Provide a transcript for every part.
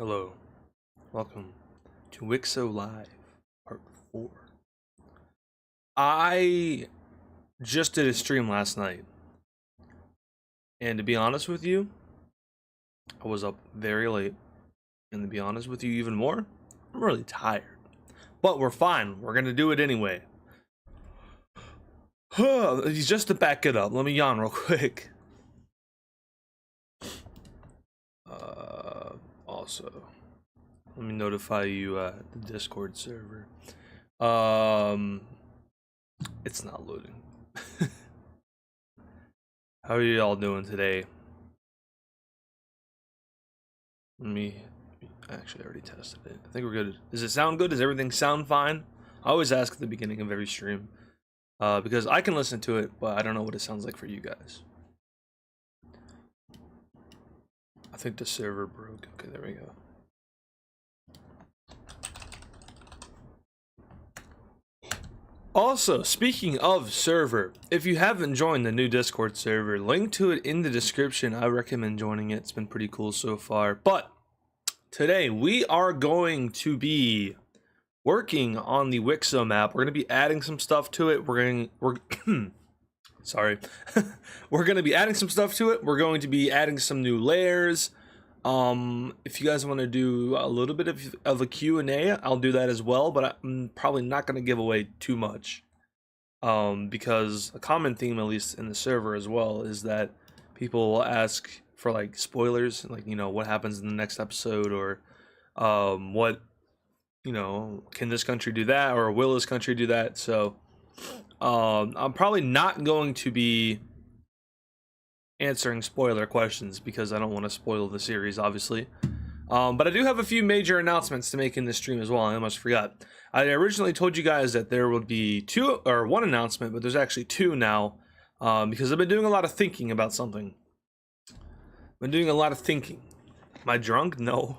Hello, welcome to Wixo Live, Part 4. I just did a stream last night, and to be honest with you, I was up very late, and to be honest with you even more, I'm really tired. But we're fine, we're gonna do it anyway. Just to back it up, let me yawn real quick. Also, let me notify you the Discord server. It's not loading. How are you all doing today? Actually, I already tested it. I think we're good. Does it sound good? Does everything sound fine? I always ask at the beginning of every stream, because I can listen to it, but I don't know what it sounds like for you guys. I think the server broke. Okay, there we go. Also, speaking of server, if you haven't joined the new Discord server, link to it in the description. I recommend joining it. It's been pretty cool so far. But today we are going to be working on the Wixo map. We're going to be adding some stuff to it. Sorry. We're going to be adding some stuff to it. We're going to be adding some new layers. If you guys want to do a little bit of a Q&A, I'll do that as well, but I'm probably not going to give away too much. Because a common theme, at least in the server as well, is that people will ask for like spoilers, like, you know, what happens in the next episode, or what, you know, can this country do that, or will this country do that? So I'm probably not going to be answering spoiler questions because I don't want to spoil the series, obviously. But I do have a few major announcements to make in this stream as well. I almost forgot. I originally told you guys that there would be one announcement, but there's actually two now, because I've been doing a lot of thinking about something. Am I drunk? No.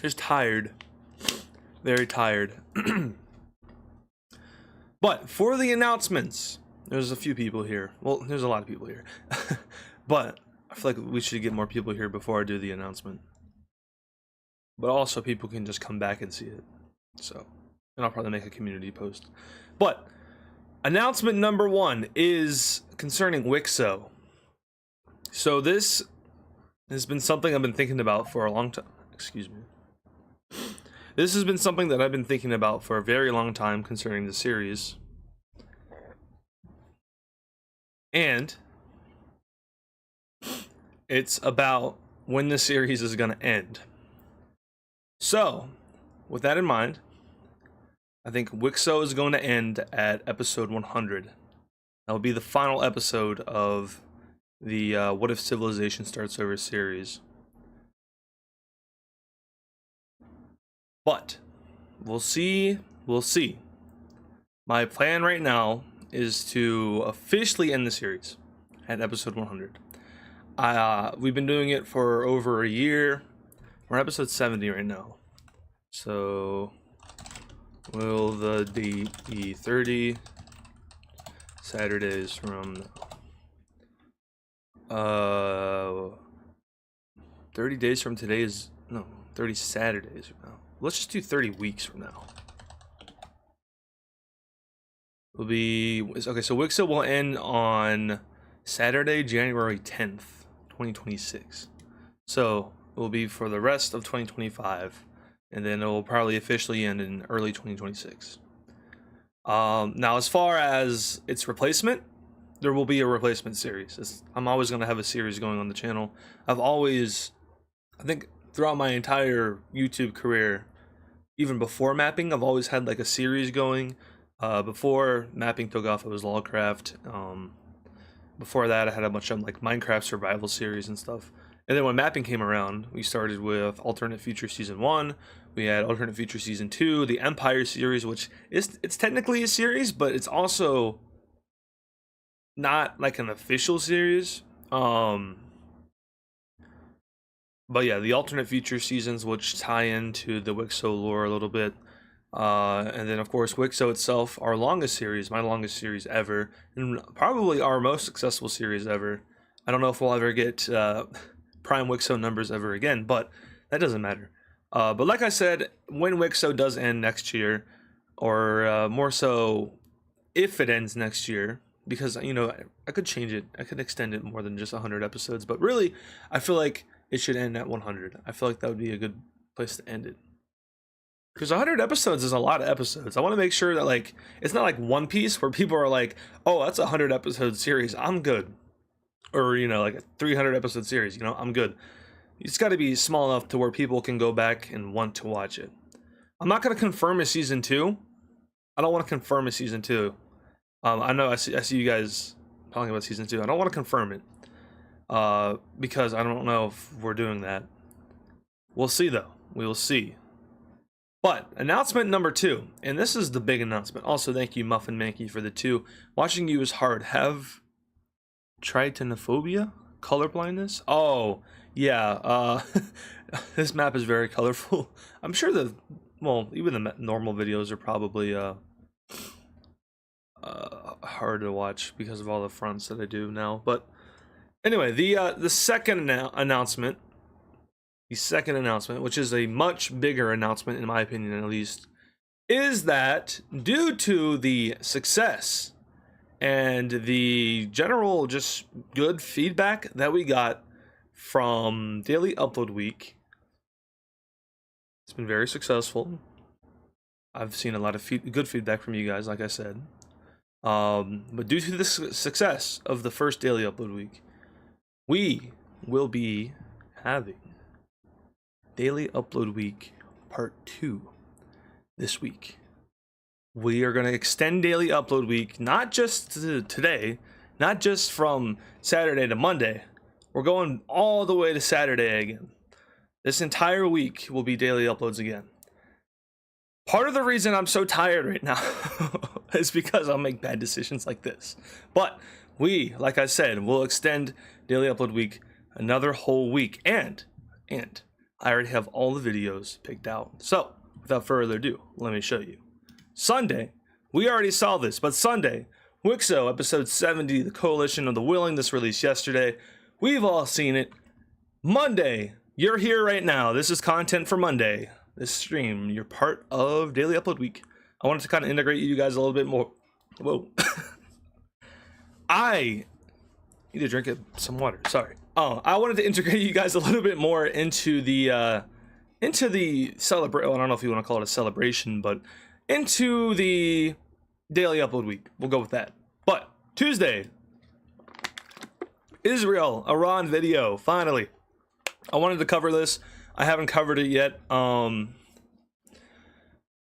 Just tired. Very tired. But for the announcements, there's a few people here. Well, there's a lot of people here. But I feel like we should get more people here before I do the announcement. But also people can just come back and see it. So, and I'll probably make a community post. But announcement number 1 is concerning Wixo. So this has been something I've been thinking about for a long time. Excuse me. This has been something that I've been thinking about for a very long time concerning the series. And it's about when the series is going to end. So, with that in mind, I think Wixo is going to end at episode 100. That will be the final episode of the What If Civilization Starts Over series. But we'll see. My plan right now is to officially end the series at episode 100. We've been doing it for over a year. We're at episode 70 right now. So will the date be 30 Saturdays from now? 30 days from today is, no, 30 Saturdays from now. Let's just do 30 weeks from now. Will be okay. So Wixo will end on Saturday, January 10th, 2026. So it will be for the rest of 2025, and then it will probably officially end in early 2026. Now, as far as its replacement, there will be a replacement series. I'm always going to have a series going on the channel. I think throughout my entire YouTube career, even before mapping, I've always had like a series going. Before mapping took off, it was Lawcraft. Before that, I had a bunch of like Minecraft survival series and stuff. And then when mapping came around, we started with Alternate Future Season 1. We had Alternate Future Season 2, the Empire series, which it's technically a series, but it's also not like an official series. But yeah, the alternate future seasons, which tie into the Wixo lore a little bit. And then, of course, Wixo itself, our longest series, my longest series ever, and probably our most successful series ever, I don't know if we'll ever get Prime Wixo numbers ever again, but that doesn't matter. But like I said, when Wixo does end next year, or more so if it ends next year, because, you know, I could change it. I could extend it more than just 100 episodes, but really, I feel like it should end at 100. I feel like that would be a good place to end it. Because 100 episodes is a lot of episodes. I want to make sure that, like, it's not like One Piece where people are like, oh, that's a 100 episode series, I'm good. Or, you know, like a 300 episode series, you know, I'm good. It's got to be small enough to where people can go back and want to watch it. I'm not going to confirm a season 2. I don't want to confirm a season 2. I know I see you guys talking about season 2. I don't want to confirm it. Because I don't know if we're doing that. We'll see, though. We will see. But announcement number 2, and this is the big announcement. Also, thank you, Muffin Mankey, for the 2. Watching you is hard. Have tritanophobia? Color blindness? Oh, yeah. This map is very colorful. I'm sure that, well, even the normal videos are probably hard to watch because of all the fronts that I do now. But anyway, the second announcement, which is a much bigger announcement in my opinion at least, is that due to the success and the general just good feedback that we got from Daily Upload Week, it's been very successful. I've seen a lot of good feedback from you guys, like I said. But due to the success of the first Daily Upload Week, we will be having Daily Upload Week Part 2 this week. We are going to extend Daily Upload Week, not just to today, not just from Saturday to Monday. We're going all the way to Saturday again. This entire week will be daily uploads again. Part of the reason I'm so tired right now is because I'll make bad decisions like this. But we, like I said, will extend Daily Upload Week another whole week. And I already have all the videos picked out. So, without further ado, let me show you. Sunday, we already saw this, but Sunday, Wixo episode 70, The Coalition of the Willing, this released yesterday. We've all seen it. Monday, you're here right now. This is content for Monday. This stream, you're part of Daily Upload Week. I wanted to kind of integrate you guys a little bit more. Whoa. I need to drink some water. Sorry. Oh, I wanted to integrate you guys a little bit more into the celebration. I don't know if you want to call it a celebration, but into the Daily Upload Week. We'll go with that. But Tuesday, Israel, Iran video. Finally, I wanted to cover this. I haven't covered it yet. I'm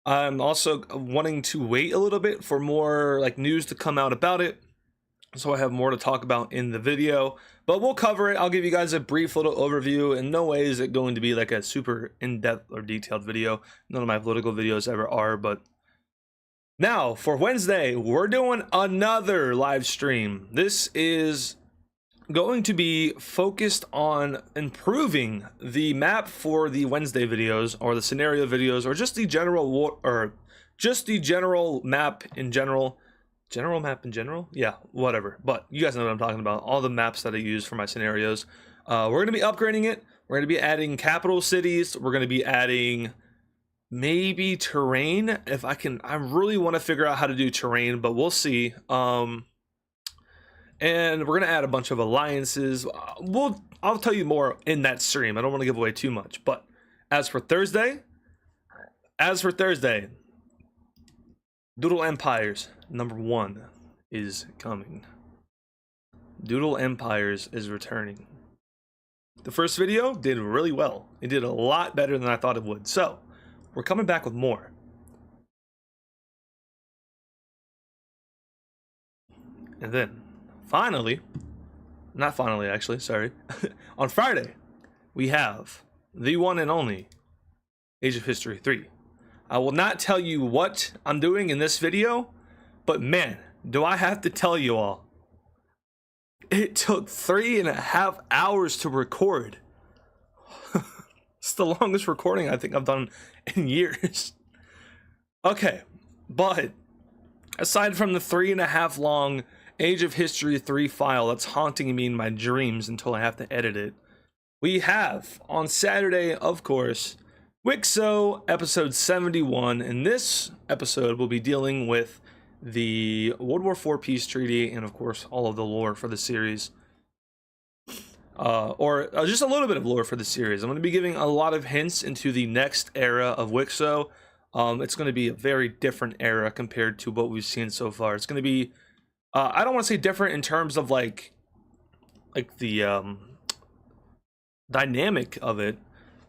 also wanting to wait a little bit for more like news to come out about it, so I have more to talk about in the video. But we'll cover it. I'll give you guys a brief little overview. In no way is it going to be like a super in-depth or detailed video. None of my political videos ever are. But now for Wednesday, we're doing another live stream. This is going to be focused on improving the map for the Wednesday videos, or the scenario videos, or just the general map in general. General map in general? Yeah, whatever. But you guys know what I'm talking about. All the maps that I use for my scenarios. We're going to be upgrading it. We're going to be adding capital cities. We're going to be adding maybe terrain. If I can, I really want to figure out how to do terrain, but we'll see. And we're going to add a bunch of alliances. I'll tell you more in that stream. I don't want to give away too much. But as for Thursday, Doodle Empires #1 is coming. Doodle Empires is returning. The first video did really well. It did a lot better than I thought it would. So, we're coming back with more. And then, not finally actually, sorry. On Friday, we have the one and only Age of History 3. I will not tell you what I'm doing in this video, but man, do I have to tell you all. It took 3.5 hours to record. It's the longest recording I think I've done in years. Okay, but aside from the 3.5 long Age of History 3 file that's haunting me in my dreams until I have to edit it. We have, on Saturday, of course, Wixo episode 71, and this episode will be dealing with the World War IV peace treaty and, of course, all of the lore for the series. Or just a little bit of lore for the series. I'm going to be giving a lot of hints into the next era of Wixo. It's going to be a very different era compared to what we've seen so far. It's going to be, I don't want to say different in terms of like the dynamic of it,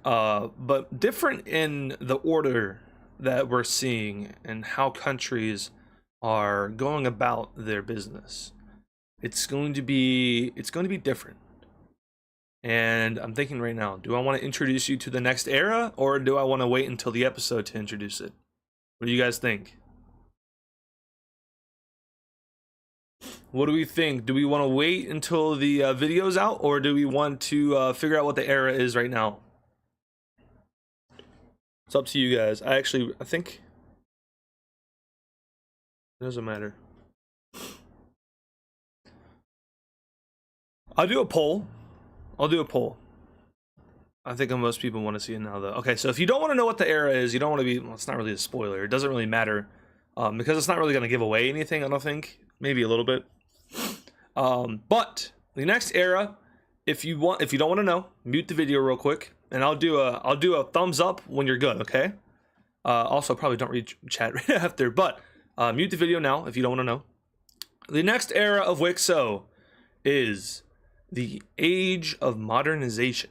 but different in the order that we're seeing and how countries are going about their business. It's going to be different. And I'm thinking right now, do I want to introduce you to the next era, or do I want to wait until the episode to introduce it? What do you guys think? What do we think? Do we want to wait until the video's out, or do we want to figure out what the era is right now? It's up to you guys. I think it doesn't matter. I'll do a poll. I think most people want to see it now, though. Okay, so if you don't want to know what the era is, you don't want to be... Well, it's not really a spoiler. It doesn't really matter. Because it's not really going to give away anything, I don't think. Maybe a little bit. But the next era, if you don't want to know, mute the video real quick. And I'll do a thumbs up when you're good, okay? Also, probably don't read chat right after. But mute the video now if you don't want to know. The next era of Wixo is... the Age of Modernization.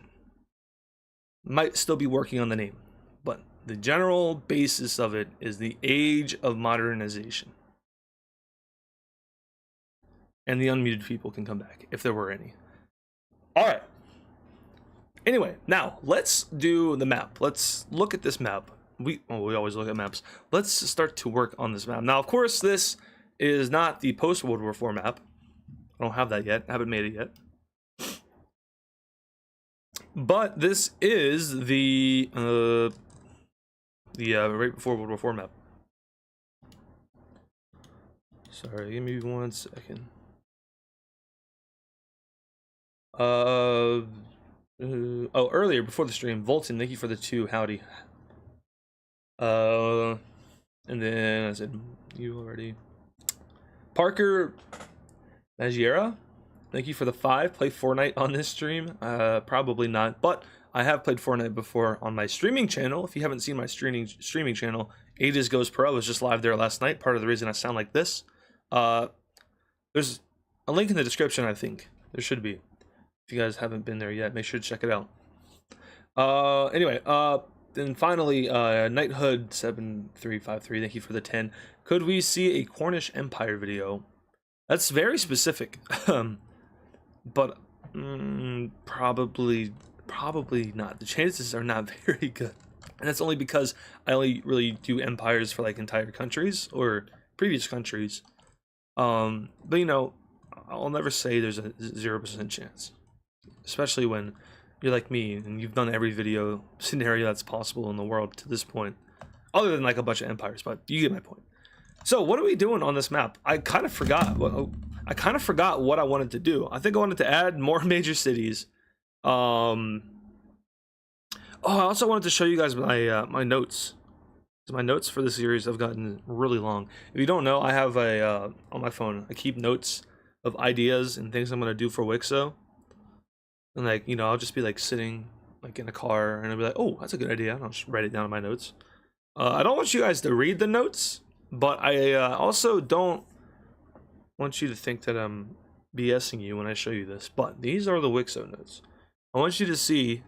Might still be working on the name, but the general basis of it is the Age of Modernization. And the unmuted people can come back, if there were any. Alright. Anyway, now, let's do the map. Let's look at this map. We always look at maps. Let's start to work on this map. Now, of course, this is not the post-World War IV map. I don't have that yet. I haven't made it yet. But this is the right before World War IV map. Sorry, give me 1 second. Oh, earlier before the stream, Volton, thank you for the 2 howdy. And then I said you already. Parker Magiera, thank you for the 5. Play Fortnite on this stream? Probably not, but I have played Fortnite before on my streaming channel. If you haven't seen my streaming channel, AdizzPro was just live there last night. Part of the reason I sound like this. There's a link in the description, I think. There should be. If you guys haven't been there yet, make sure to check it out. Anyway, then finally, Knighthood7353, thank you for the 10. Could we see a Cornish Empire video? That's very specific. But probably not. The chances are not very good, and that's only because I only really do empires for like entire countries or previous countries. But you know, I'll never say there's a 0% chance, especially when you're like me and you've done every video scenario that's possible in the world to this point, other than like a bunch of empires. But you get my point. So what are we doing on this map? I kind of forgot what I wanted to do. I think I wanted to add more major cities. Oh, I also wanted to show you guys my my notes. My notes for the series have gotten really long. If you don't know, I have a on my phone. I keep notes of ideas and things I'm gonna do for Wixo. And like, you know, I'll just be like sitting like in a car and I'll be like, oh, that's a good idea. And I'll just write it down in my notes. I don't want you guys to read the notes, but I also don't want you to think that I'm BSing you when I show you this. But these are the Wixo notes. I want you to see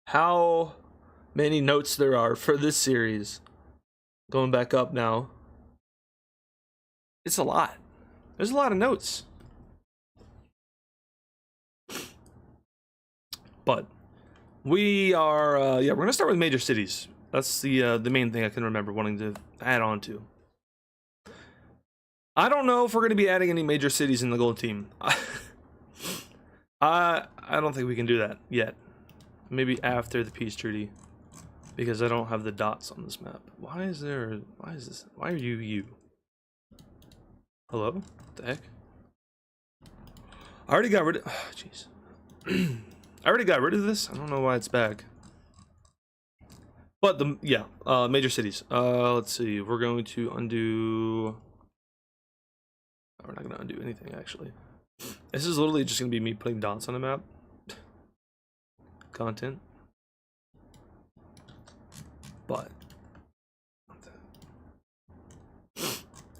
how many notes there are for this series. Going back up now. It's a lot. There's a lot of notes. But we are, yeah, we're gonna start with major cities. That's the main thing I can remember wanting to add on to. I don't know if we're gonna be adding any major cities in the gold team. I don't think we can do that yet. Maybe after the peace treaty, because I don't have the dots on this map. Why is this? Why are you? Hello? What the heck? I already got rid of. Jeez. I already got rid of this. I don't know why it's back. But major cities. Let's see. We're going to undo. We're not gonna undo anything actually. This is literally just gonna be me putting dots on the map. Content. But.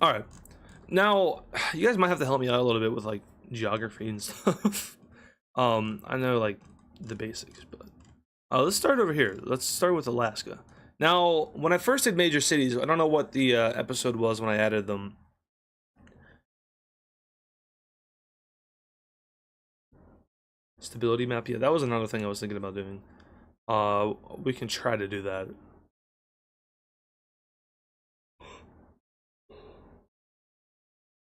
All right. Now you guys might have to help me out a little bit with like geography and stuff. I know like the basics, but let's start over here. Let's start with Alaska. Now, when I first did major cities, I don't know what the episode was when I added them. Stability map, yeah, that was another thing I was thinking about doing. We can try to do that.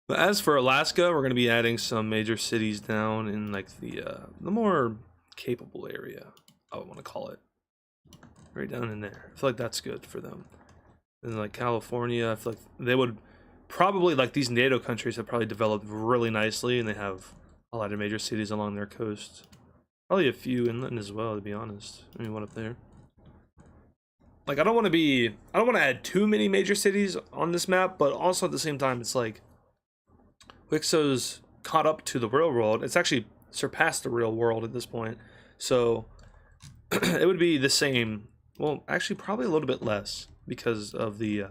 But as for Alaska, we're going to be adding some major cities down in like the more capable area, I would want to call it. Right down in there. I feel like that's good for them. And like California, I feel like they would probably, like these NATO countries have probably developed really nicely, and they have a lot of major cities along their coast. Probably a few inland as well, to be honest. Maybe one up there. Like I don't want to add too many major cities on this map, but also at the same time, it's like Wixo's caught up to the real world. It's actually surpassed the real world at this point. So it would be the same. Well, actually, probably a little bit less because of the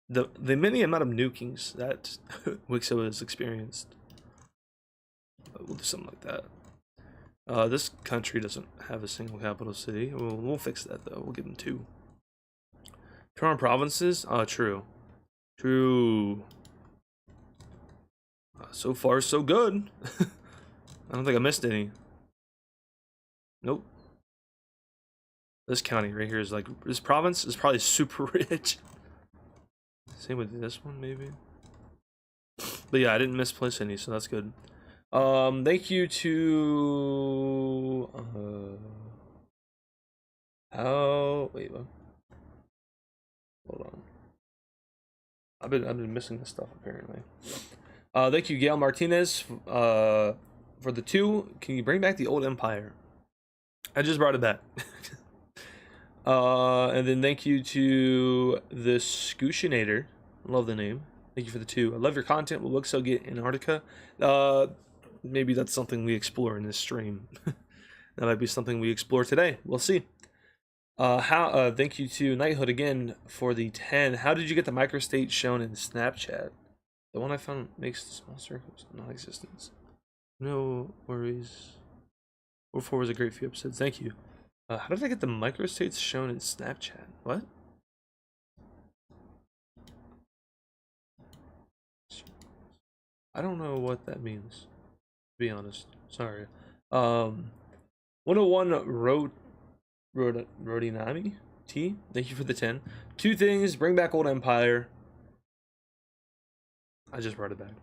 many amount of nukings that Wixo has experienced. We'll do something like that. This country doesn't have a single capital city. We'll fix that though. We'll give them 2. Turn on provinces. True. So far, so good. I don't think I missed any. Nope. This county right here is like, this province is probably super rich. Same with this one, maybe. But yeah, I didn't misplace any, so that's good. Thank you to wait, what? Hold on. I've been missing this stuff apparently. Thank you, Gail Martinez, for the 2. Can you bring back the old empire? I just brought it back. And then thank you to the Scootinator. Love the name. Thank you for the 2. I love your content. Will Wixo get Antarctica? Maybe that's something we explore in this stream. That might be something we explore today. We'll see. Thank you to Knighthood again for the 10. How did you get the microstate shown in Snapchat? The one I found makes the small circles non-existence. No worries. 4 was a great few episodes. Thank you. How did I get the microstates shown in Snapchat? What? I don't know what that means, to be honest. Sorry. 101 Rodinami T. Thank you for the 10. 2 things. Bring back old empire. I just brought it back.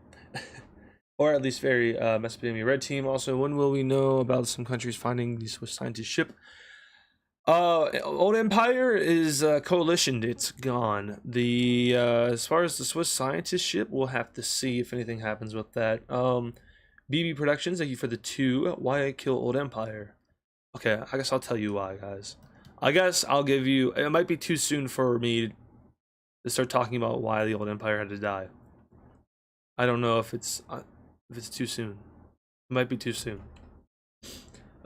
Or at least very Mesopotamia red team. Also, when will we know about some countries finding the Swiss scientist ship? Old Empire is coalitioned. It's gone. The as far as the Swiss scientist ship, we'll have to see if anything happens with that. BB Productions, thank you for the 2. Why kill Old Empire? Okay, I guess I'll tell you why, guys. I guess I'll give you. It might be too soon for me to start talking about why the Old Empire had to die. I don't know if it's too soon. It might be too soon.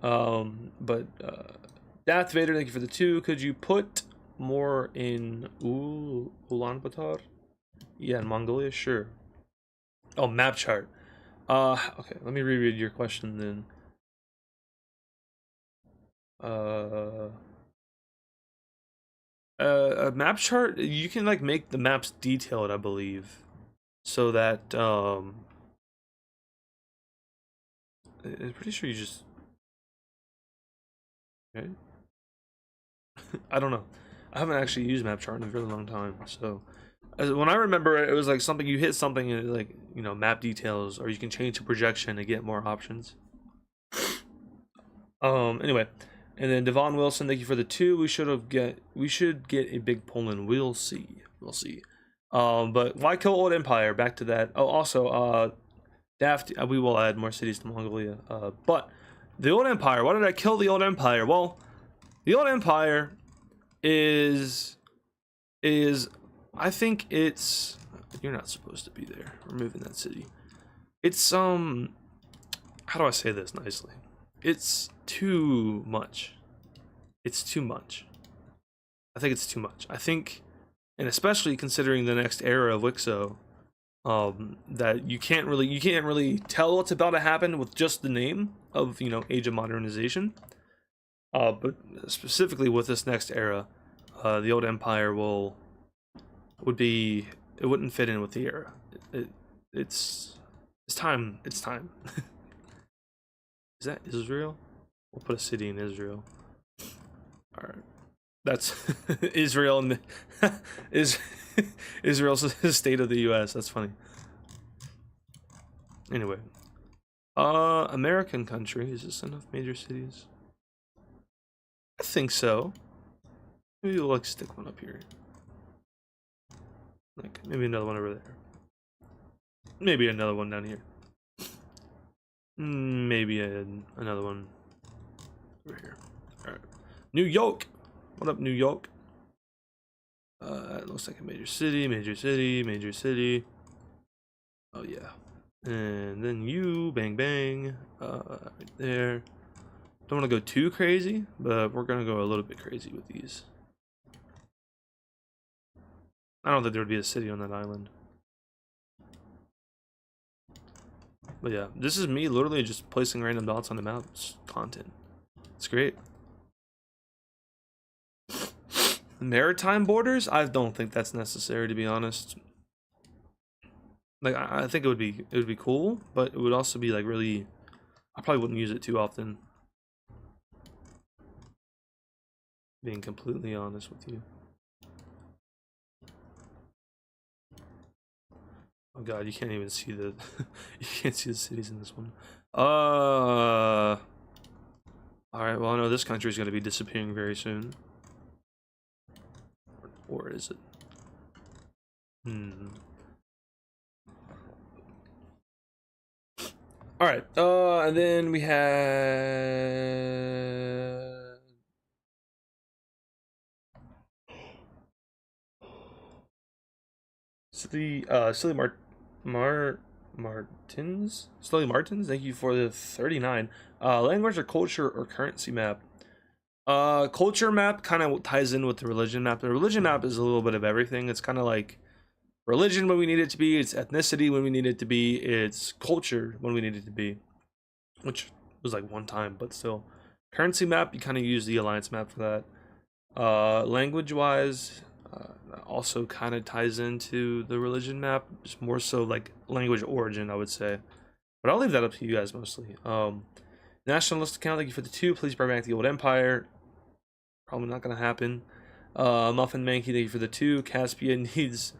But Darth Vader, thank you for the 2. Could you put more in Ulaanbaatar? Yeah, in Mongolia, sure. Oh, map chart. Okay, let me reread your question then. A map chart, you can like make the maps detailed, I believe, so that I'm pretty sure you just okay. I don't know. I haven't actually used map chart in a really long time, so when I remember it was like something you hit something and like, you know, map details, or you can change the projection to get more options. Anyway, and then Devon Wilson, thank you for the 2. We should get a big Poland. We'll see. But why kill Old Empire? Back to that. Oh, also We will add more cities to Mongolia. But the old empire. Why did I kill the old empire? Well, the old empire is I think it's. You're not supposed to be there. Removing that city. It's how do I say this nicely? It's too much. It's too much. I think it's too much. I think, and especially considering the next era of Wixo, that you can't really tell what's about to happen with just the name of, you know, Age of Modernization. But specifically with this next era, the old empire it wouldn't fit in with the era. It's time. It's time. Is that Israel? We'll put a city in Israel. All right. That's Israel and is Israel's the state of the U.S. That's funny. Anyway, American country, is this enough major cities? I think so. Maybe we'll like stick one up here. Like maybe another one over there. Maybe another one down here. Maybe another one over here. All right, New York. What up, New York? It looks like a major city, major city, major city. Oh yeah. And then you, bang bang, right there. Don't want to go too crazy, but we're gonna go a little bit crazy with these. I don't think there would be a city on that island. But yeah, this is me literally just placing random dots on the map. It's content. It's great. Maritime borders? I don't think that's necessary, to be honest. Like I think it would be cool, but it would also be like really. I probably wouldn't use it too often. Being completely honest with you. Oh god, you can't even see the you can't see the cities in this one. Alright, well I know this country is gonna be disappearing very soon. Or is it? Alright, and then we had Silly Martins? Silly Martins, thank you for the 39. Language or culture or currency map? Culture map kind of ties in with the religion map. The religion map is a little bit of everything. It's kind of like religion when we need it to be, it's ethnicity when we need it to be, it's culture when we need it to be, which was like one time, but still. Currency map, you kind of use the alliance map for that. Language wise, also kind of ties into the religion map, just more so like language origin, I would say, but I'll leave that up to you guys mostly. Nationalist account, thank you for the 2. Please bring back the old empire. Probably not gonna happen. Muffin Mankey, thank you for the 2. Caspia needs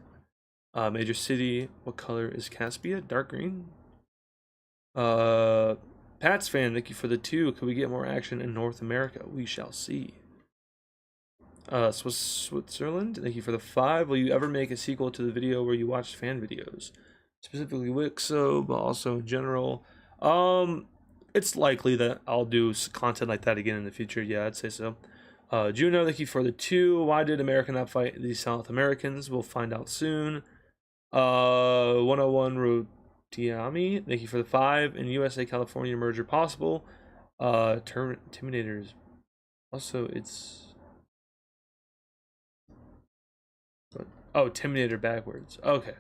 major city. What color is Caspia? Dark green. Pat's fan, thank you for the 2. Could we get more action in North America? We shall see. Switzerland, thank you for the 5. Will you ever make a sequel to the video where you watched fan videos, specifically Wixo, but also in general? It's likely that I'll do content like that again in the future. Yeah, I'd say so. Juno, thank you for the 2. Why did America not fight the South Americans? We'll find out soon. 101 Rotiami, thank you for the 5. In USA California merger possible. Terminators. Also, it's. Oh, Terminator backwards. Okay.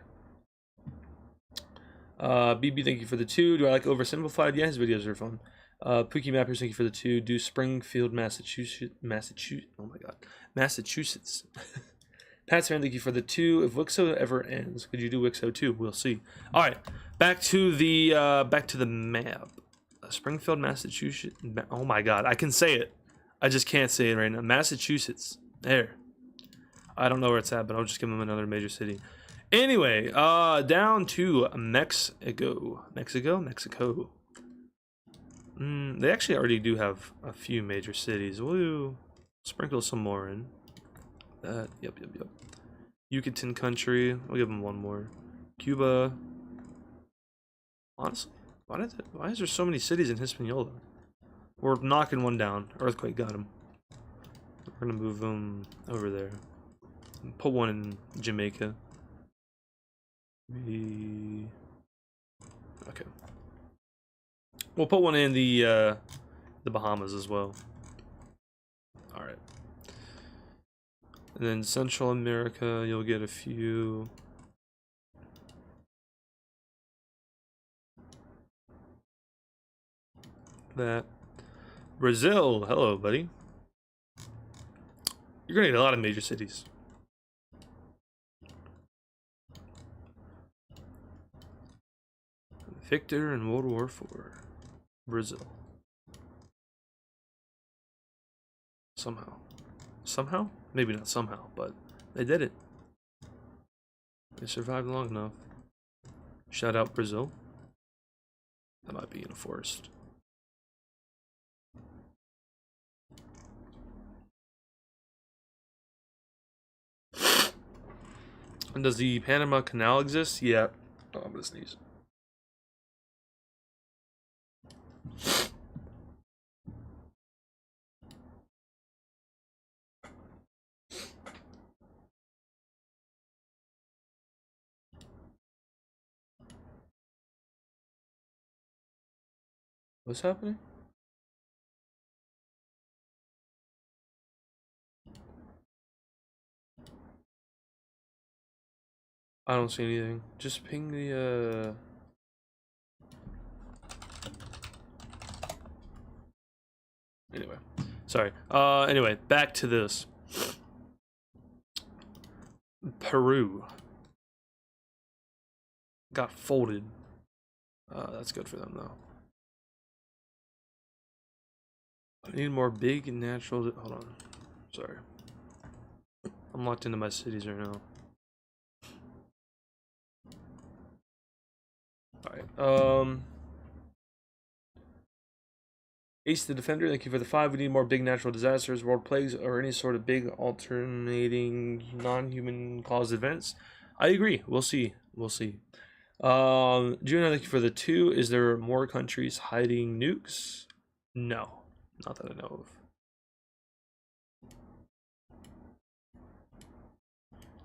BB, thank you for the 2. Do I like oversimplified? Yeah, his videos are fun. Pookie Mappers, thank you for the 2. Do Springfield, Massachusetts. Oh my god. Massachusetts. Pat's fan, thank you for the 2. If Wixo ever ends, could you do Wixo 2? We'll see. Alright. Back to the map. Springfield, Massachusetts. Oh my god. I can say it. I just can't say it right now. Massachusetts. There. I don't know where it's at, but I'll just give them another major city. Anyway, down to Mexico. Mexico. They actually already do have a few major cities. We'll sprinkle some more in. Yep. Yucatan country. We'll give them one more. Cuba. Honestly, why is there so many cities in Hispaniola? We're knocking one down. Earthquake got him. We're gonna move them over there. Put one in Jamaica. Okay. We'll put one in the Bahamas as well. All right. And then Central America, you'll get a few. That. Brazil, hello, buddy. You're gonna get a lot of major cities. Victor in World War IV. Brazil. Somehow? Maybe not somehow, but they did it. They survived long enough. Shout out Brazil. That might be in a forest. And does the Panama Canal exist? Yeah. Oh, I'm gonna sneeze. What's happening? I don't see anything. Just ping the Anyway. Sorry. Anyway, back to this. Peru got folded. That's good for them though. I need more big and natural. Hold on. Sorry. I'm locked into my cities right now. Alright. Ace the Defender, thank you for the 5. We need more big natural disasters, world plagues, or any sort of big alternating non-human caused events. I agree. We'll see. We'll see. Juno, thank you for the 2. Is there more countries hiding nukes? No. Not that I know of.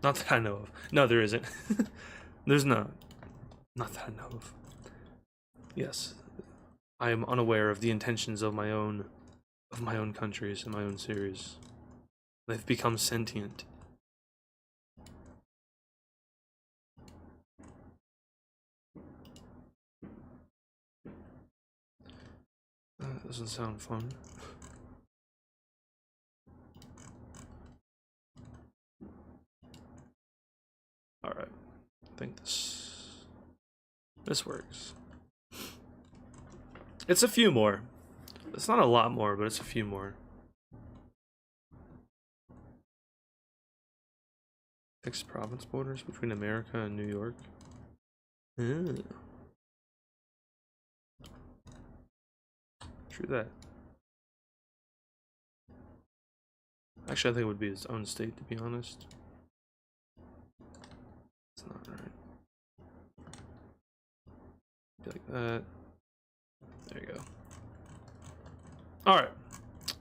Not that I know of. No, there isn't. There's not. Not that I know of. Yes. I am unaware of the intentions of my own countries and my own series. They've become sentient. That doesn't sound fun. Alright. I think this works. It's a few more. It's not a lot more, but it's a few more. Fixed province borders between America and New York. True that. Actually, I think it would be its own state, to be honest. It's not right. Like that. There you go. Alright.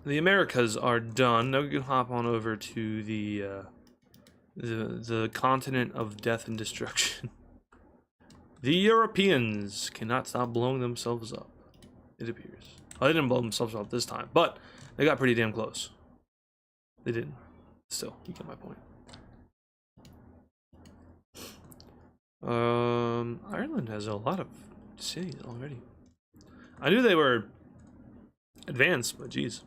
The Americas are done. Now we can hop on over to the continent of death and destruction. The Europeans cannot stop blowing themselves up, it appears. Well, they didn't blow themselves up this time, but they got pretty damn close. They didn't. Still, you get my point. Ireland has a lot of cities already. I knew they were advanced, but geez.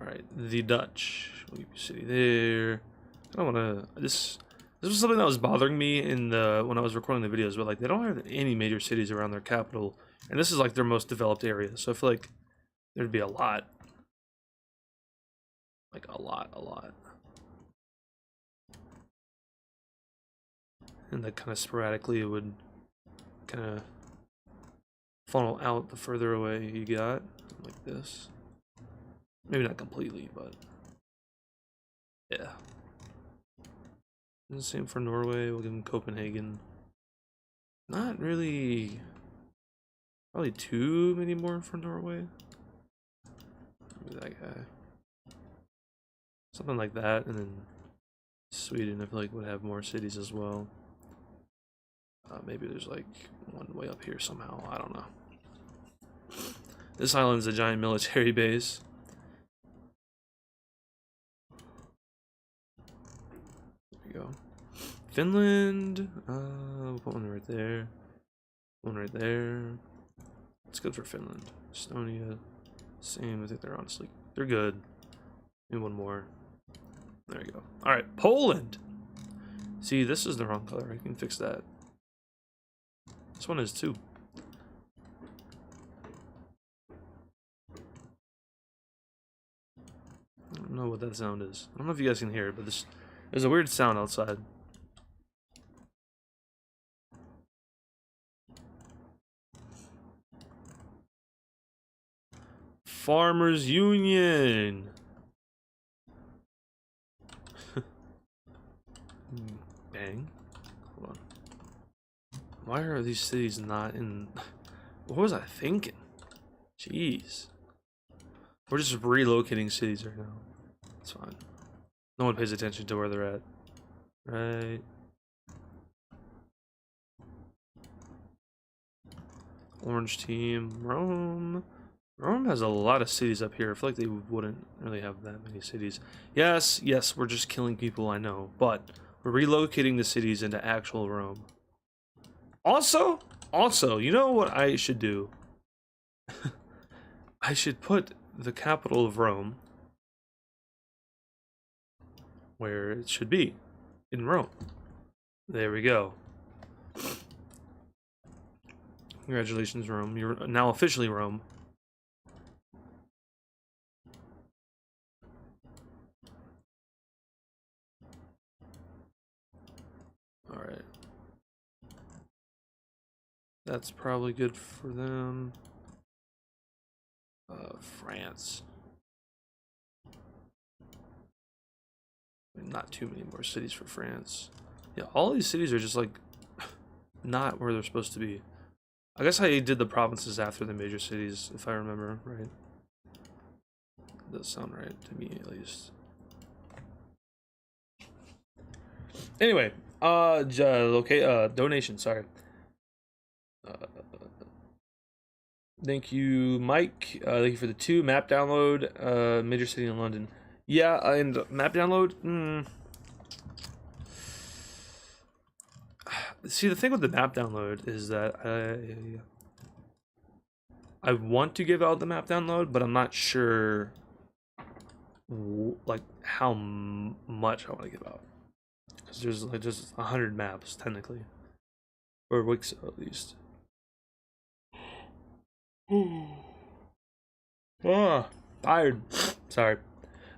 Alright, the Dutch. We'll give you a city there. I don't wanna this was something that was bothering me in when I was recording the videos, but like they don't have any major cities around their capital. And this is like their most developed area, so I feel like there'd be a lot. Like a lot. And that kind of sporadically it would kind of funnel out the further away you got, like this. Maybe not completely, but yeah. And the same for Norway. We'll give them Copenhagen. Not really Probably too many more for Norway. Maybe that guy. Something like that, and then Sweden, I feel like, would have more cities as well. Maybe there's like one way up here somehow. I don't know. This island's a giant military base. There we go. Finland. We'll put one right there. One right there. It's good for Finland. Estonia. Same. I think they're honestly, they're good. Maybe one more. There we go. All right, Poland. See, this is the wrong color. I can fix that. This one is too. I don't know what that sound is. I don't know if you guys can hear it, but there's a weird sound outside. Farmers Union. Bang. Hold on. Why are these cities not in... What was I thinking? Jeez. We're just relocating cities right now. It's fine. No one pays attention to where they're at. Right. Orange team. Rome. Rome has a lot of cities up here. I feel like they wouldn't really have that many cities. Yes, we're just killing people, I know. But we're relocating the cities into actual Rome. Also, you know what I should do? I should put the capital of Rome where it should be, in Rome. There we go. Congratulations, Rome. You're now officially Rome. Alright. That's probably good for them. France. Not too many more cities for France. Yeah, all these cities are just like not where they're supposed to be. I guess I did the provinces after the major cities, if I remember right. That does sound right to me, at least. Anyway, donation. Sorry. Thank you, Mike. Thank you for the 2 map download. Major city in London. Yeah, and map download. See, the thing with the map download is that I want to give out the map download, but I'm not sure like how much I want to give out, because there's like just 100 maps technically, or Wixo at least. Tired. Sorry.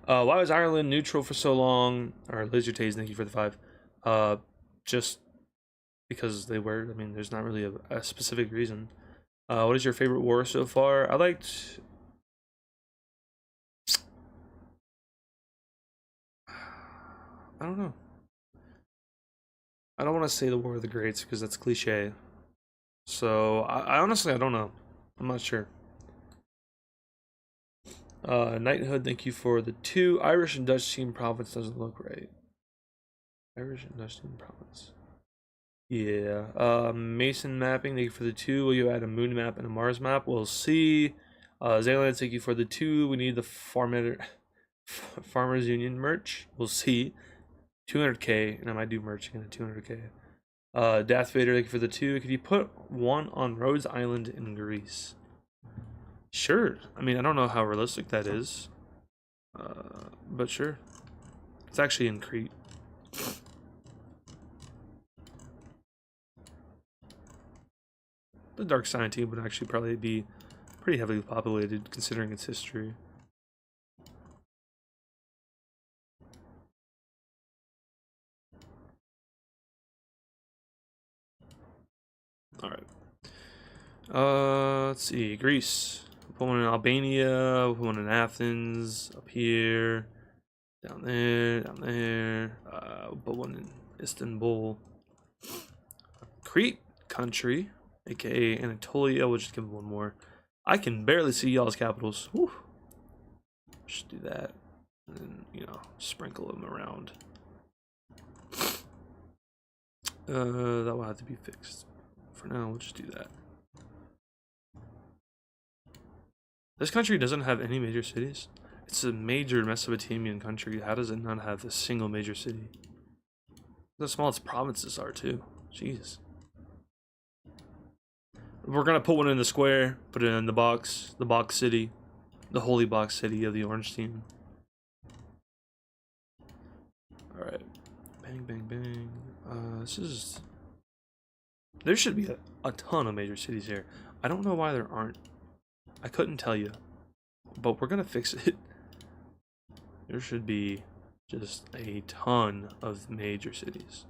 Why was Ireland neutral for so long? Or Laser Taze, thank you for the 5. Just because they were. I mean, there's not really a specific reason. What is your favorite war so far? I liked... I don't know. I don't want to say the War of the Greats because that's cliche. So, I honestly, I don't know. I'm not sure. Knighthood, thank you for the 2. Irish and Dutch team province doesn't look right. Irish and Dutch team province. Yeah. Mason mapping, thank you for the 2. Will you add a moon map and a Mars map? We'll see. Zayland, thank you for the 2. We need the Farmers Union merch. We'll see. 200k, and I might do merch again at 200k. Darth Vader, thank you for the 2. Could you put one on Rhodes Island in Greece? Sure. I mean, I don't know how realistic that is. But sure. It's actually in Crete. The Dark Sign team would actually probably be pretty heavily populated considering its history. Alright. Let's see. Greece. We'll put one in Albania. We'll put one in Athens. Up here. Down there. Down there. We'll put one in Istanbul. Crete country. aka Anatolia. We'll just give it one more. I can barely see y'all's capitals. Whew. Just do that, and then, you know, sprinkle them around. That will have to be fixed. For now, we'll just do that. This country doesn't have any major cities. It's a major Mesopotamian country. How does it not have a single major city? Look how small its provinces are too. Jesus. We're gonna put one in the square, put it in the box city, the holy box city of the orange team. Alright. Bang, bang, bang. This is... There should be a ton of major cities here. I don't know why there aren't. I couldn't tell you. But we're gonna fix it. There should be just a ton of major cities.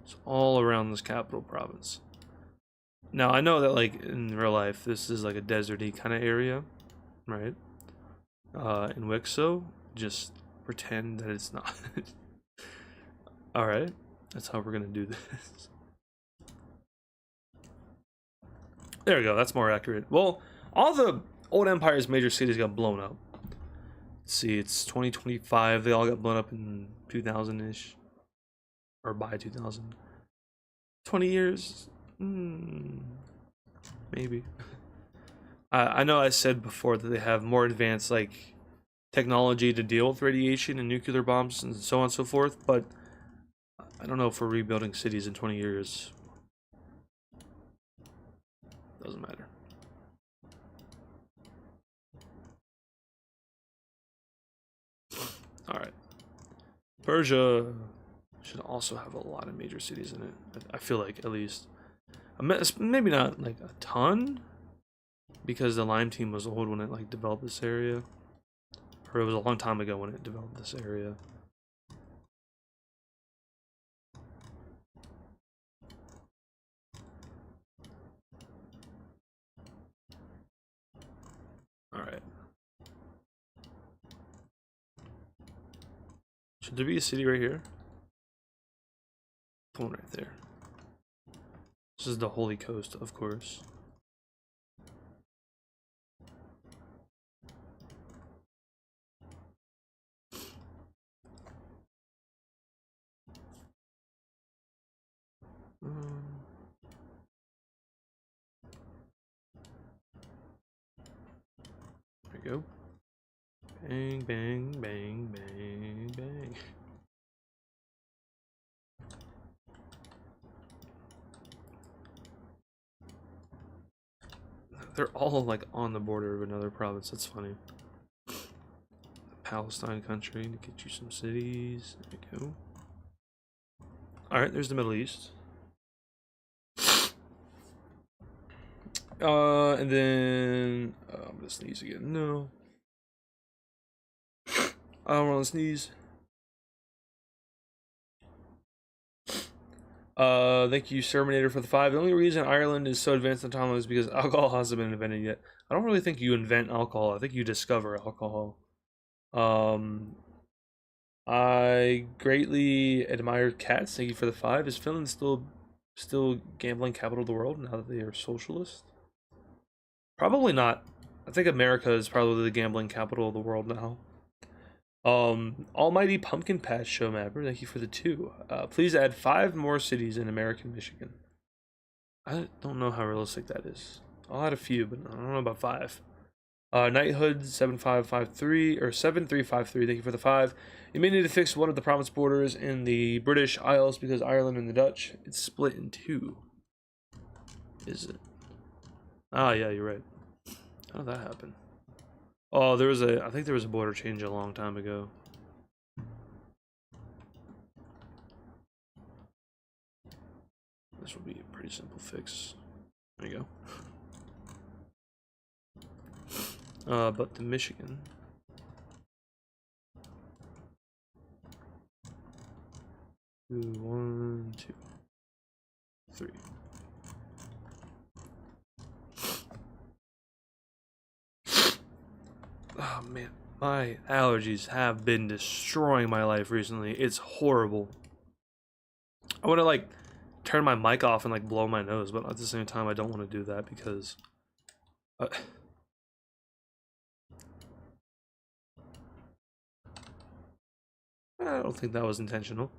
It's all around this capital province. Now, I know that, like, in real life, this is like a deserty kind of area, right? In Wixo, just pretend that it's not. Alright, that's how we're gonna do this. There we go, that's more accurate. Well, all the old empire's major cities got blown up. Let's see, it's 2025, they all got blown up in 2000-ish. Or by 2000. 20 years? Maybe. I know I said before that they have more advanced, like, technology to deal with radiation and nuclear bombs and so on and so forth, but I don't know if we're rebuilding cities in 20 years. Doesn't matter. Alright. Persia should also have a lot of major cities in it. I feel like, at least. Maybe not, like, a ton, because the Lime team was old when it, like, developed this area. Or it was a long time ago when it developed this area. Alright. Should there be a city right here? One right there. This is the Holy Coast, of course. There we go. Bang, bang, bang, bang, bang. They're all, like, on the border of another province. That's funny. The Palestine country, to get you some cities. There we go. Alright, there's the Middle East. And then... I'm gonna sneeze again. No. I don't want to sneeze. Thank you, Serminator, for the 5. The only reason Ireland is so advanced in autonomy is because alcohol hasn't been invented yet. I don't really think you invent alcohol. I think you discover alcohol. I greatly admire cats. Thank you for the 5. Is Finland still gambling capital of the world now that they are socialist? Probably not. I think America is probably the gambling capital of the world now. Almighty Pumpkin Patch Show Mapper, thank you for the 2. Please add 5 more cities in American Michigan. I don't know how realistic that is. I'll add a few, but I don't know about 5. Knighthood 7553 or 7353, thank you for the 5. You may need to fix one of the province borders in the British Isles because Ireland and the Dutch, it's split in 2. Is it? Ah, yeah, you're right. How did that happen? Oh, I think there was a border change a long time ago. This will be a pretty simple fix. There you go. But the Michigan. One, two, three. Oh man, my allergies have been destroying my life recently. It's horrible. I want to, like, turn my mic off and like blow my nose, but at the same time I don't want to do that because I don't think that was intentional.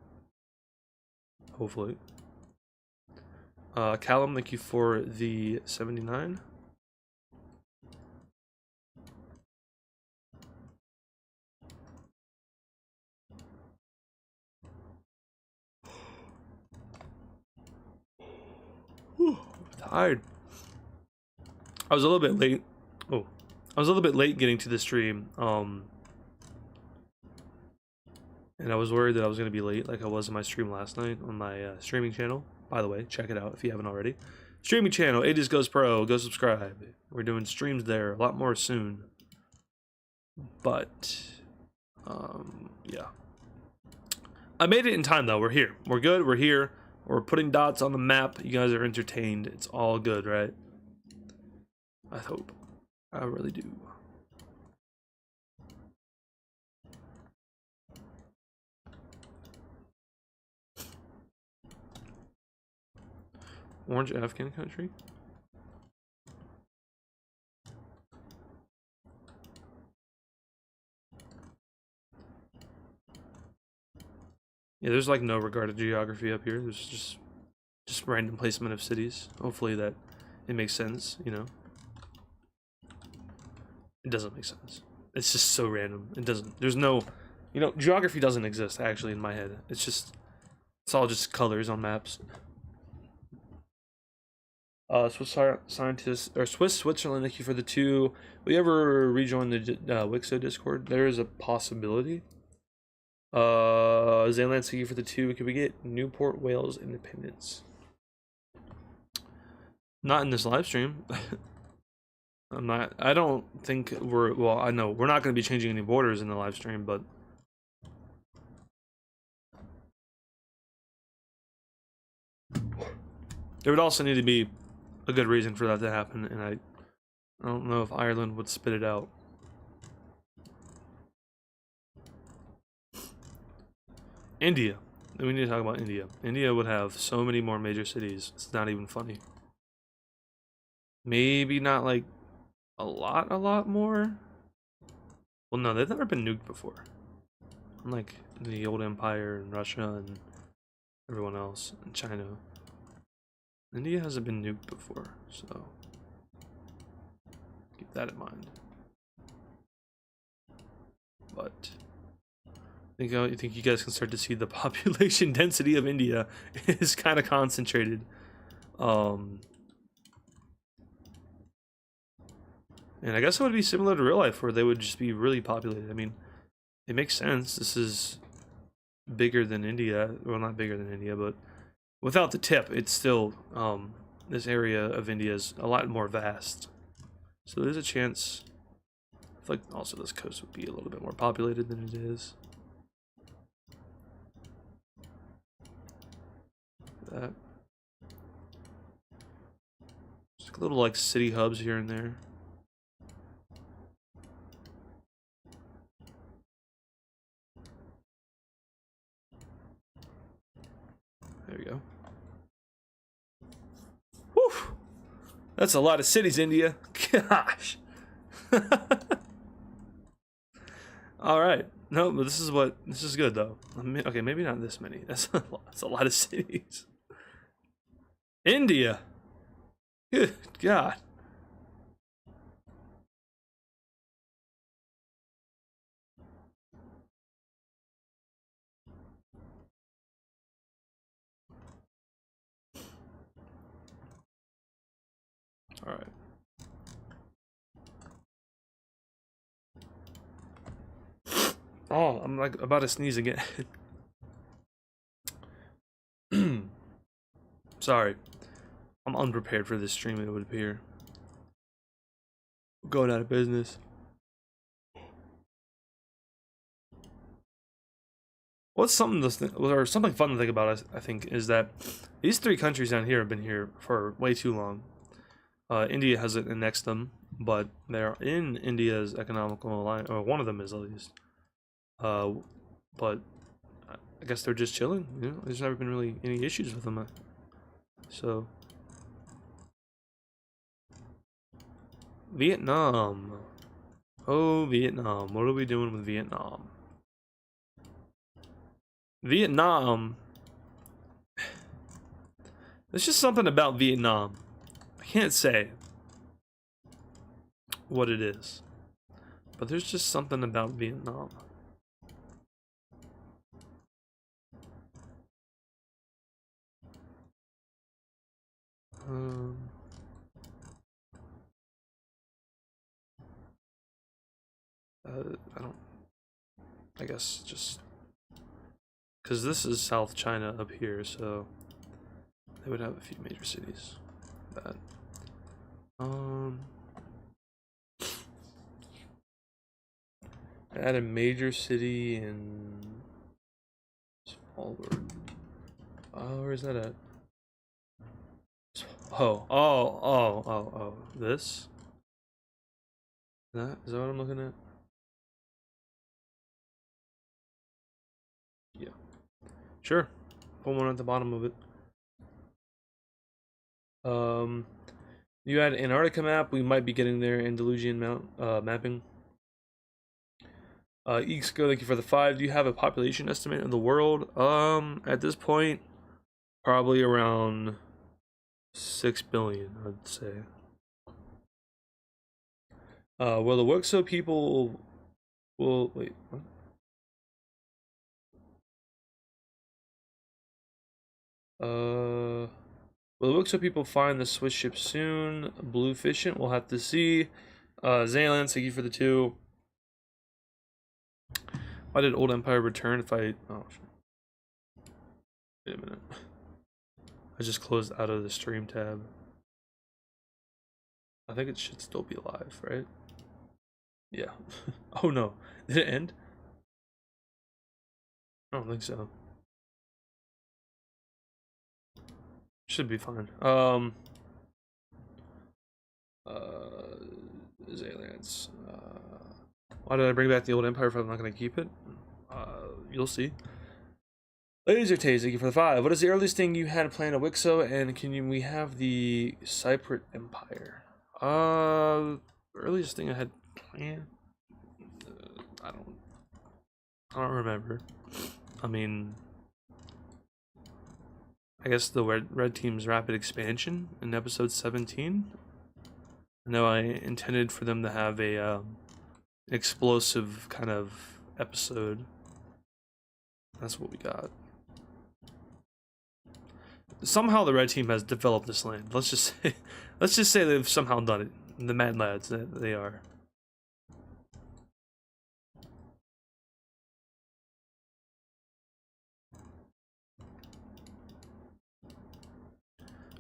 Hopefully. Callum, thank you for the 79. Whew, I'm tired. I was a little bit late. Oh, I was a little bit late getting to the stream. And I was worried that I was going to be late like I was in my stream last night on my streaming channel. By the way, check it out if you haven't already. Streaming channel, AdizzPro, go subscribe. We're doing streams there, a lot more soon. But, yeah. I made it in time though, we're here. We're good, we're here. We're putting dots on the map. You guys are entertained. It's all good, right? I hope. I really do. Orange Afghan country? Yeah, there's like no regard to geography up here. There's just random placement of cities. Hopefully that it makes sense, you know. It doesn't make sense. It's just so random. It doesn't. There's no, you know, geography doesn't exist actually in my head. It's all just colors on maps. Swiss scientists or Switzerland. Thank you for the 2. Will you ever rejoin the Wixo Discord? There is a possibility. Zayland, thank you for the 2. Can we get Newport, Wales independence? Not in this live stream. I don't think we're, well, I know we're not going to be changing any borders in the live stream, but there would also need to be a good reason for that to happen, and I don't know if Ireland would spit it out. India. We need to talk about India. India would have so many more major cities. It's not even funny. Maybe not like a lot more. Well, no, they've never been nuked before. Unlike the old empire and Russia and everyone else and China. India hasn't been nuked before, so keep that in mind. But I think you guys can start to see the population density of India is kind of concentrated. And I guess it would be similar to real life where they would just be really populated. I mean, it makes sense. This is bigger than India. Well, not bigger than India, but without the tip, it's still, this area of India is a lot more vast. So there's a chance, I feel like also this coast would be a little bit more populated than it is. That. Just little like city hubs here and there. There we go. Whew! That's a lot of cities, India. Gosh. All right. No, but this is good though. Okay, maybe not this many. That's a lot of cities. India. Good God. All right. Oh, I'm like about to sneeze again. Sorry. I'm unprepared for this stream, it would appear. Going out of business. What's something something fun to think about, I think, is that these 3 countries down here have been here for way too long. India hasn't annexed them, but they're in India's economical alliance, or one of them is at least. But I guess they're just chilling. You know, there's never been really any issues with them. So Vietnam. Oh, Vietnam. What are we doing with Vietnam? Vietnam. There's just something about Vietnam. I can't say what it is, but there's just something about Vietnam. I don't. I guess just because this is South China up here, so they would have a few major cities. That. Add a major city in Svalbard. Where is that at? Oh. This? Is that what I'm looking at? Yeah. Sure. Put one at the bottom of it. You had Antarctica map. We might be getting there. Andalusian mapping. Eexco, thank you for the 5. Do you have a population estimate of the world? At this point, probably around 6 billion, I'd say. Well, the Wixo people will wait. What? Will the Wixo people find the Swiss ship soon? Blue Fishing, we'll have to see. Zaylan, thank you for the 2. Why did Old Empire return if I... Oh, wait a minute. I just closed out of the stream tab. I think it should still be live, right? Yeah. Oh no. Did it end? I don't think so. Should be fine. Aliens. Why did I bring back the Old Empire if I'm not going to keep it? You'll see. Laser Tase, thank you for the 5. What is the earliest thing you had planned at Wixo, and we have the Cypriot Empire? Earliest thing I had planned? I don't remember. I mean, I guess the red team's rapid expansion in episode 17. I know I intended for them to have a explosive kind of episode. That's what we got. Somehow the red team has developed this land. Let's just say they've somehow done it. The mad lads that they are.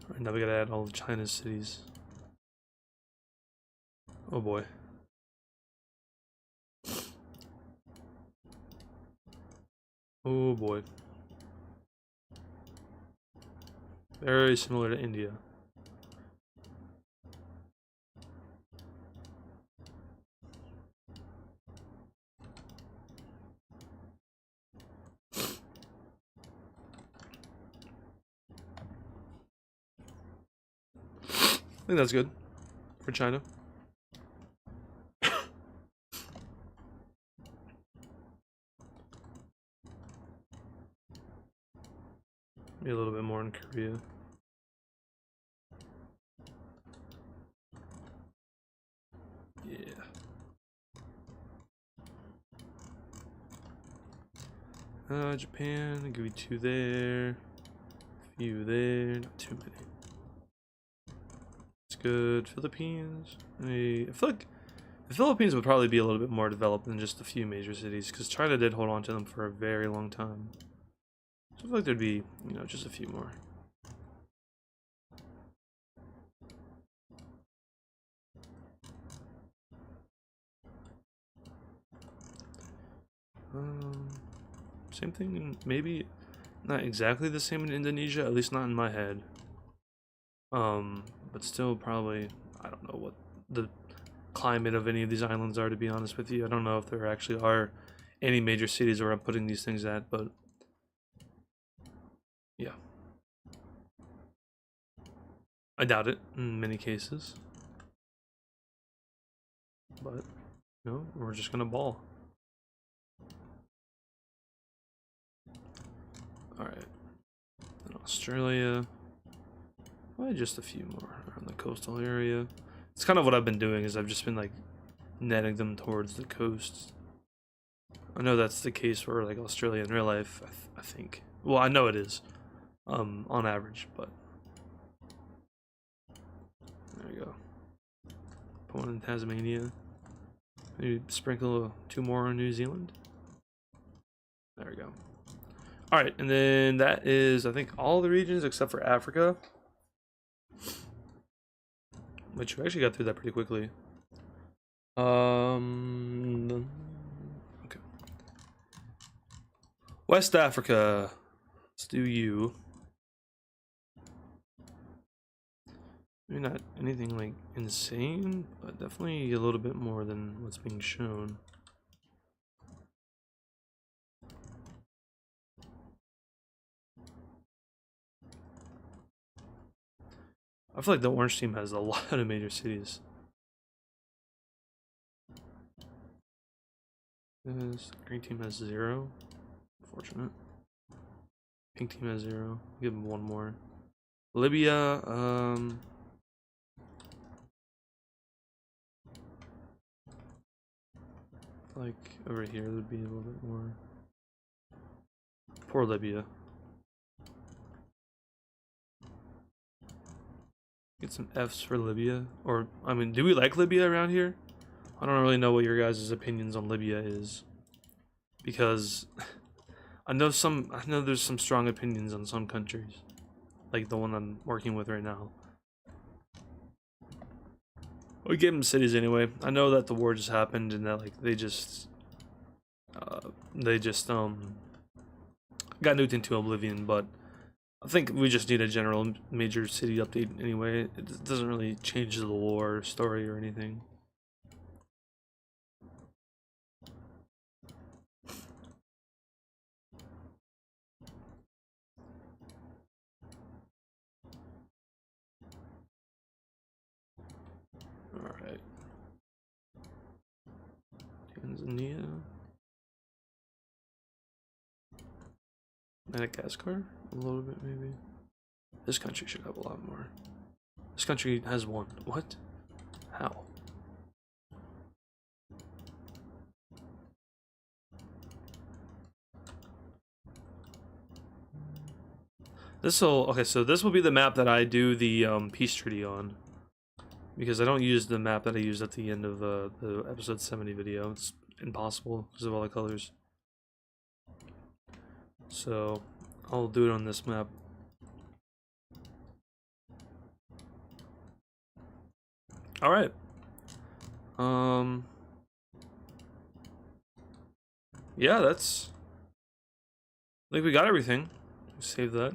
Alright, now we gotta add all of China's cities. Oh boy. Oh boy. Very similar to India. I think that's good for China. Maybe a little bit more in Korea. Yeah. Japan, I'll give you 2 there. A few there, not too many. It's good. Philippines. I feel like the Philippines would probably be a little bit more developed than just a few major cities, because China did hold on to them for a very long time. So I feel like there'd be, just a few more. Same thing, maybe not exactly the same in Indonesia, at least not in my head. But still probably, I don't know what the climate of any of these islands are, to be honest with you. I don't know if there actually are any major cities where I'm putting these things at, but yeah. I doubt it in many cases. But, we're just gonna ball. Alright. And Australia. Probably just a few more around the coastal area. It's kind of what I've been doing, is I've just been like netting them towards the coast. I know that's the case for like Australia in real life, I think. Well, I know it is, on average, but there you go. Put one in Tasmania. Maybe sprinkle 2 more on New Zealand. There we go. All right, and then that is, I think, all the regions except for Africa, which we actually got through that pretty quickly. Okay. West Africa. Let's do you. Maybe not anything like insane, but definitely a little bit more than what's being shown. I feel like the orange team has a lot of major cities. This green team has 0. Unfortunate. Pink team has 0. Give them 1 more. Libya, like over here would be a little bit more. Poor Libya. Get some F's for Libya. Or, I mean, do we like Libya around here? I don't really know what your guys' opinions on Libya is. Because I know there's some strong opinions on some countries. Like the one I'm working with right now. We gave them cities anyway. I know that the war just happened and that like they just got nuked into oblivion, but I think we just need a general major city update anyway. It doesn't really change the lore story or anything. Alright. Tanzania. Madagascar? A little bit, maybe. This country should have a lot more. This country has 1. What? How? Okay, so this will be the map that I do the peace treaty on. Because I don't use the map that I used at the end of the episode 70 video. It's impossible because of all the colors. So I'll do it on this map. All right. Yeah, that's. I think we got everything. Save that.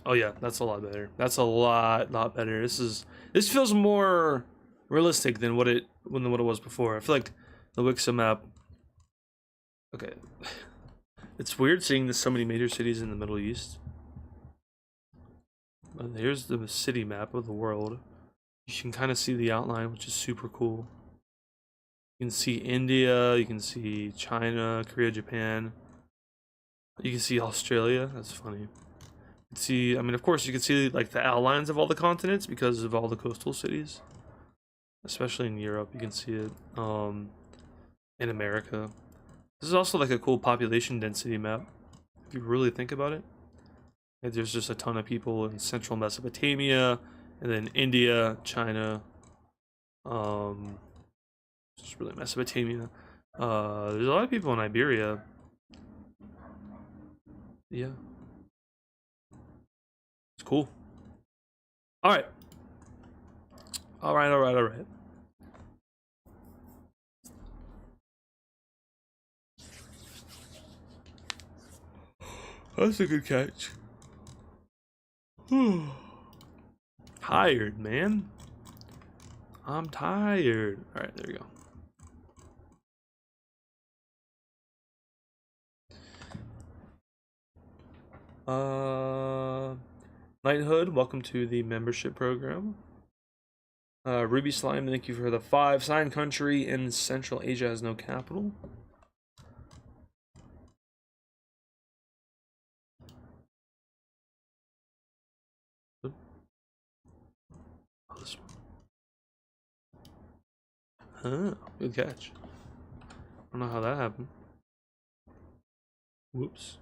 Oh yeah, that's a lot better. That's a lot better. This feels more realistic than what it was before. I feel like the Wixo map. Okay, it's weird seeing so many major cities in the Middle East. But here's the city map of the world. You can kind of see the outline, which is super cool. You can see India, you can see China, Korea, Japan. You can see Australia. That's funny. You can see, I mean, of course, you can see like the outlines of all the continents because of all the coastal cities. Especially in Europe, you can see it. In America. This is also like a cool population density map, if you really think about it. Like, there's just a ton of people in central Mesopotamia, and then India, China, just really Mesopotamia. There's a lot of people in Iberia. Yeah. It's cool. Alright. Alright. That's a good catch. Tired, man. I'm tired. Alright, there we go. Knighthood, welcome to the membership program. Ruby Slime, thank you for the 5. Sign country in Central Asia has no capital. Oh, this one. Huh, good catch. I don't know how that happened. Whoops.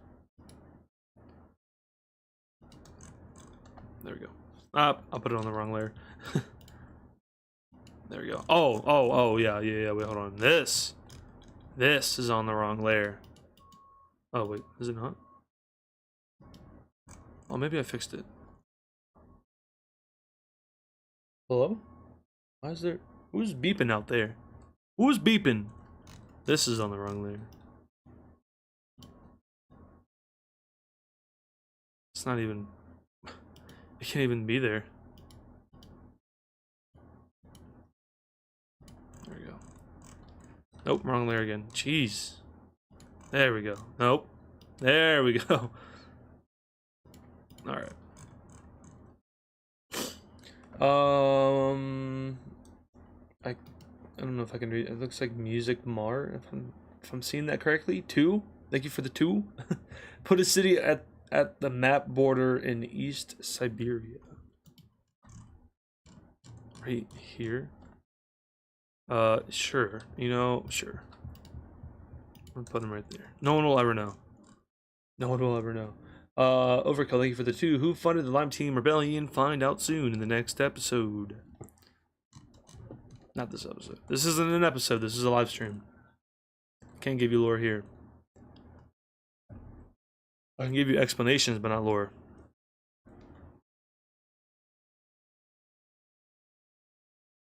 There we go. I'll put it on the wrong layer. There we go. Oh, yeah. Wait, hold on. This is on the wrong layer. Oh, wait, is it not? Oh, maybe I fixed it. Hello? Why is there... Who's beeping out there? Who's beeping? This is on the wrong layer. It's not even... It can't even be there. There we go. Nope, wrong layer again. Jeez. There we go. Nope. There we go. Alright. I don't know if I can read. It looks like Music Mar, if I'm seeing that correctly. 2. Thank you for the 2. Put a city at the map border in East Siberia. Right here. Sure. You know, sure. I'll put them right there. No one will ever know. No one will ever know. Overkill, thank you for the 2. Who funded the Lime Team Rebellion? Find out soon in the next episode. Not this episode. This isn't an episode. This is a live stream. Can't give you lore here. I can give you explanations, but not lore.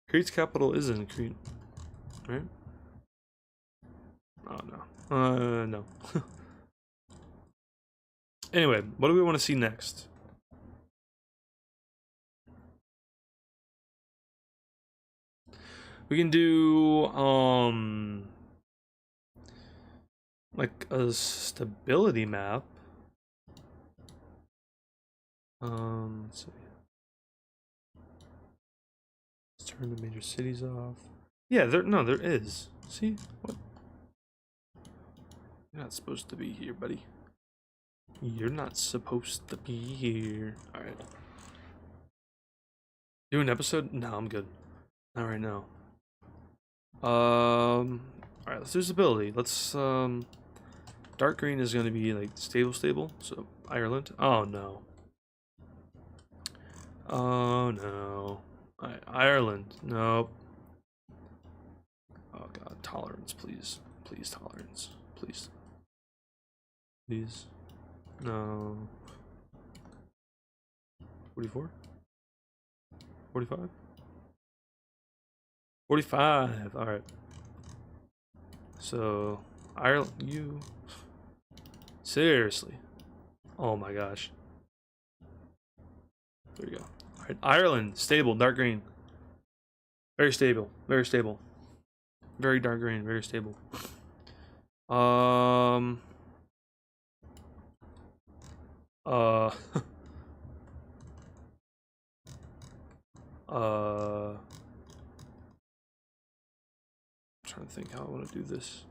Crete's capital is in Crete, right? Oh no. No. Anyway, what do we want to see next? We can do like a stability map. Let's see. Let's turn the major cities off. Yeah, there is. See? What? You're not supposed to be here, buddy. You're not supposed to be here. Alright. Do an episode? No, I'm good. Not right now. Alright, let's do stability. Let's dark green is gonna be like stable, so Ireland. Oh no. Oh no. Alright, Ireland. Nope. Oh god, tolerance, please. Please, tolerance. Please. Please. No. 44? 45? 45. Alright. So, Ireland, you. Seriously. Oh my gosh. There we go. Alright, Ireland, stable, dark green. Very stable. Very stable. Very dark green, very stable. I'm trying to think how I want to do this.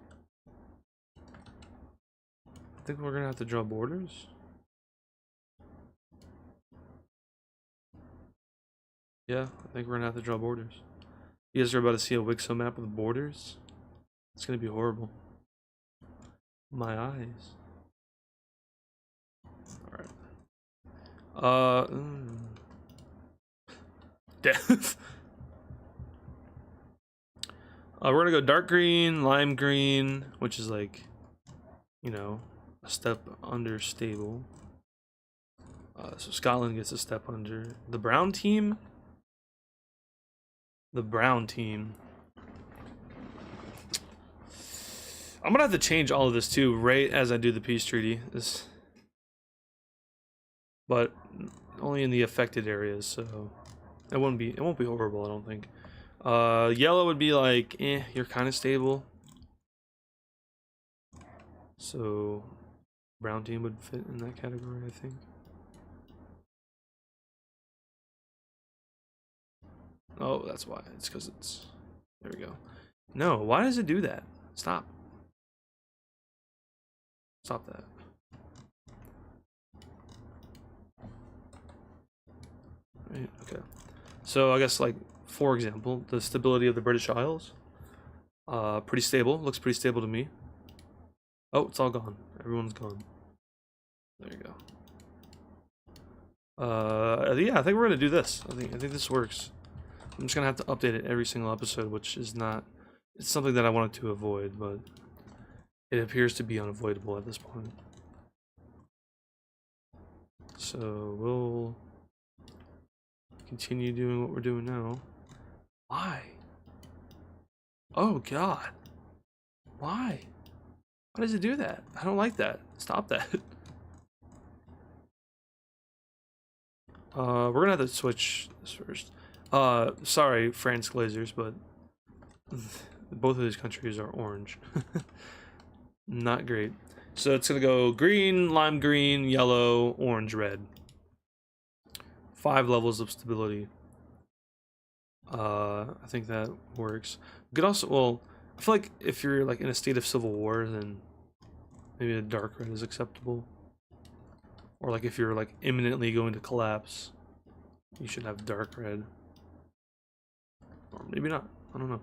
I think we're gonna have to draw borders. Yeah, I think we're gonna have to draw borders. You guys are about to see a Wixo map with borders. It's gonna be horrible. My eyes. Alright. Death. We're gonna go dark green, lime green, which is like, you know, a step under stable. So Scotland gets a step under. The brown team. The brown team. I'm gonna have to change all of this too, right as I do the peace treaty. But only in the affected areas, so it won't be horrible, I don't think. Yellow would be like, you're kind of stable. So brown team would fit in that category, I think. Oh, that's why. It's because it's... There we go. No, why does it do that? Stop. Stop that. Right, okay. So I guess, like, for example, the stability of the British Isles. Pretty stable. Looks pretty stable to me. Oh, it's all gone. Everyone's gone. There you go. Yeah, I think we're gonna do this. I think this works. I'm just gonna have to update it every single episode, which is not... It's something that I wanted to avoid, but it appears to be unavoidable at this point. So we'll continue doing what we're doing now. Why? Oh God. Why? Why does it do that? I don't like that. Stop that. We're gonna have to switch this first. Sorry, France Glazers, but both of these countries are orange. Not great. So it's gonna go green, lime green, yellow, orange, red. 5 levels of stability. I think that works. You could also, well, I feel like if you're like in a state of civil war, then maybe a dark red is acceptable. Or like if you're like imminently going to collapse, you should have dark red. Or maybe not. I don't know.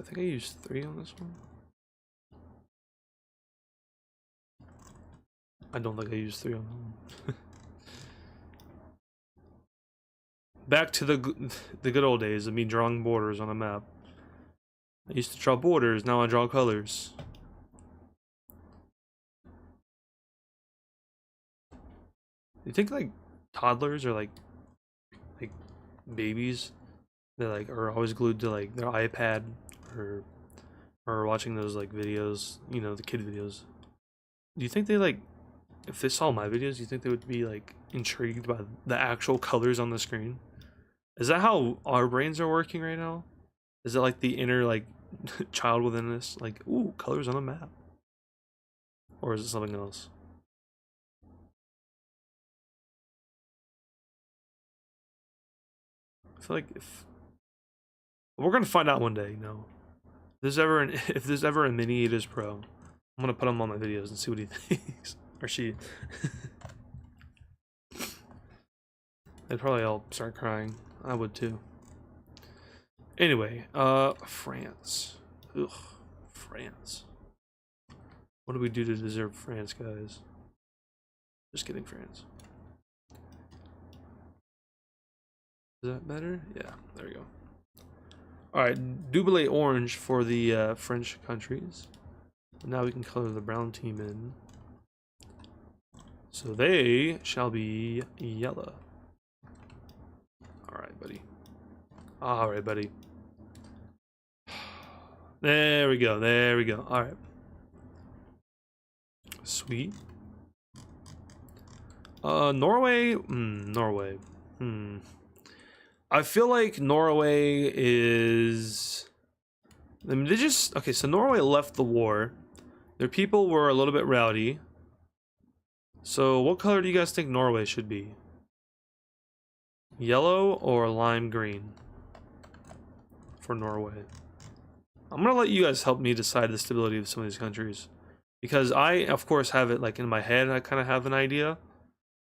I think I used 3 on this one. I don't think I used 3 on that one. Back to the good old days of me drawing borders on a map. I used to draw borders, now I draw colors. You think like toddlers are like babies? They like are always glued to like their iPad or watching those like videos, you know, the kid videos. Do you think they like, if they saw my videos, do you think they would be like intrigued by the actual colors on the screen? Is that how our brains are working right now? Is it like the inner like child within us, like, ooh, colors on a map? Or is it something else? I feel like if we're gonna find out one day, you know. If there's ever a mini AdizzPro, I'm gonna put him on my videos and see what he thinks. Or she. They'd probably all start crying. I would too. Anyway, France. Ugh, France. What do we do to deserve France, guys? Just kidding, France. Is that better? Yeah, there we go. Alright, double orange for the French countries. Now we can color the brown team in. So they shall be yellow. Alright, buddy. Alright, buddy. There we go, there we go. Alright. Sweet. Norway? Norway. I feel like Norway is... I mean, they just... Okay, so Norway left the war. Their people were a little bit rowdy. So what color do you guys think Norway should be? Yellow or lime green? For Norway. I'm gonna let you guys help me decide the stability of some of these countries. Because I, of course, have it like in my head. I kind of have an idea.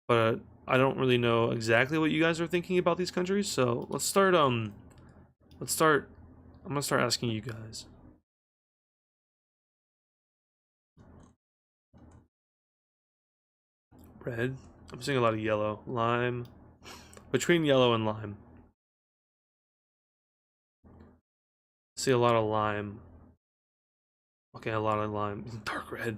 But I don't really know exactly what you guys are thinking about these countries. So let's start, I'm gonna start asking you guys. Red. I'm seeing a lot of yellow. Lime. Between yellow and lime. See a lot of lime. Okay, a lot of lime. Dark red.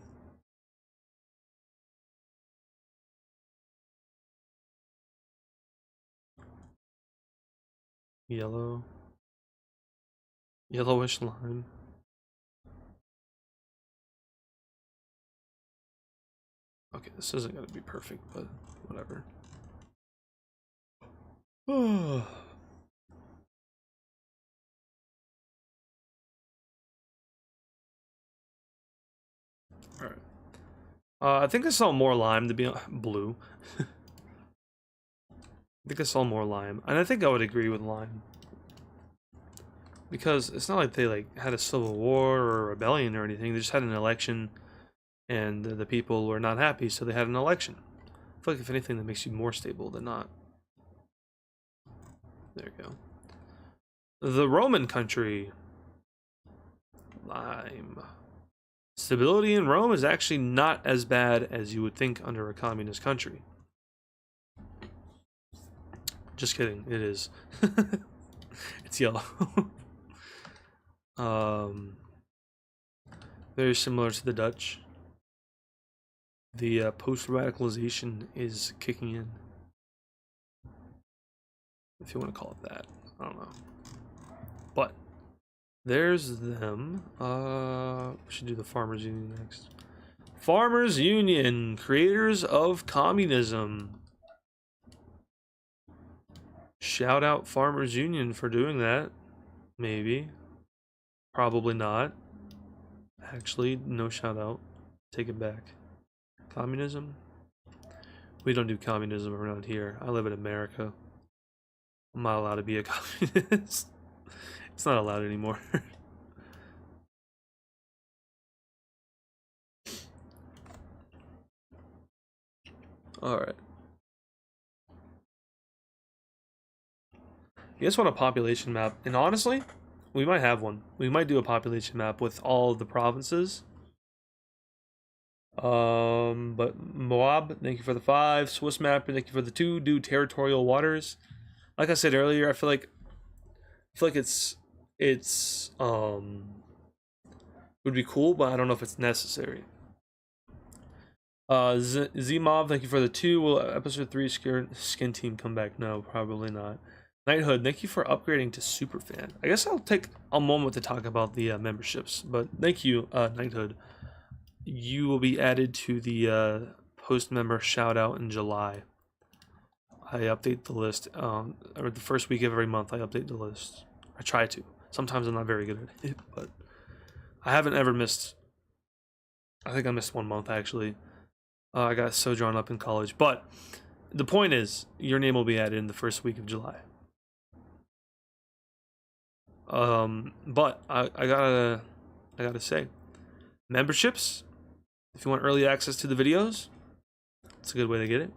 Yellow. Yellowish lime. Okay, this isn't gonna be perfect, but whatever. Alright. I think I saw more lime to be blue. think I saw more lime, and I think I would agree with lime. Because it's not like they like had a civil war or a rebellion or anything. They just had an election, and the people were not happy, so they had an election. I feel like if anything, that makes you more stable than not. There you go. The Roman country. Lime. Stability in Rome is actually not as bad as you would think under a communist country. Just kidding, it is. It's yellow. Very similar to the Dutch. The post-radicalization is kicking in, if you want to call it that. I don't know, but there's them. We should do the Farmers Union next. Farmers Union, creators of communism. Shout out Farmers Union for doing that. Maybe. Probably not. Actually, no shout out. Take it back. Communism? We don't do communism around here. I live in America. I'm not allowed to be a communist. It's not allowed anymore. Alright. You guys want a population map? And honestly, we might have one. We might do a population map with all of the provinces. But Moab, thank you for the 5. Swiss map, thank you for the 2. Do territorial waters. Like I said earlier, I feel like it's would be cool, but I don't know if it's necessary. Z-Mob, thank you for the 2. Will episode 3 skin team come back? No, probably not. Knighthood, thank you for upgrading to Superfan. I guess I'll take a moment to talk about the memberships, but thank you, Knighthood. You will be added to the post member shout out in July. I update the list, or the first week of every month I update the list. I try to. Sometimes I'm not very good at it, but I haven't ever missed. I think I missed 1 month actually. I got so drawn up in college, but the point is, your name will be added in the first week of July. But I gotta say, memberships. If you want early access to the videos, it's a good way to get it.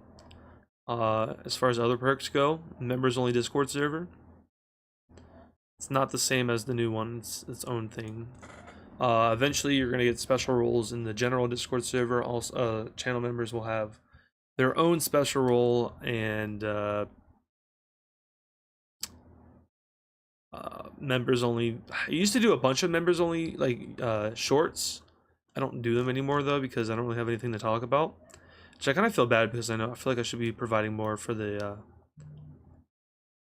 As far as other perks go, members only Discord server. It's not the same as the new one. It's its own thing. Eventually, you're gonna get special roles in the general Discord server. Also, channel members will have their own special role, and members only. I used to do a bunch of members only like shorts. I don't do them anymore though because I don't really have anything to talk about. Which I kind of feel bad because I feel like I should be providing more for the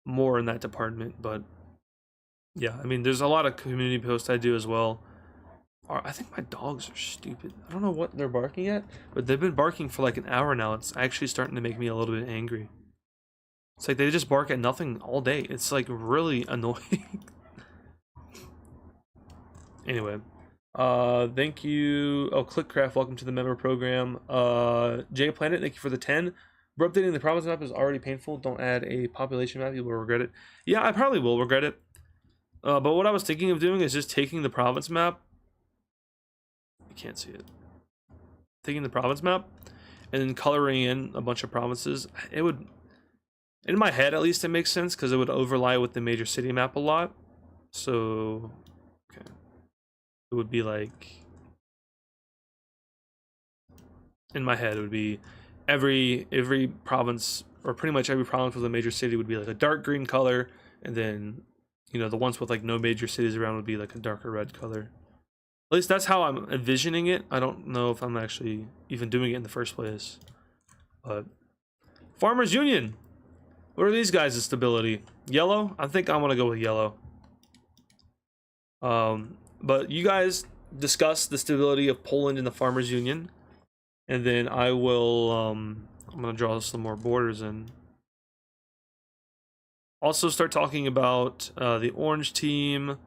more in that department. But yeah, I mean, there's a lot of community posts I do as well. I think my dogs are stupid. I don't know what they're barking at, but they've been barking for like an hour now. It's actually starting to make me a little bit angry. It's like they just bark at nothing all day. It's like really annoying. Anyway, thank you. Oh, Clickcraft, welcome to the member program. J Planet, thank you for the 10. We're updating the province map is already painful. Don't add a population map, you will regret it. Yeah, I probably will regret it. But what I was thinking of doing is just taking the province map. You can't see it. Taking the province map and then coloring in a bunch of provinces. It would, in my head at least, it makes sense because it would overlay with the major city map a lot. So, okay. It would be like, in my head, it would be every province, or pretty much every province with a major city would be like a dark green color, and then, you know, the ones with like no major cities around would be like a darker red color. At least that's how I'm envisioning it. I don't know if I'm actually even doing it in the first place. But Farmers Union. What are these guys' stability? Yellow? I think I want to go with yellow. But you guys discuss the stability of Poland in the Farmers Union. And then I will, I'm going to draw some more borders in. Also start talking about the orange team.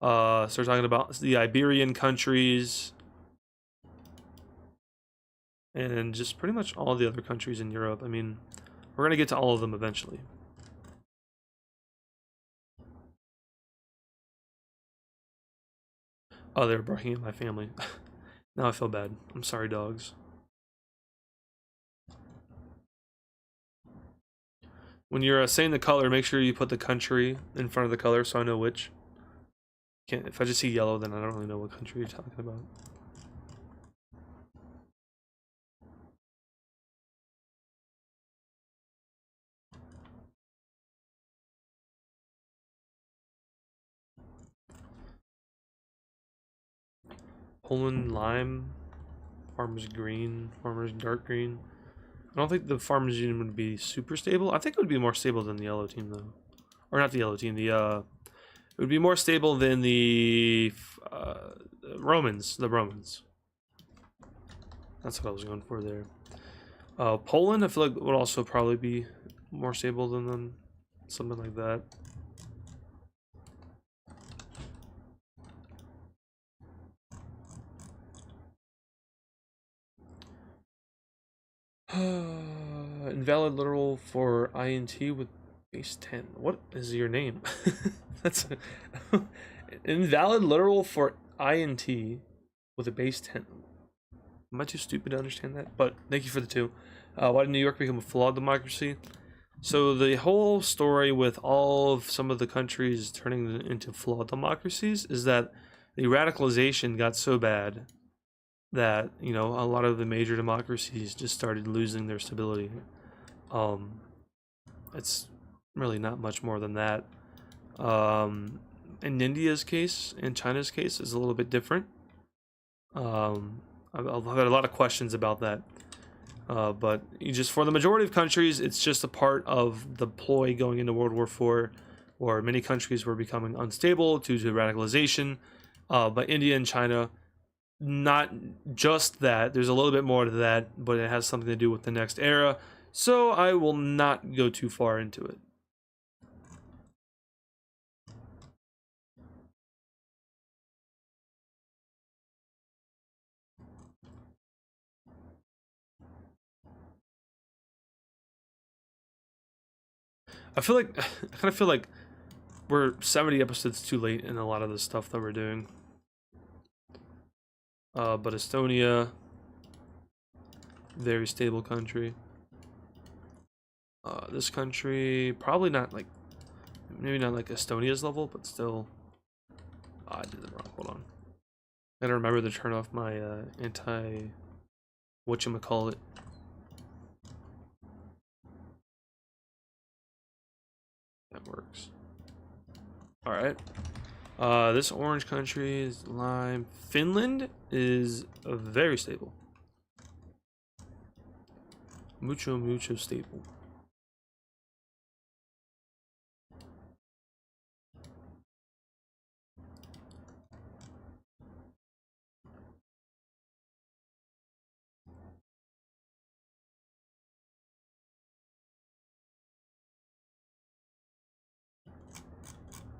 Start talking about the Iberian countries. And just pretty much all the other countries in Europe. I mean, We're gonna get to all of them eventually. Oh, they were barking at my family. Now I feel bad. I'm sorry, dogs. When you're saying the color, make sure you put the country in front of the color so I know which. If I just see yellow, then I don't really know what country you're talking about. Poland lime, farmer's green, farmer's dark green. I don't think the farmer's union would be super stable. I think it would be more stable than the yellow team though, or not the yellow team. The it would be more stable than the Romans. The Romans. That's what I was going for there. Poland, I feel like would also probably be more stable than them, something like that. Invalid literal for INT with base 10. What is your name? That's invalid literal for INT with a base 10. Am I too stupid to understand that? But thank you for the 2. Why did New York become a flawed democracy? So the whole story with all of some of the countries turning into flawed democracies is that the radicalization got so bad that, you know, a lot of the major democracies just started losing their stability. It's really not much more than that. In India's case, in China's case, is a little bit different. I've had a lot of questions about that. But just for the majority of countries, it's just a part of the ploy going into World War IV, where many countries were becoming unstable due to radicalization. But India and China, not just that. There's a little bit more to that, but it has something to do with the next era. So I will not go too far into it. I feel like I kind of feel like we're 70 episodes too late in a lot of the stuff that we're doing. But Estonia, very stable country. This country, probably not like, maybe not like Estonia's level, but still. Oh, I did it wrong. Hold on. I gotta remember to turn off my whatchamacallit. That works. Alright. This orange country is lime. Finland is very stable. Mucho stable.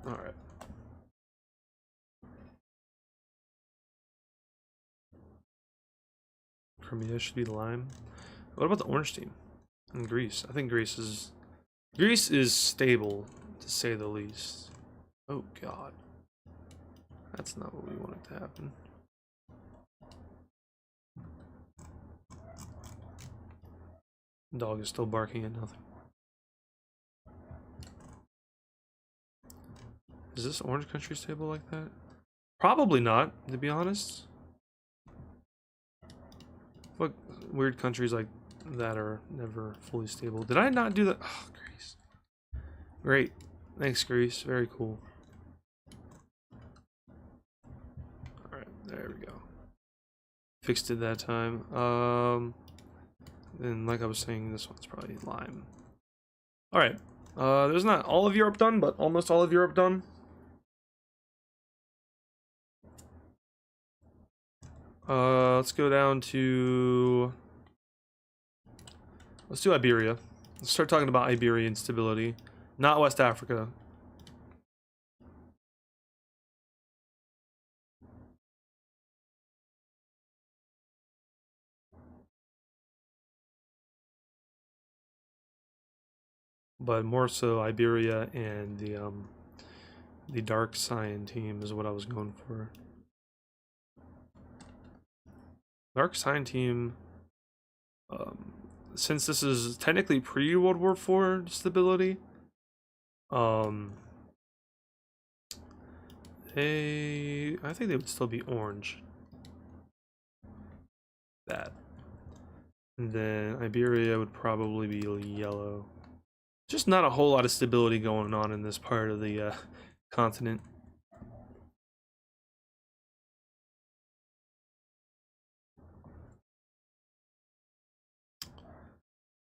Alright. Crimea should be lime. What about the orange team? And Greece. I think Greece is stable, to say the least. Oh god. That's not what we wanted to happen. Dog is still barking at nothing. Is this orange country stable like that? Probably not, to be honest. Look, weird countries like that are never fully stable. Did I not do that? Oh, Greece. Great. Thanks, Greece. Very cool. Alright, there we go. Fixed it that time. And like I was saying, this one's probably lime. Alright. There's not all of Europe done, but almost all of Europe done. Let's go down to... Let's do Iberia. Let's start talking about Iberian stability. Not West Africa. but more so Iberia and the Dark Cyan team is what I was going for. Dark Cyan team, since this is technically pre-World War IV stability, I think they would still be orange. That. And then Iberia would probably be yellow. Just not a whole lot of stability going on in this part of the continent.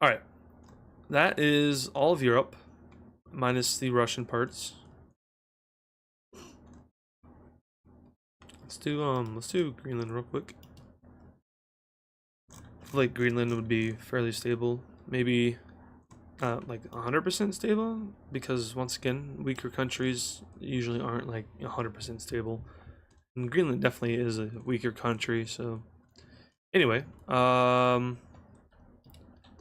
Alright. That is all of Europe, minus the Russian parts. Let's do Greenland real quick. I feel like Greenland would be fairly stable. Maybe not like 100% stable, because once again, weaker countries usually aren't like 100% stable. And Greenland definitely is a weaker country, so anyway, let's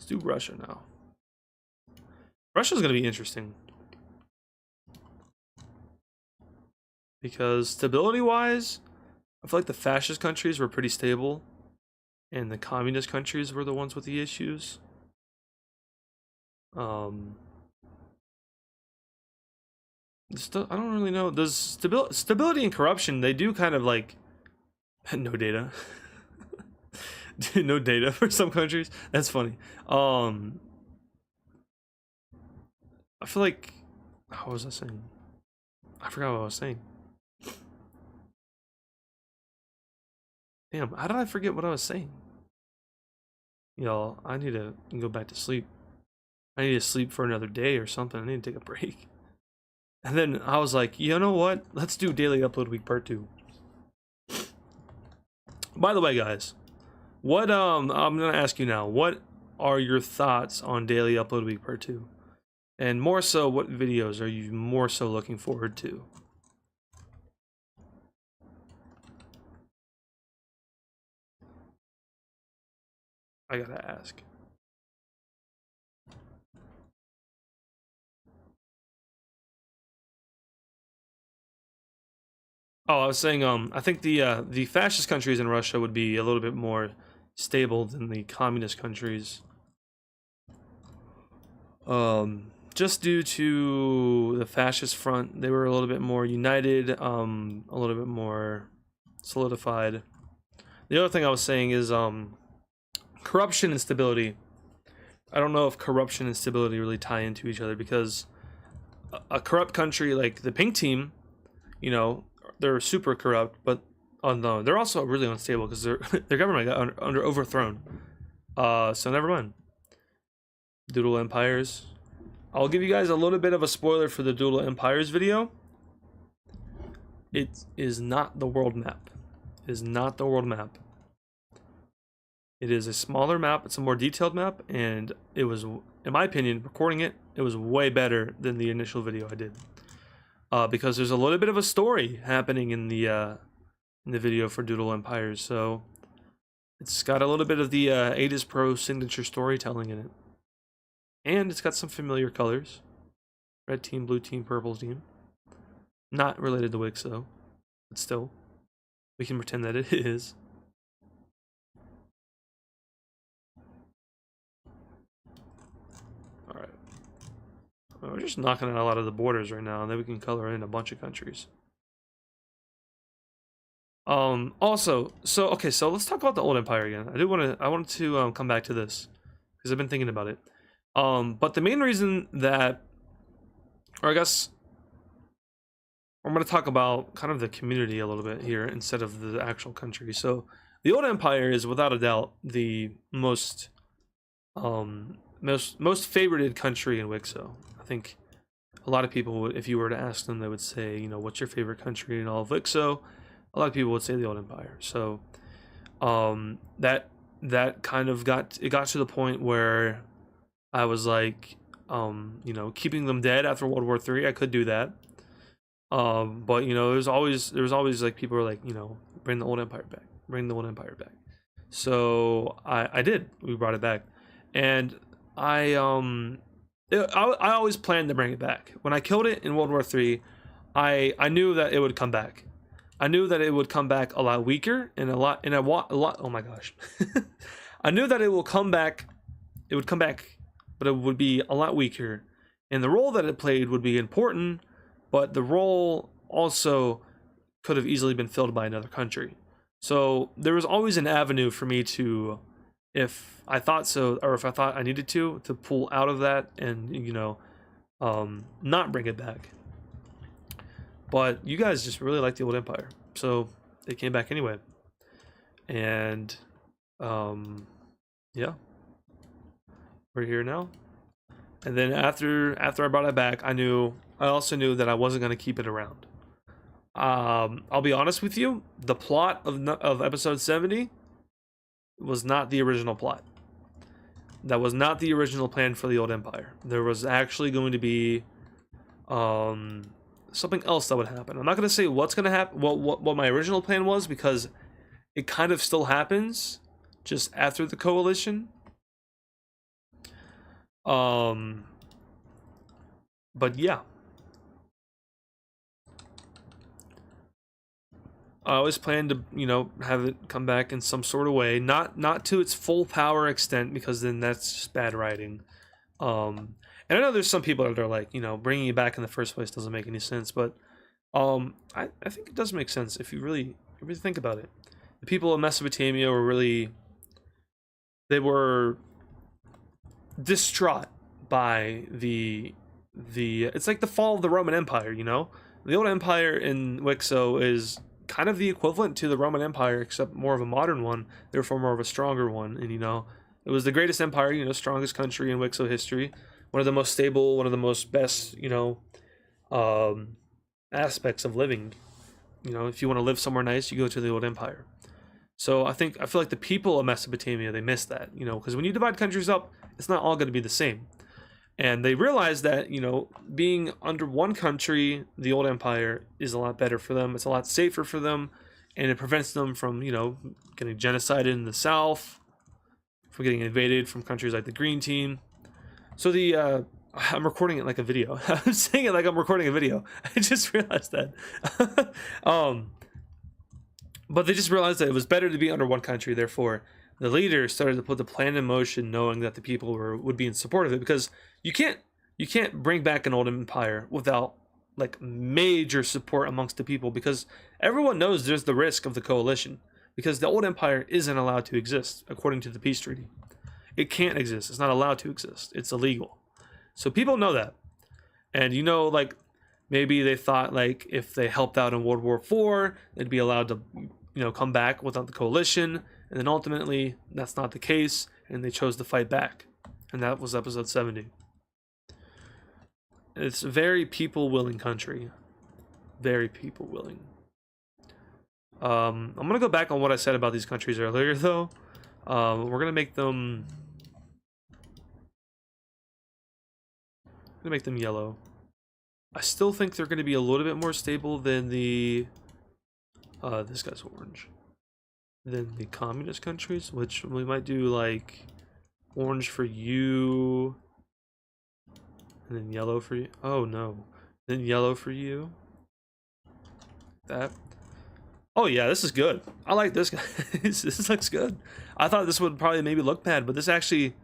do Russia now. Russia's gonna be interesting, because stability-wise, I feel like the fascist countries were pretty stable, and the communist countries were the ones with the issues. I don't really know. Does stability and corruption, they do kind of like no data. No data for some countries. That's funny. I feel like, how was I saying? I forgot what I was saying. Damn, how did I forget what I was saying? Y'all, I need to go back to sleep. I need to sleep for another day or something. I need to take a break. And then I was like, you know what? Let's do daily upload week part 2. By the way, guys, what I'm gonna ask you now, what are your thoughts on daily upload week part 2? And more so, what videos are you more so looking forward to? I gotta ask. Oh, I was saying, I think the fascist countries in Russia would be a little bit more stable than the communist countries. Just due to the fascist front, they were a little bit more united, a little bit more solidified. The other thing I was saying is, corruption and stability. I don't know if corruption and stability really tie into each other, because a corrupt country like the pink team, you know, they're super corrupt, but no, they're also really unstable because their government got under overthrown. So never mind. Doodle Empires. I'll give you guys a little bit of a spoiler for the Doodle Empires video. It is not the world map. It is not the world map. It is a smaller map. It's a more detailed map, and it was, in my opinion, recording it, it was way better than the initial video I did. Because there's a little bit of a story happening in the video for Doodle Empires, so it's got a little bit of the AdizzPro signature storytelling in it. And it's got some familiar colors. Red team, blue team, purple team. Not related to Wixo, but still, we can pretend that it is. Alright. We're just knocking out a lot of the borders right now, and then we can color in a bunch of countries. Also, so let's talk about the old empire again. I wanted to come back to this because I've been thinking about it. But the main reason that, or I guess I'm going to talk about kind of the community a little bit here instead of the actual country. So the old empire is without a doubt the most favorited country in Wixo. I think a lot of people would, if you were to ask them, they would say, you know, what's your favorite country in all of Wixo? A lot of people would say the old empire. So that kind of got to the point where I was like, you know, keeping them dead after World War III, I could do that. But you know, there was always like people were like, you know, bring the old empire back, bring the old empire back. So I did. We brought it back, and I always planned to bring it back. When I killed it in World War III, I knew that it would come back. I knew that it would come back a lot weaker and a lot. Oh my gosh! I knew that it will come back. It would come back, but it would be a lot weaker, and the role that it played would be important, but the role also could have easily been filled by another country. So there was always an avenue for me to, if I thought so, or if I thought I needed to pull out of that and, you know, not bring it back. But you guys just really like the old empire, so they came back anyway. And yeah, we're here now. And then after I brought it back, I also knew that I wasn't going to keep it around. I'll be honest with you, the plot of episode 70 was not the original plot. That was not the original plan for the old empire. There was actually going to be something else that would happen. I'm not going to say what's going to happen, what my original plan was, because it kind of still happens just after the coalition. But yeah, I always planned to, you know, have it come back in some sort of way, not to its full power extent, because then that's just bad writing. And I know there's some people that are like, you know, bringing it back in the first place doesn't make any sense, but I think it does make sense if you really think about it. The people of Mesopotamia were they were distraught by the it's like the fall of the Roman Empire, you know? The old empire in Wixo is kind of the equivalent to the Roman Empire, except more of a modern one, therefore more of a stronger one. And, you know, it was the greatest empire, you know, strongest country in Wixo history, one of the most stable, one of the most best, you know, aspects of living. You know, if you want to live somewhere nice, you go to the old empire. So I feel like the people of Mesopotamia, they miss that, you know, because when you divide countries up, it's not all going to be the same. And they realize that, you know, being under one country, the old empire, is a lot better for them. It's a lot safer for them, and it prevents them from, you know, getting genocided in the south, from getting invaded from countries like the Green Team. So I'm recording it like a video. I'm saying it like I'm recording a video. I just realized that. But they just realized that it was better to be under one country. Therefore, the leaders started to put the plan in motion, knowing that the people would be in support of it, because you can't bring back an old empire without like major support amongst the people, because everyone knows there's the risk of the coalition, because the old empire isn't allowed to exist according to the peace treaty. It can't exist. It's not allowed to exist. It's illegal. So people know that. And, you know, like, maybe they thought, like, if they helped out in World War IV, they'd be allowed to, you know, come back without the coalition. And then ultimately, that's not the case, and they chose to fight back. And that was episode 70. It's a very people-willing country. Very people-willing. I'm going to go back on what I said about these countries earlier, though. We're going to make them... yellow. I still think they're going to be a little bit more stable than the this guy's orange, than the communist countries, which we might do like orange for you, and then yellow for you. Oh no, then yellow for you. That. Oh yeah, this is good. I like this guy. This looks good. I thought this would probably maybe look bad, but this actually,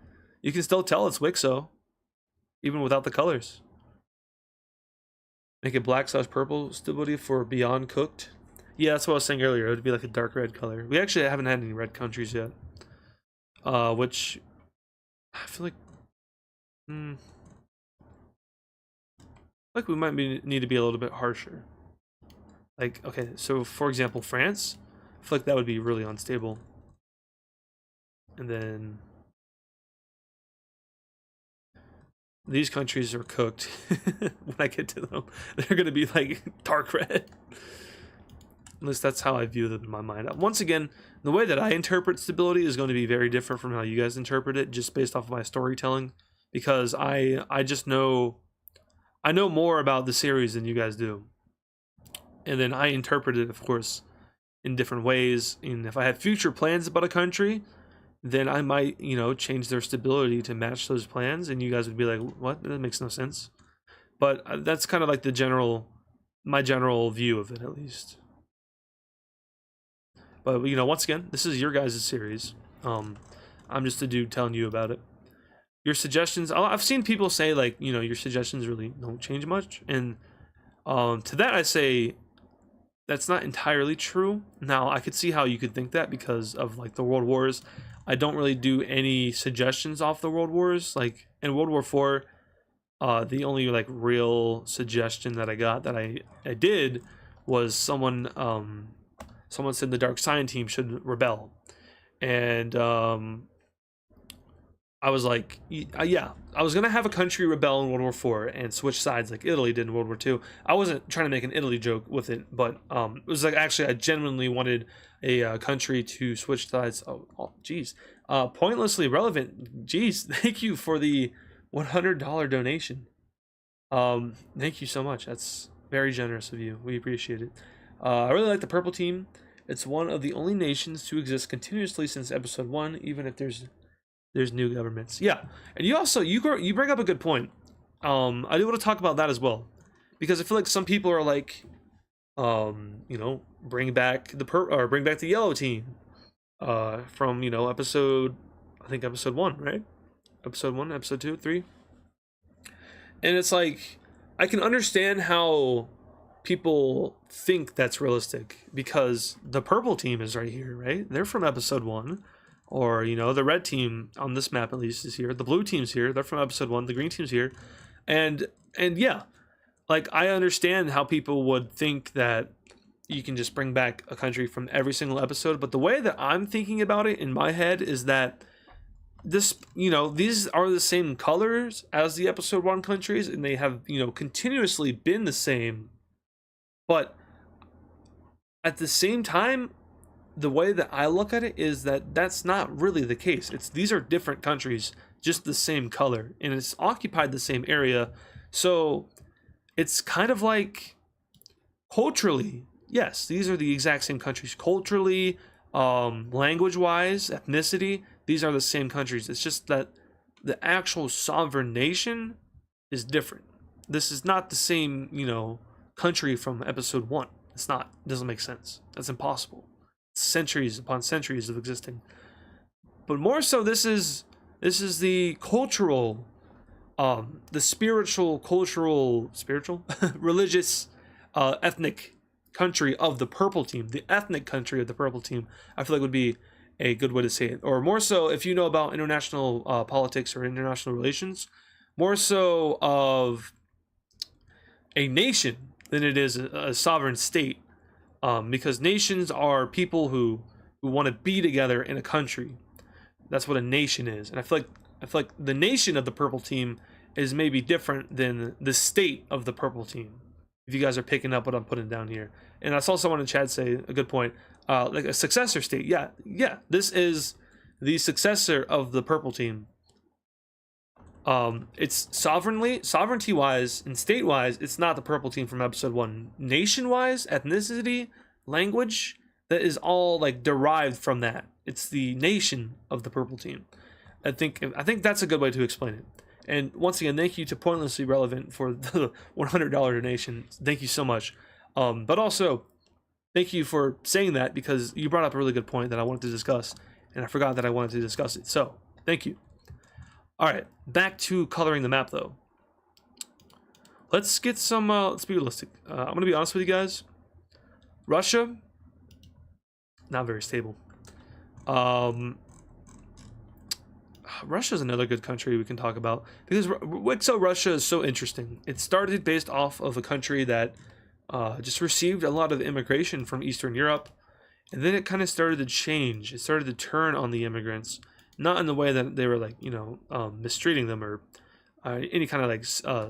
you can still tell it's Wixo, even without the colors. Make it black/purple stability for beyond cooked. Yeah, that's what I was saying earlier. It would be like a dark red color. We actually haven't had any red countries yet. Which I feel like we might need to be a little bit harsher. Like, okay, so for example, France, I feel like that would be really unstable. And then these countries are cooked. When I get to them, they're going to be like dark red. At least that's how I view them in my mind. Once again, the way that I interpret stability is going to be very different from how you guys interpret it, just based off of my storytelling, because I just know, I know more about the series than you guys do. And then I interpret it, of course, in different ways. And if I have future plans about a country, then I might, you know, change their stability to match those plans, and you guys would be like, what? That makes no sense. But that's kind of like my general view of it, at least. But, you know, once again, this is your guys' series. I'm just a dude telling you about it. Your suggestions, I've seen people say, like, you know, your suggestions really don't change much. And to that I say, that's not entirely true. Now, I could see how you could think that because of, like, the World Wars. I don't really do any suggestions off the World Wars. Like, in World War IV, the only, like, real suggestion that I got that I did was someone said the Dark Sign team should rebel. And I was like, yeah, I was gonna have a country rebel in World War IV and switch sides like Italy did in World War II. I wasn't trying to make an Italy joke with it, but it was like, actually, I genuinely wanted a country to switch sides. Oh, geez, pointlessly relevant. Geez, thank you for the $100 donation. Thank you so much. That's very generous of you. We appreciate it. I really like the purple team. It's one of the only nations to exist continuously since episode 1, even if there's new governments. Yeah, and you bring up a good point. I do want to talk about that as well, because I feel like some people are like, you know, bring back the yellow team, from, you know, episode 1, right? Episode 1, episode 2, 3, and it's like, I can understand how people think that's realistic because the purple team is right here, right? They're from episode 1. Or, you know, the red team on this map at least is here. The blue team's here. They're from episode 1. The green team's here. And yeah, like, I understand how people would think that you can just bring back a country from every single episode. But the way that I'm thinking about it in my head is that this, you know, these are the same colors as the episode 1 countries, and they have, you know, continuously been the same. But at the same time, the way that I look at it is that that's not really the case. These are different countries, just the same color, and it's occupied the same area. So it's kind of like, culturally, yes, these are the exact same countries. Culturally, language-wise, ethnicity, these are the same countries. It's just that the actual sovereign nation is different. This is not the same, you know, country from episode 1. It's not. It doesn't make sense. That's impossible. Centuries upon centuries of existing. But more so, this is the cultural, the spiritual, cultural, religious, ethnic country of the purple team. The ethnic country of the purple team, I feel like, would be a good way to say it. Or more so, if you know about international politics or international relations, more so of a nation than it is a sovereign state. Because nations are people who want to be together in a country. That's what a nation is. And I feel like the nation of the purple team is maybe different than the state of the purple team. If you guys are picking up what I'm putting down here. And I saw someone in chat say a good point. Like a successor state. Yeah. This is the successor of the purple team. It's sovereignty wise and state wise, it's not the purple team from episode 1. Nation wise, ethnicity, language, that is all like derived from that. It's the nation of the purple team. I think that's a good way to explain it. And once again, thank you to Pointlessly Relevant for the $100 donation. Thank you so much. But also, thank you for saying that, because you brought up a really good point that I wanted to discuss, and I forgot that I wanted to discuss it. So, thank you. All right, back to coloring the map, though. Let's get some, let's be realistic. I'm going to be honest with you guys. Russia, not very stable. Russia's another good country we can talk about, because Wixo Russia is so interesting. It started based off of a country that just received a lot of immigration from Eastern Europe, and then it kind of started to change. It started to turn on the immigrants. Not in the way that they were, like, you know, mistreating them or any kind of, like,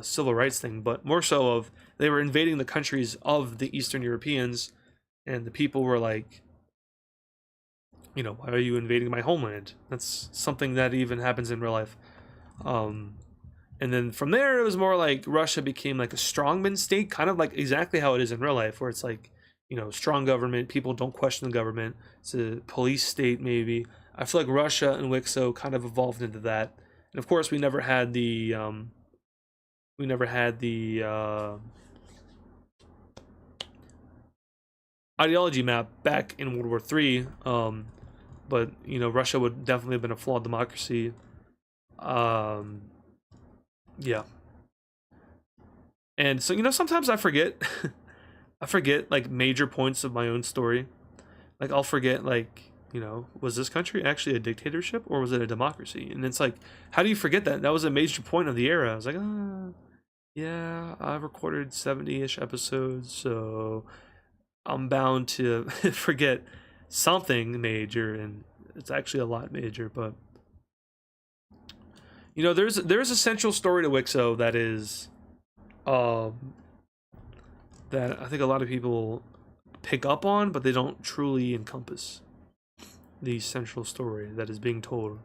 civil rights thing, but more so of they were invading the countries of the Eastern Europeans, and the people were like, you know, why are you invading my homeland? That's something that even happens in real life. And then from there, it was more like Russia became like a strongman state, kind of like exactly how it is in real life, where it's like, you know, strong government, people don't question the government. It's a police state, maybe. I feel like Russia and Wixo kind of evolved into that, and of course we never had the ideology map back in World War III. But you know, Russia would definitely have been a flawed democracy. Yeah. And so, you know, sometimes I forget I forget like major points of my own story. Like I'll forget, like, you know, was this country actually a dictatorship or was it a democracy? And it's like, how do you forget that? That was a major point of the era. I was like, yeah, I've recorded 70-ish episodes, so I'm bound to forget something major, and it's actually a lot major. But you know, there's a central story to Wixo that is that I think a lot of people pick up on, but they don't truly encompass the central story that is being told.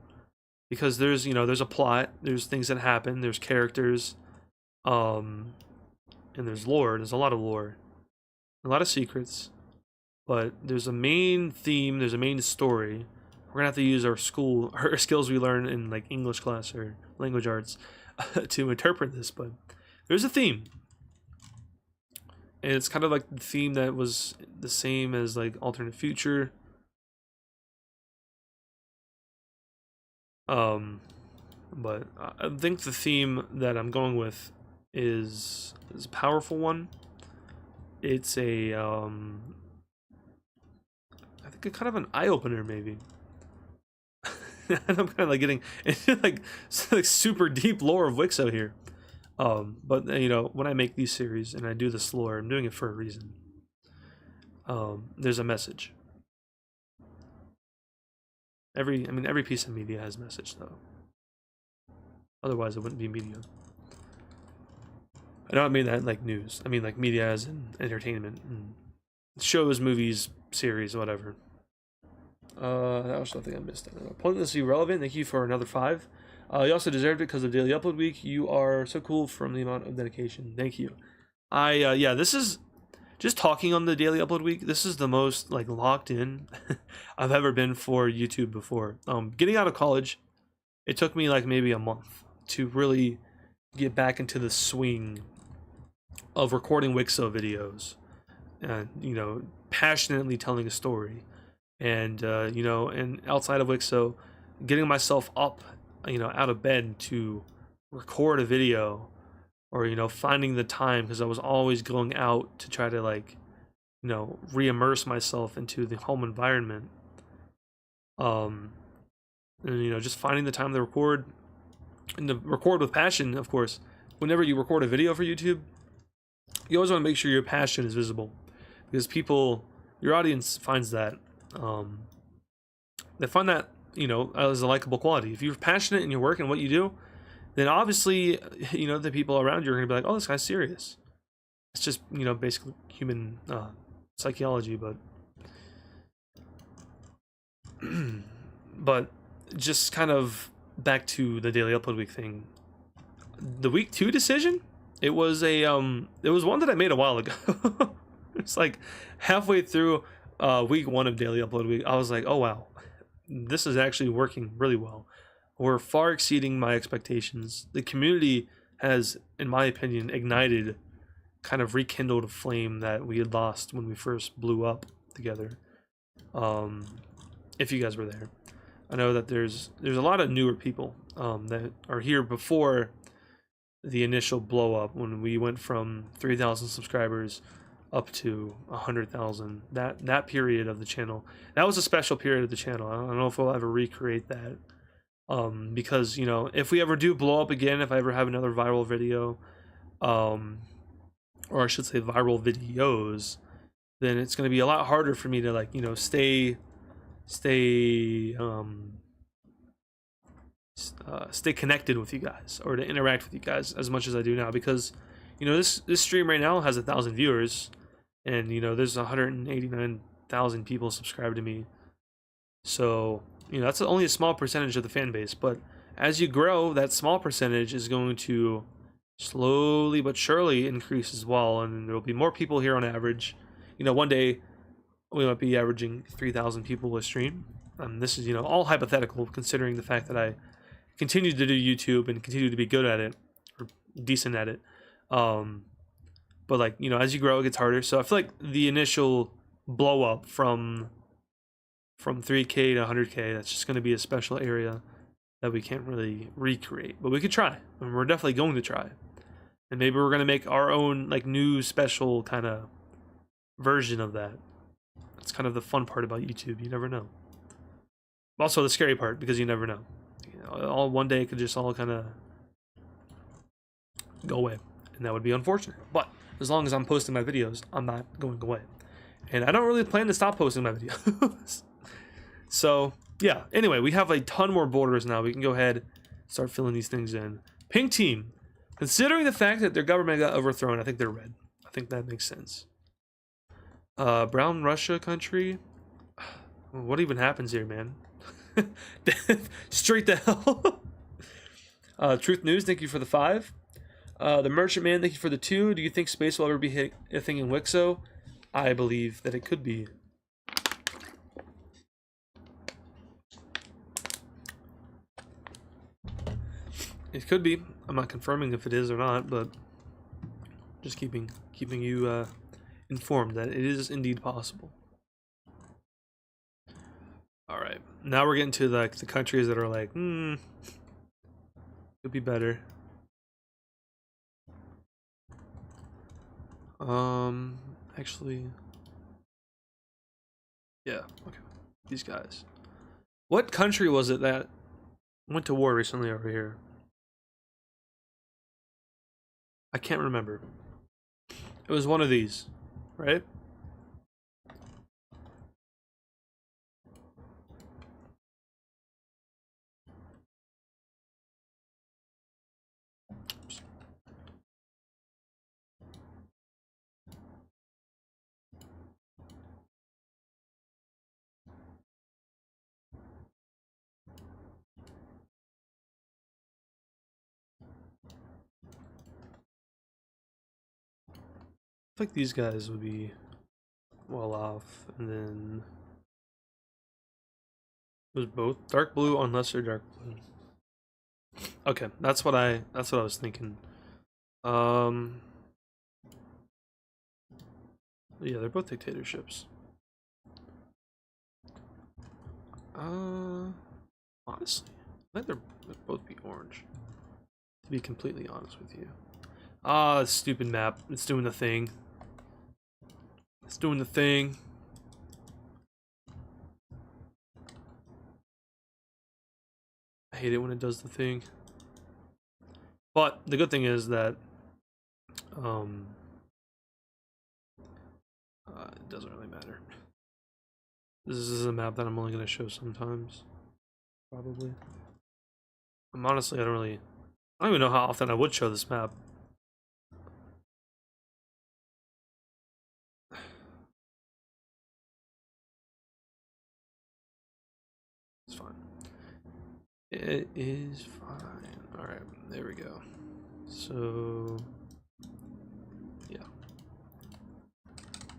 Because there's, you know, there's a plot, there's things that happen, there's characters, and there's lore. There's a lot of lore, a lot of secrets, but there's a main theme, there's a main story. We're gonna have to use our skills we learn in like English class or language arts to interpret this, but there's a theme. And it's kind of like the theme that was the same as like alternate future. But I think the theme that I'm going with is a powerful one. It's a I think a kind of an eye opener maybe. And I'm kind of like getting into like super deep lore of Wixo here. But you know, when I make these series and I do this lore, I'm doing it for a reason. There's a message. Every piece of media has a message, though. Otherwise, it wouldn't be media. I don't mean that like news. I mean like media as in entertainment, and shows, movies, series, whatever. That was something I missed. Pointlessly relevant. Thank you for another 5. You also deserved it because of daily upload week. You are so cool from the amount of dedication. Thank you. Yeah, this is just talking on the daily upload week. This is the most like locked in I've ever been for YouTube before. Getting out of college, it took me like maybe a month to really get back into the swing of recording Wixo videos and, you know, passionately telling a story. And you know, and outside of Wixo, getting myself up, you know, out of bed to record a video, or, you know, finding the time, because I was always going out to try to, like, you know, re-immerse myself into the home environment. And, you know, just finding the time to record, and to record with passion. Of course, whenever you record a video for YouTube, you always want to make sure your passion is visible, because people, your audience finds that. They find that, you know, as a likable quality. If you're passionate in your work and what you do, then obviously, you know, the people around you are going to be like, oh, this guy's serious. It's just, you know, basically human psychology, but but just kind of back to the daily upload week thing. The week 2 decision, it was one that I made a while ago. It's like halfway through week 1 of daily upload week, I was like, oh wow, this is actually working really well. We're far exceeding my expectations. The community has, in my opinion, ignited, kind of rekindled a flame that we had lost when we first blew up together. If you guys were there, I know that there's a lot of newer people that are here before the initial blow up, when we went from 3,000 subscribers up to 100,000. That period of the channel, that was a special period of the channel. I don't know if we'll ever recreate that, because, you know, if we ever do blow up again, if I ever have another viral video, or I should say viral videos, then it's going to be a lot harder for me to, like, you know, stay connected with you guys, or to interact with you guys as much as I do now, because, you know, this stream right now has 1,000 viewers, and, you know, there's 189,000 people subscribed to me. So, you know, that's only a small percentage of the fan base, but as you grow, that small percentage is going to slowly but surely increase as well, and there'll be more people here on average. You know, one day we might be averaging 3,000 people a stream, this is, you know, all hypothetical considering the fact that I continue to do YouTube and continue to be good at it or decent at it. But like, you know, as you grow, it gets harder. So I feel like the initial blow up from 3K to 100K, that's just going to be a special area that we can't really recreate, but we could try, and we're definitely going to try. And maybe we're going to make our own like new special kind of version of that. That's kind of the fun part about YouTube. You never know. Also the scary part, because you never know. You know, all one day it could just all kind of go away, and that would be unfortunate. But as long as I'm posting my videos, I'm not going away. And I don't really plan to stop posting my videos. So, yeah. Anyway, we have a ton more borders now. We can go ahead, start filling these things in. Pink team. Considering the fact that their government got overthrown, I think they're red. I think that makes sense. Brown Russia country. What even happens here, man? Straight to hell. Truth News, thank you for the 5. The Merchant Man, thank you for the 2. Do you think space will ever be a thing in Wixo? I believe that it could be. It could be. I'm not confirming if it is or not, but just keeping you informed that it is indeed possible. All right, now we're getting to the countries that are like, could be better. Actually, yeah, okay. These guys. What country was it that went to war recently over here? I can't remember. It was one of these, right? I think these guys would be well off, and then it was both dark blue unless they're dark blue. Okay, that's what I was thinking. Yeah, they're both dictatorships. Honestly, I think they'd both be orange. To be completely honest with you. This stupid map. It's doing the thing. It's doing the thing. I hate it when it does the thing. But the good thing is that it doesn't really matter. This is a map that I'm only going to show sometimes. Probably. Honestly, I don't even know how often I would show this map. It's fine. It is fine. Alright, there we go. So, yeah.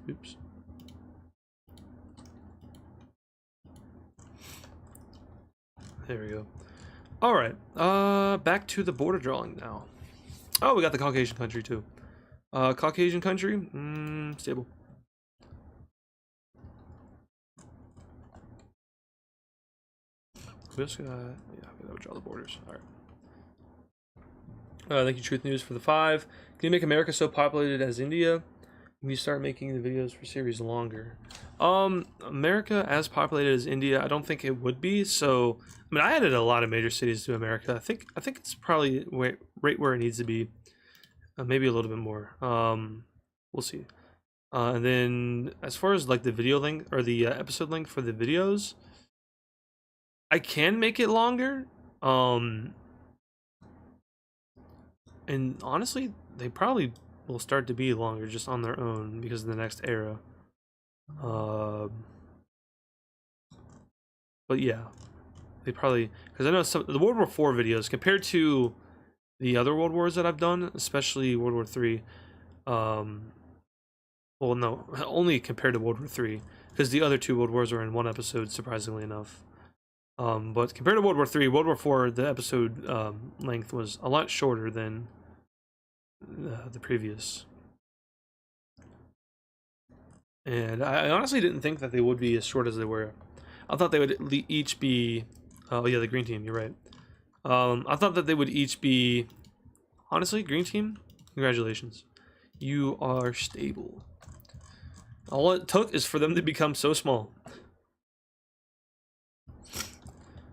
Oops. There we go. Alright, back to the border drawing now. Oh, we got the Caucasian country too. Caucasian country, stable. We also got, yeah, we gotta draw the borders. Alright. Thank you, Truth News, for the 5. Can you make America so populated as India? Can you start making the videos for series longer? America as populated as India, I don't think it would be. So, I mean, I added a lot of major cities to America. I think it's probably right where it needs to be. Maybe a little bit more. We'll see. And then as far as like the video link or the episode link for the videos, I can make it longer. And honestly, they probably will start to be longer just on their own because of the next era. But yeah, they probably, because I know some the World War IV videos compared to the other World Wars that I've done, especially World War III. Well, no, only compared to World War III. because the other two World Wars were in one episode, surprisingly enough. But compared to World War III, World War IV, the episode length was a lot shorter than the previous. And I honestly didn't think that they would be as short as they were. I thought they would each be... Oh yeah, the green team, you're right. I thought that they would each be... Honestly, green team, congratulations. You are stable. All it took is for them to become so small.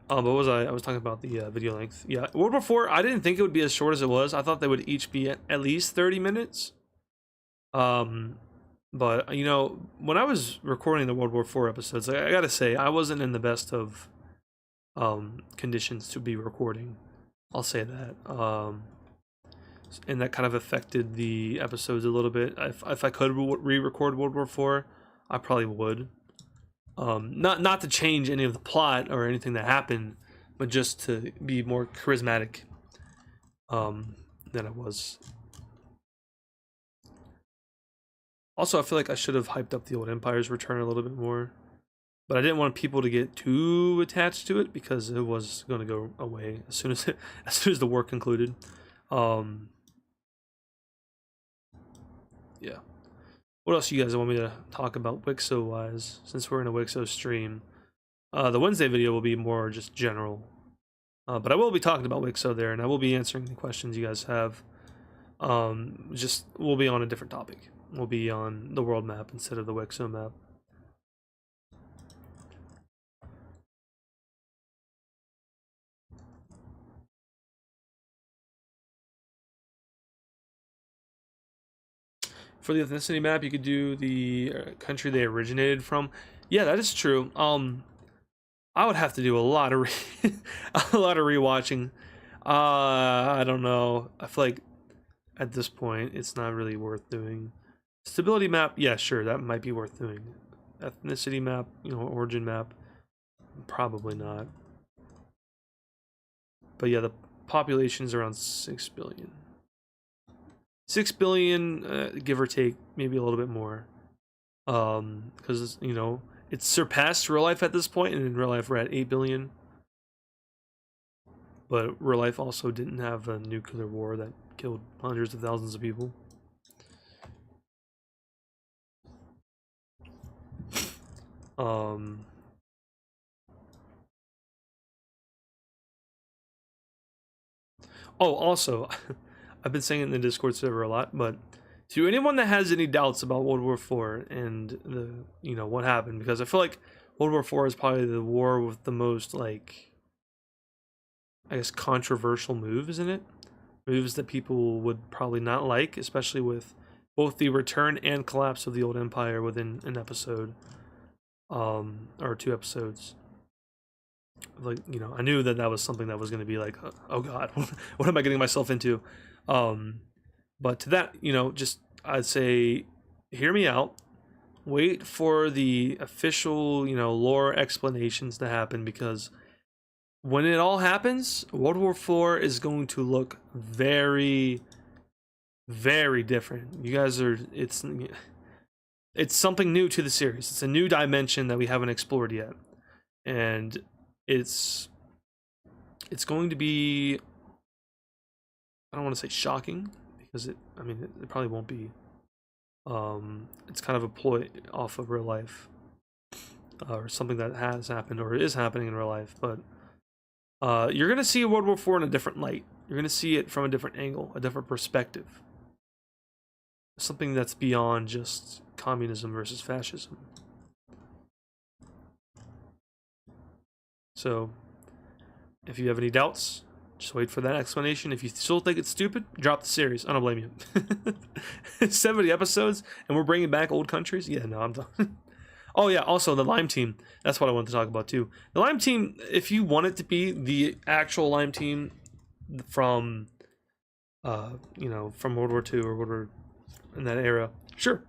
But what was I was talking about the video length. Yeah, World War IV, I didn't think it would be as short as it was. I thought they would each be at least 30 minutes. But, you know, when I was recording the World War IV episodes, I gotta say, I wasn't in the best of conditions to be recording. I'll say that. And that kind of affected the episodes a little bit. If I could re-record World War IV, I probably would. Not to change any of the plot or anything that happened, but just to be more charismatic than I was. Also, I feel like I should have hyped up the Old Empire's return a little bit more, but I didn't want people to get too attached to it because it was going to go away as soon as the war concluded. Yeah. What else you guys want me to talk about Wixo wise, since we're in a Wixo stream? The Wednesday video will be more just general, but I will be talking about Wixo there, and I will be answering the questions you guys have. Just we'll be on a different topic. We'll be on the world map instead of the Wixo map. For the ethnicity map, you could do the country they originated from. Yeah, that is true. I would have to do a lot of a lot of rewatching. I don't know. I feel like at this point it's not really worth doing. Stability map, yeah, sure, that might be worth doing. Ethnicity map, you know, origin map, probably not. But yeah, the population's around 6 billion. 6 billion, give or take, maybe a little bit more. Because, you know, it's surpassed real life at this point, and in real life we're at 8 billion. But real life also didn't have a nuclear war that killed hundreds of thousands of people. Oh, also, I've been saying it in the Discord server a lot, but to anyone that has any doubts about World War IV and the, you know, what happened, because I feel like World War IV is probably the war with the most, like, I guess, controversial moves, isn't it? Moves that people would probably not like, especially with both the return and collapse of the old empire within an episode, or 2 episodes. Like, you know, I knew that that was something that was going to be like, oh god, what am I getting myself into? But to that, you know, just I'd say, hear me out. Wait for the official, you know, lore explanations to happen, because when it all happens, World War IV is going to look very, very different. You guys are, it's something new to the series. It's a new dimension that we haven't explored yet, and it's going to be, I don't want to say shocking, because it probably won't be. It's kind of a ploy off of real life, or something that has happened or is happening in real life, but you're going to see World War IV in a different light. You're going to see it from a different angle, a different perspective. Something that's beyond just communism versus fascism. So, if you have any doubts, just wait for that explanation. If you still think it's stupid, drop the series. I don't blame you. 70 episodes, and we're bringing back old countries? Yeah, no, I'm done. Oh yeah, also the Lime team. That's what I wanted to talk about too. The Lime team, if you want it to be the actual Lime team from, you know, from World War II or World War in that era, sure.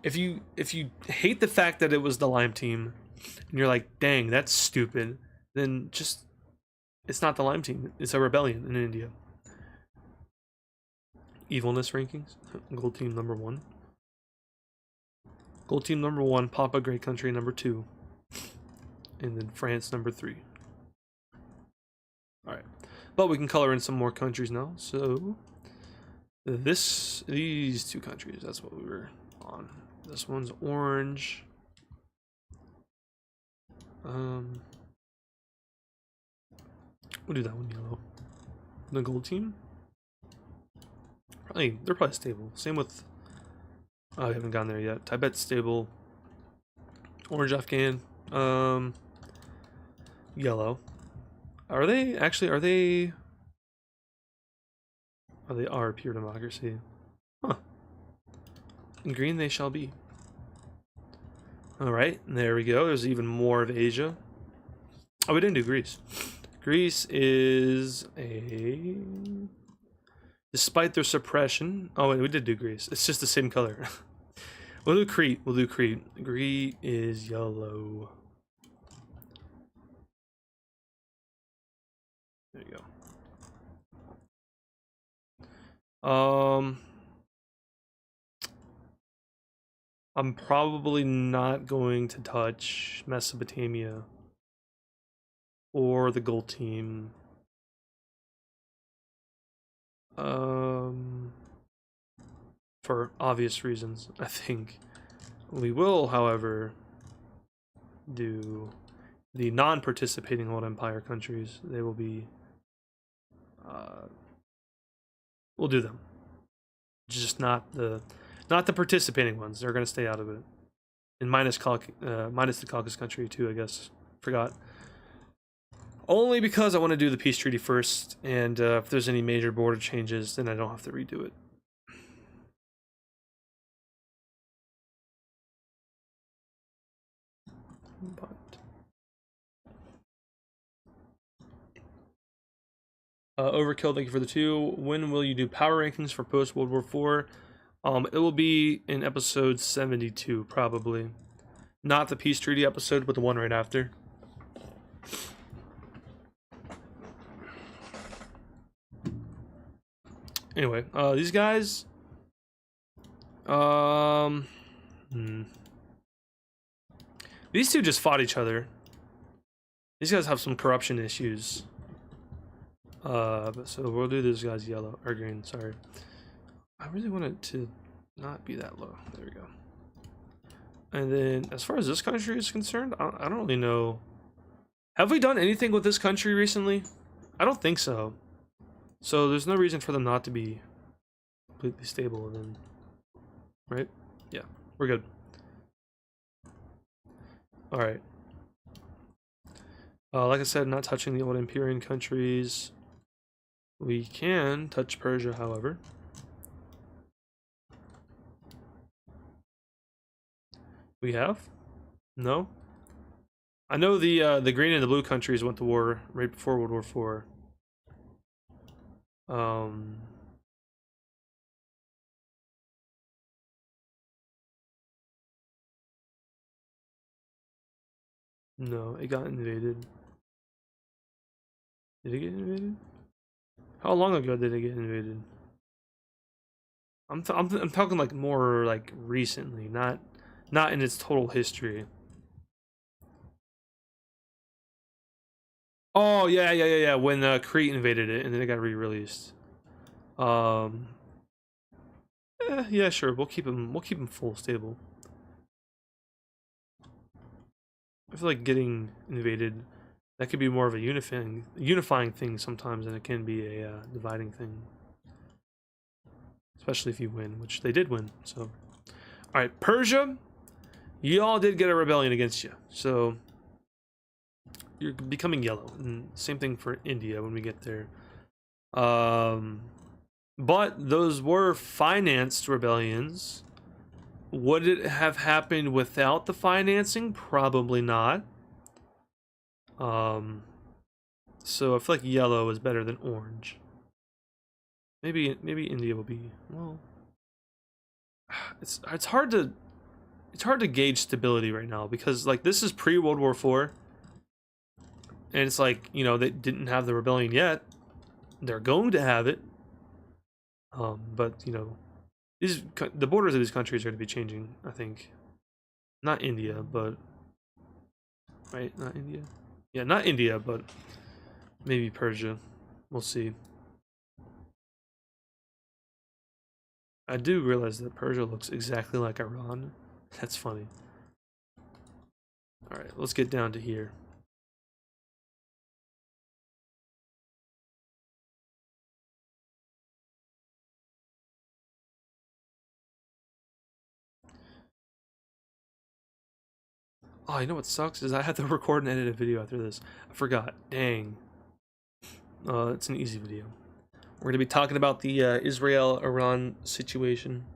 If you hate the fact that it was the Lime team, and you're like, dang, that's stupid, then just, it's not the Lime team. It's a rebellion in India. Evilness rankings, gold team #1. Gold team number 1, Papa Great Country number 2, and then France number 3. All right, but we can color in some more countries now. So these 2 countries, that's what we were on. This one's orange. We'll do that one yellow. The gold team, they're probably stable. Same with, I haven't gotten there yet. Tibet stable. Orange Afghan. Yellow. Are they pure democracy? Huh. And green they shall be. Alright, there we go. There's even more of Asia. Oh, we didn't do Greece. Greece is a... Despite their suppression... Oh, wait, we did do Greece. It's just the same color. We'll do Crete. We'll do Crete. Crete is yellow. There you go. I'm probably not going to touch Mesopotamia or the gold team. For obvious reasons, I think. We will, however, do the non-participating Old Empire countries. They will be... we'll do them. Just not the participating ones. They're going to stay out of it. And minus the Caucasus country too, I guess. Forgot. Only because I want to do the peace treaty first, and if there's any major border changes, then I don't have to redo it. But Overkill, thank you for the 2. When will you do power rankings for post World War IV? It will be in episode 72, probably. Not the peace treaty episode, but the one right after. Anyway, these guys... These 2 just fought each other. These guys have some corruption issues. So we'll do this guy's yellow, or green, sorry. I really want it to not be that low. There we go. And then, as far as this country is concerned, I don't really know. Have we done anything with this country recently? I don't think so. So there's no reason for them not to be completely stable then. Right? Yeah, we're good. Alright. Like I said, not touching the old Empyrean countries. We can touch Persia, however. We have? No? I know the green and the blue countries went to war right before World War IV. No, it got invaded. Did it get invaded? How long ago did it get invaded? I'm talking like more like recently, not in its total history. Oh yeah. When Crete invaded it, and then it got re-released. Yeah, sure. We'll keep him full stable. I feel like getting invaded, that could be more of a unifying thing sometimes than it can be a dividing thing. Especially if you win, which they did win. So, all right, Persia, y'all did get a rebellion against you, so you're becoming yellow. And same thing for India when we get there. But those were financed rebellions. Would it have happened without the financing? Probably not. So I feel like yellow is better than orange. Maybe India will be, well, it's hard to gauge stability right now, because like this is pre-World War IV, and it's like, you know, they didn't have the rebellion yet. They're going to have it. But you know, the borders of these countries are going to be changing, I think. Not India, but right, not India. Yeah, not India, but maybe Persia. We'll see. I do realize that Persia looks exactly like Iran. That's funny. All right, let's get down to here. Oh, you know what sucks is I have to record and edit a video after this. I forgot. Dang. It's an easy video. We're going to be talking about the Israel-Iran situation.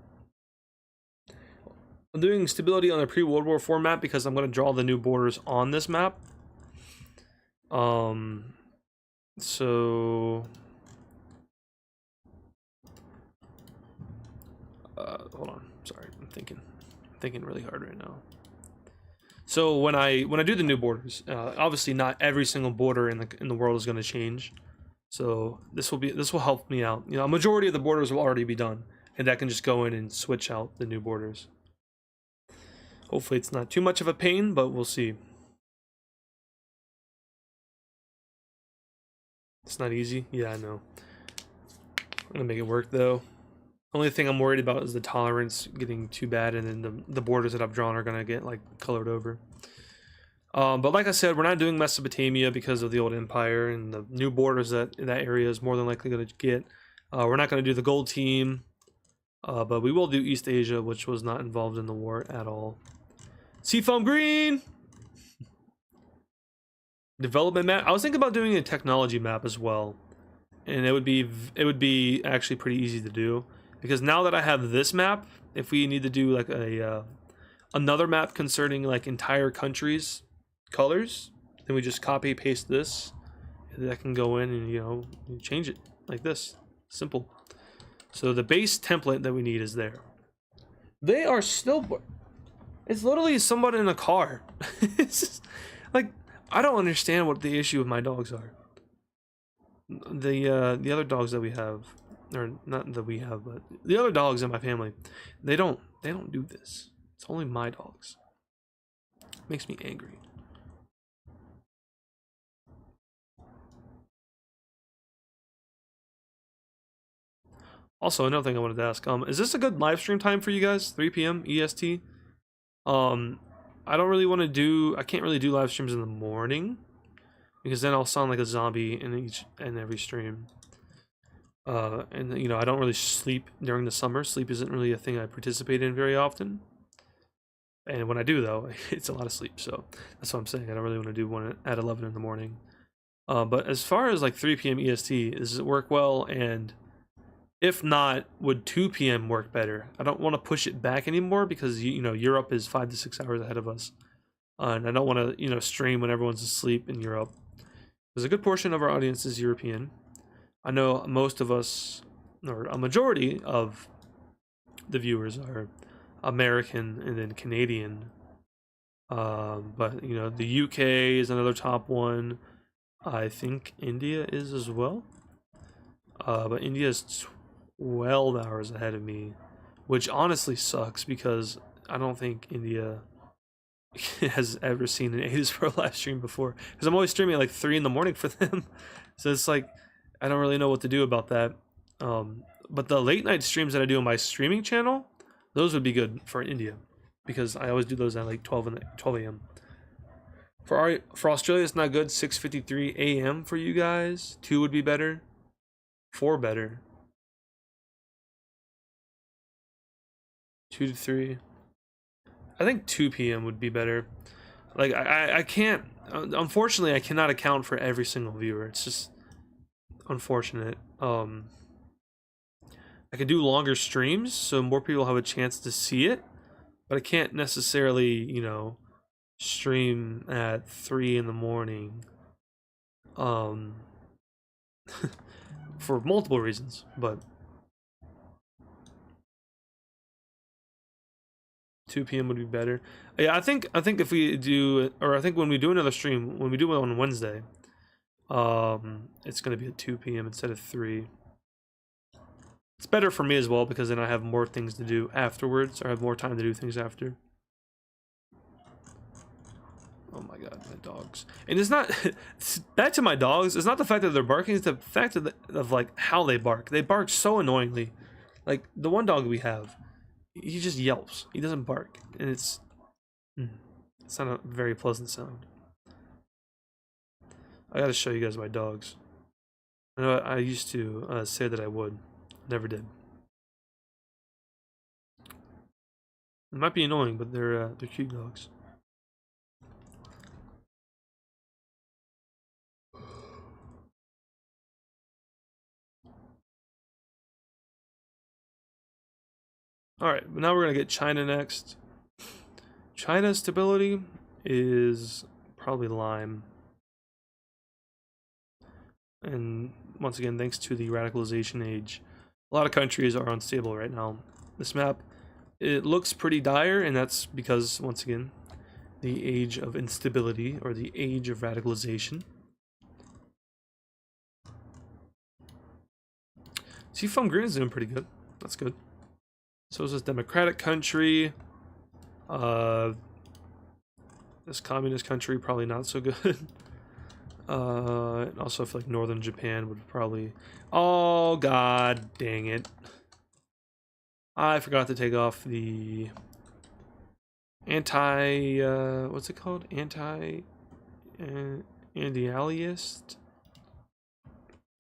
I'm doing stability on a pre-World War IV map because I'm going to draw the new borders on this map. So hold on. Sorry, I'm thinking really hard right now. So when I do the new borders, obviously not every single border in the world is going to change. So this will help me out. You know, a majority of the borders will already be done, and I can just go in and switch out the new borders. Hopefully it's not too much of a pain, but we'll see. It's not easy. Yeah, I know. I'm gonna make it work though. Only thing I'm worried about is the tolerance getting too bad, and then the borders that I've drawn are gonna get like colored over. But like I said, we're not doing Mesopotamia because of the old empire and the new borders that area is more than likely going to get. We're not going to do the gold team, but we will do East Asia, which was not involved in the war at all. Seafoam green! Development map. I was thinking about doing a technology map as well. And it would be actually pretty easy to do. Because now that I have this map, if we need to do like another map concerning like entire countries' colors, then we just copy paste this, and that can go in and, you know, change it like this. Simple. So the base template that we need is there. They are still, it's literally somebody in a car. It's just, like, I don't understand what the issue with my dogs are. The other dogs that we have, or not that we have, but the other dogs in my family, they don't do this. It's only my dogs. It makes me angry. Also, another thing I wanted to ask, is this a good live stream time for you guys? 3 p.m. EST? I don't really want to do, I can't really do live streams in the morning, because then I'll sound like a zombie in every stream. And, you know, I don't really sleep during the summer. Sleep isn't really a thing I participate in very often. And when I do, though, it's a lot of sleep. So that's what I'm saying. I don't really want to do one at 11 in the morning. But as far as like 3 p.m. EST, does it work well? And if not, would 2 p.m. work better? I don't want to push it back anymore because, you know, Europe is 5 to 6 hours ahead of us. And I don't want to, you know, stream when everyone's asleep in Europe. There's a good portion of our audience is European. I know most of us, or a majority of the viewers are American and then Canadian. But, you know, the UK is another top one. I think India is as well. But India is 12 hours ahead of me, which honestly sucks because I don't think India has ever seen an AdizzPro live stream before, because I'm always streaming at like 3 in the morning for them. So it's like I don't really know what to do about that. But the late night streams that I do on my streaming channel, those would be good for India, because I always do those at like 12 a.m. For Australia, it's not good. 6:53 a.m. for you guys. 2 would be better. 4 better. 2 to 3. I think 2 p.m. would be better. Like I can't. Unfortunately, I cannot account for every single viewer. It's just unfortunate. I could do longer streams so more people have a chance to see it, but I can't necessarily, you know, stream at 3 in the morning. For multiple reasons, but 2 p.m. would be better. Yeah, I think if we do, or I think when we do another stream, when we do it on Wednesday, it's gonna be at 2 p.m. instead of 3. It's better for me as well because then I have more things to do afterwards, or I have more time to do things after. Oh my god, my dogs. And it's not back to my dogs, it's not the fact that they're barking, it's the fact of like how they bark. They bark so annoyingly. Like the one dog we have, he just yelps. He doesn't bark. And it's not a very pleasant sound. I gotta show you guys my dogs. I know I used to say that I would. Never did. It might be annoying, but they're cute dogs. Alright, now we're going to get China next. China's stability is probably Lime. And once again, thanks to the radicalization age, a lot of countries are unstable right now. This map, it looks pretty dire, and that's because, once again, the age of instability, or the age of radicalization. Seafoam Green is doing pretty good. That's good. So is this democratic country. This communist country, probably not so good. Also, I feel like northern Japan would probably... Oh, god dang it. I forgot to take off the anti... what's it called? Anti-aliast?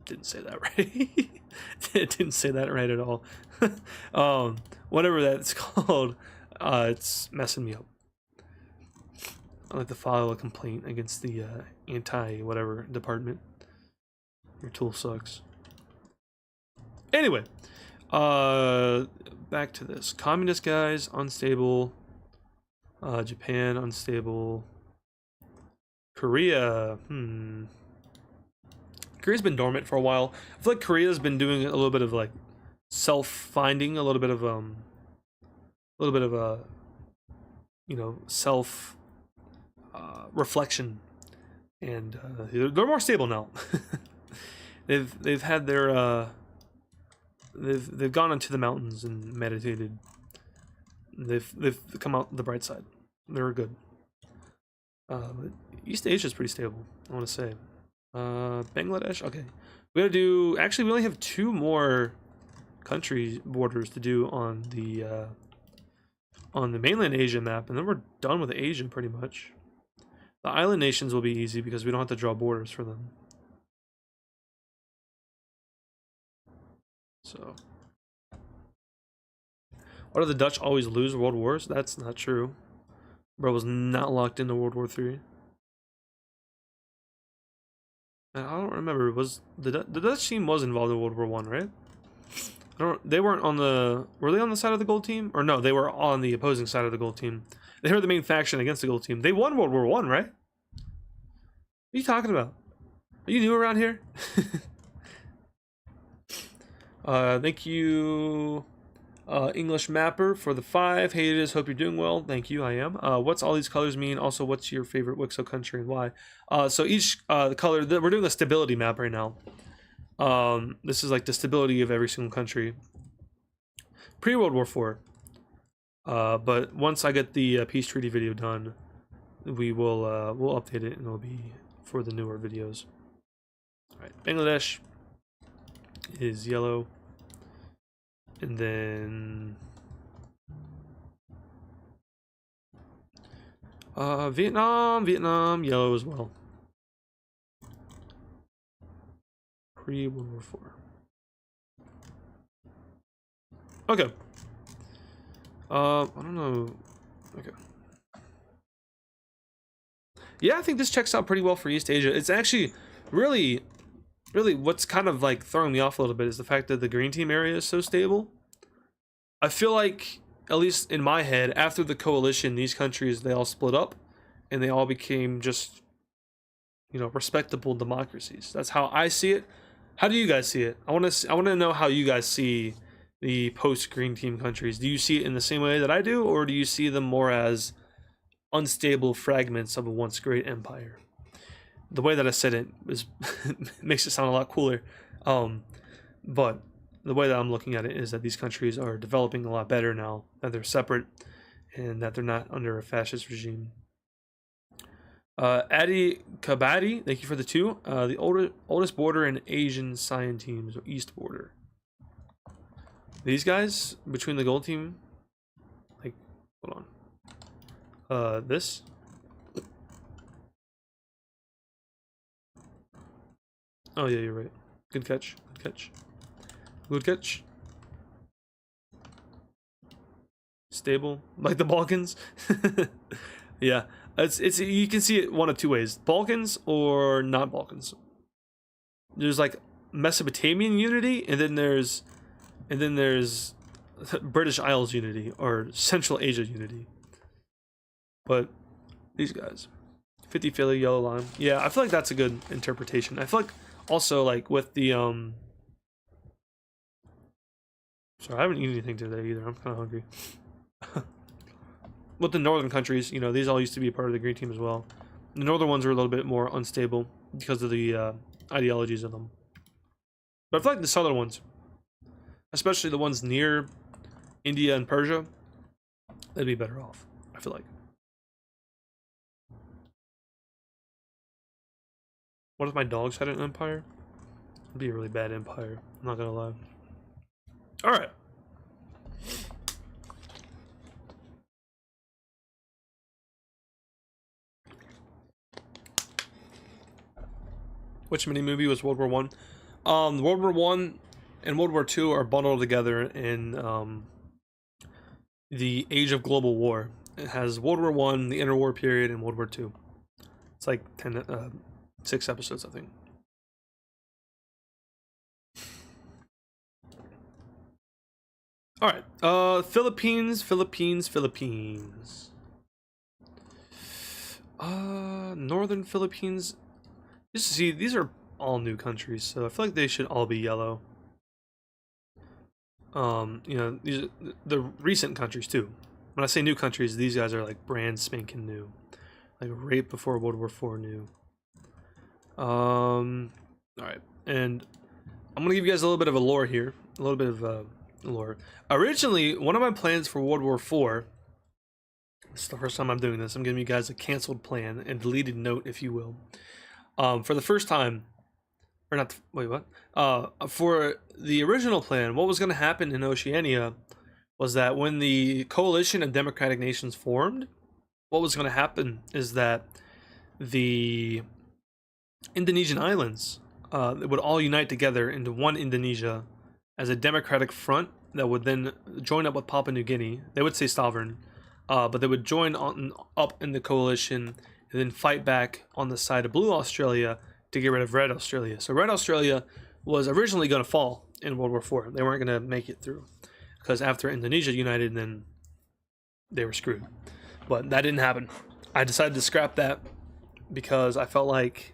Didn't say that right. It didn't say that right at all. Whatever that's called, it's messing me up. I like to file a complaint against the anti-whatever department. Your tool sucks. Anyway, back to this. Communist guys, unstable. Japan, unstable. Korea, Korea's been dormant for a while. I feel like Korea's been doing a little bit of like self-finding, a little bit of you know, self reflection, and they're more stable now. they've had their they've gone into the mountains and meditated. They've come out the bright side. They're good. But East Asia is pretty stable, I want to say. Bangladesh, okay. We gotta do, actually we only have 2 more country borders to do on the mainland Asia map, and then we're done with Asia pretty much. The island nations will be easy because we don't have to draw borders for them. So, why do the Dutch always lose world wars? That's not true. Bro was not locked into World War III. And I don't remember, was the Dutch team was involved in World War I, right? They weren't on the... Were they on the side of the gold team? Or no, they were on the opposing side of the gold team. They were the main faction against the gold team. They won World War I, right? What are you talking about? Are you new around here? Thank you, English Mapper, for the 5. Hey, it is. Hope you're doing well. Thank you, I am. What's all these colors mean? Also, what's your favorite Wixo country and why? So each color... We're doing a stability map right now. This is like the stability of every single country pre-World War IV. But once I get the peace treaty video done, we will we'll update it and it'll be for the newer videos. All right, Bangladesh is yellow, and then Vietnam yellow as well. Pre-World War IV. Okay. I don't know. Okay. Yeah, I think this checks out pretty well for East Asia. It's actually really what's kind of like throwing me off a little bit is the fact that the green team area is so stable. I feel like, at least in my head, after the coalition, these countries, they all split up and they all became just, you know, respectable democracies. That's how I see it. How do you guys see it? I want to know how you guys see the post-green team countries. Do you see it in the same way that I do, or do you see them more as unstable fragments of a once great empire? The way that I said it is makes it sound a lot cooler. But the way that I'm looking at it is that these countries are developing a lot better now, that they're separate, and that they're not under a fascist regime. Adi Kabadi, thank you for the 2. The oldest border in Asian Cyan teams, East border. These guys between the gold team, like, hold on. This. Oh yeah, you're right. Good catch. Good catch. Good catch. Stable, like the Balkans. Yeah, it's you can see it one of 2 ways: Balkans or not Balkans. There's like Mesopotamian unity, and then there's British Isles unity or Central Asia unity. But these guys, 50 Philly, yellow lime. Yeah, I feel like that's a good interpretation. I feel like also like with the sorry, I haven't eaten anything today either. I'm kind of hungry. With the northern countries, you know, these all used to be part of the green team as well. The northern ones are a little bit more unstable because of the ideologies of them. But I feel like the southern ones, especially the ones near India and Persia, they'd be better off, I feel like. What if my dogs had an empire? It'd be a really bad empire, I'm not gonna lie. Alright. Which mini movie was World War One? World War One and World War Two are bundled together in the Age of Global War. It has World War One, the interwar period, and World War Two. It's like 6 episodes, I think. All right, Philippines. Northern Philippines. Just to see, these are all new countries, so I feel like they should all be yellow. You know, these are the recent countries too. When I say new countries, these guys are like brand spanking new, like right before World War IV new. All right, and I'm gonna give you guys a little bit of a lore here, a little bit of lore. Originally, one of my plans for World War IV. This is the first time I'm doing this. I'm giving you guys a canceled plan and deleted note, if you will. For the first time, or not, wait, what? For the original plan, what was going to happen in Oceania was that when the coalition of democratic nations formed, what was going to happen is that the Indonesian islands would all unite together into one Indonesia as a democratic front that would then join up with Papua New Guinea. They would stay sovereign, but they would join up in the coalition and then fight back on the side of Blue Australia to get rid of Red Australia. So Red Australia was originally going to fall in World War IV. They weren't going to make it through because after Indonesia united, then they were screwed. But that didn't happen. I decided to scrap that because I felt like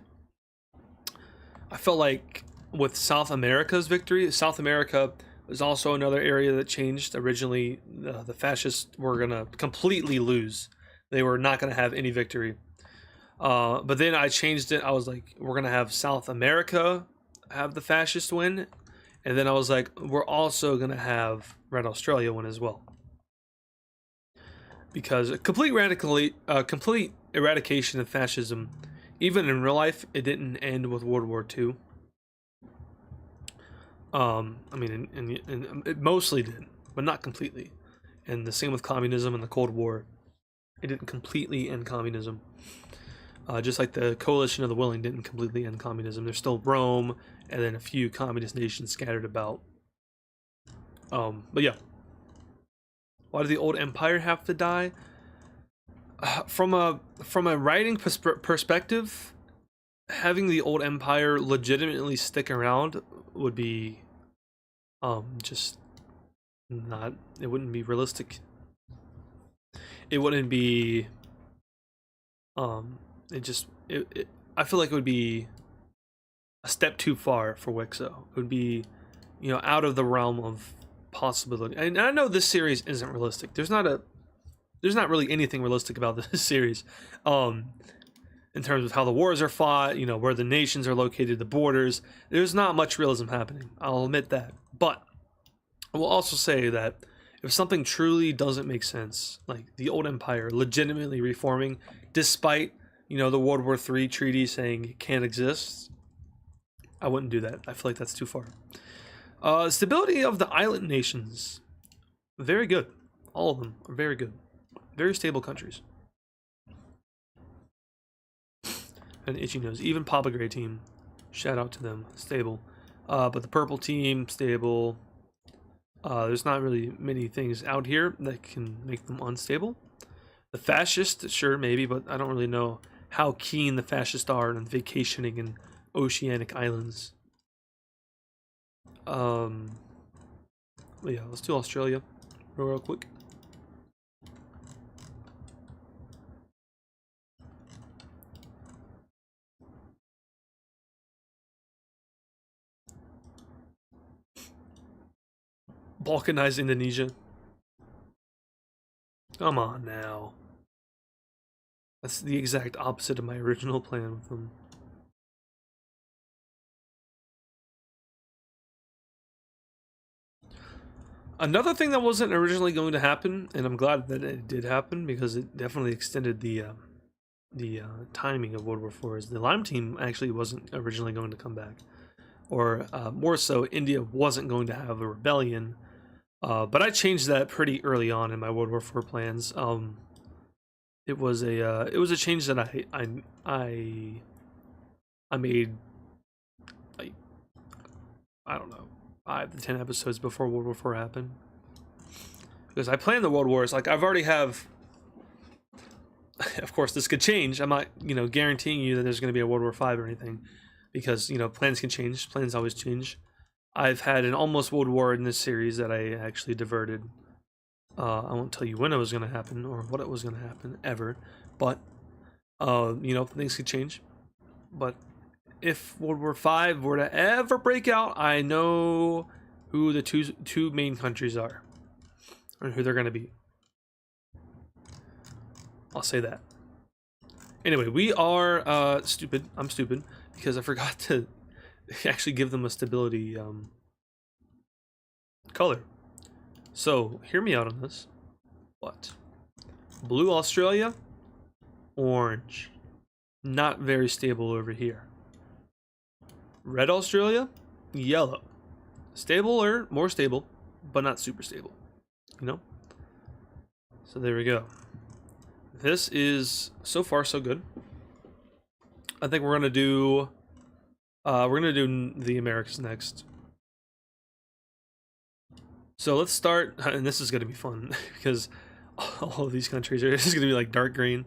with South America's victory, South America was also another area that changed. Originally, the fascists were going to completely lose. They were not going to have any victory. But then I changed it. I was like, we're going to have South America have the fascist win. And then I was like, we're also going to have Red Australia win as well. Because complete eradication of fascism, even in real life, it didn't end with World War II. I mean, and it mostly did, but not completely. And the same with communism and the Cold War. It didn't completely end communism. Just like the Coalition of the Willing didn't completely end communism. There's still Rome and then a few communist nations scattered about. But yeah. Why did the old empire have to die? From a writing perspective, having the old empire legitimately stick around would be just not, it wouldn't be realistic. It wouldn't be I feel like it would be a step too far for Wixo. It would be, you know, out of the realm of possibility. And I know this series isn't realistic. There's not really anything realistic about this series. In terms of how the wars are fought, you know, where the nations are located, the borders. There's not much realism happening. I'll admit that. But I will also say that if something truly doesn't make sense, like the old empire legitimately reforming despite you know, the World War III treaty saying it can't exist. I wouldn't do that. I feel like that's too far. Stability of the island nations. Very good. All of them are very good. Very stable countries. And itchy nose. Even Papa Gray team. Shout out to them. Stable. But the purple team, stable. There's not really many things out here that can make them unstable. The fascists, sure, maybe, but I don't really know how keen the fascists are on vacationing in oceanic islands. Well, yeah, let's do Australia real quick. Balkanize Indonesia. Come on now. That's the exact opposite of my original plan with them. Another thing that wasn't originally going to happen, and I'm glad that it did happen because it definitely extended the timing of World War IV, is the Lime team actually wasn't originally going to come back. Or more so, India wasn't going to have a rebellion. But I changed that pretty early on in my World War IV plans. It was a change that I made, like, I don't know, 5 to 10 episodes before World War IV happened. Because I planned the World Wars, like I've already have. Of course, this could change. I'm not, you know, guaranteeing you that there's going to be a World War V or anything, because, you know, plans can change. Plans always change. I've had an almost World War in this series that I actually diverted. I won't tell you when it was going to happen or what it was going to happen ever, but you know, things could change. But if World War V were to ever break out, I know who the two main countries are and who they're going to be. I'll say that. Anyway, we are stupid. I'm stupid because I forgot to actually give them a stability color. So hear me out on this. What? Blue Australia, orange. Not very stable over here. Red Australia, yellow. Stable or more stable, but not super stable. You know? So there we go. This is so far so good. I think we're gonna do the Americas next. So let's start, and this is gonna be fun because all of these countries are just gonna be like dark green.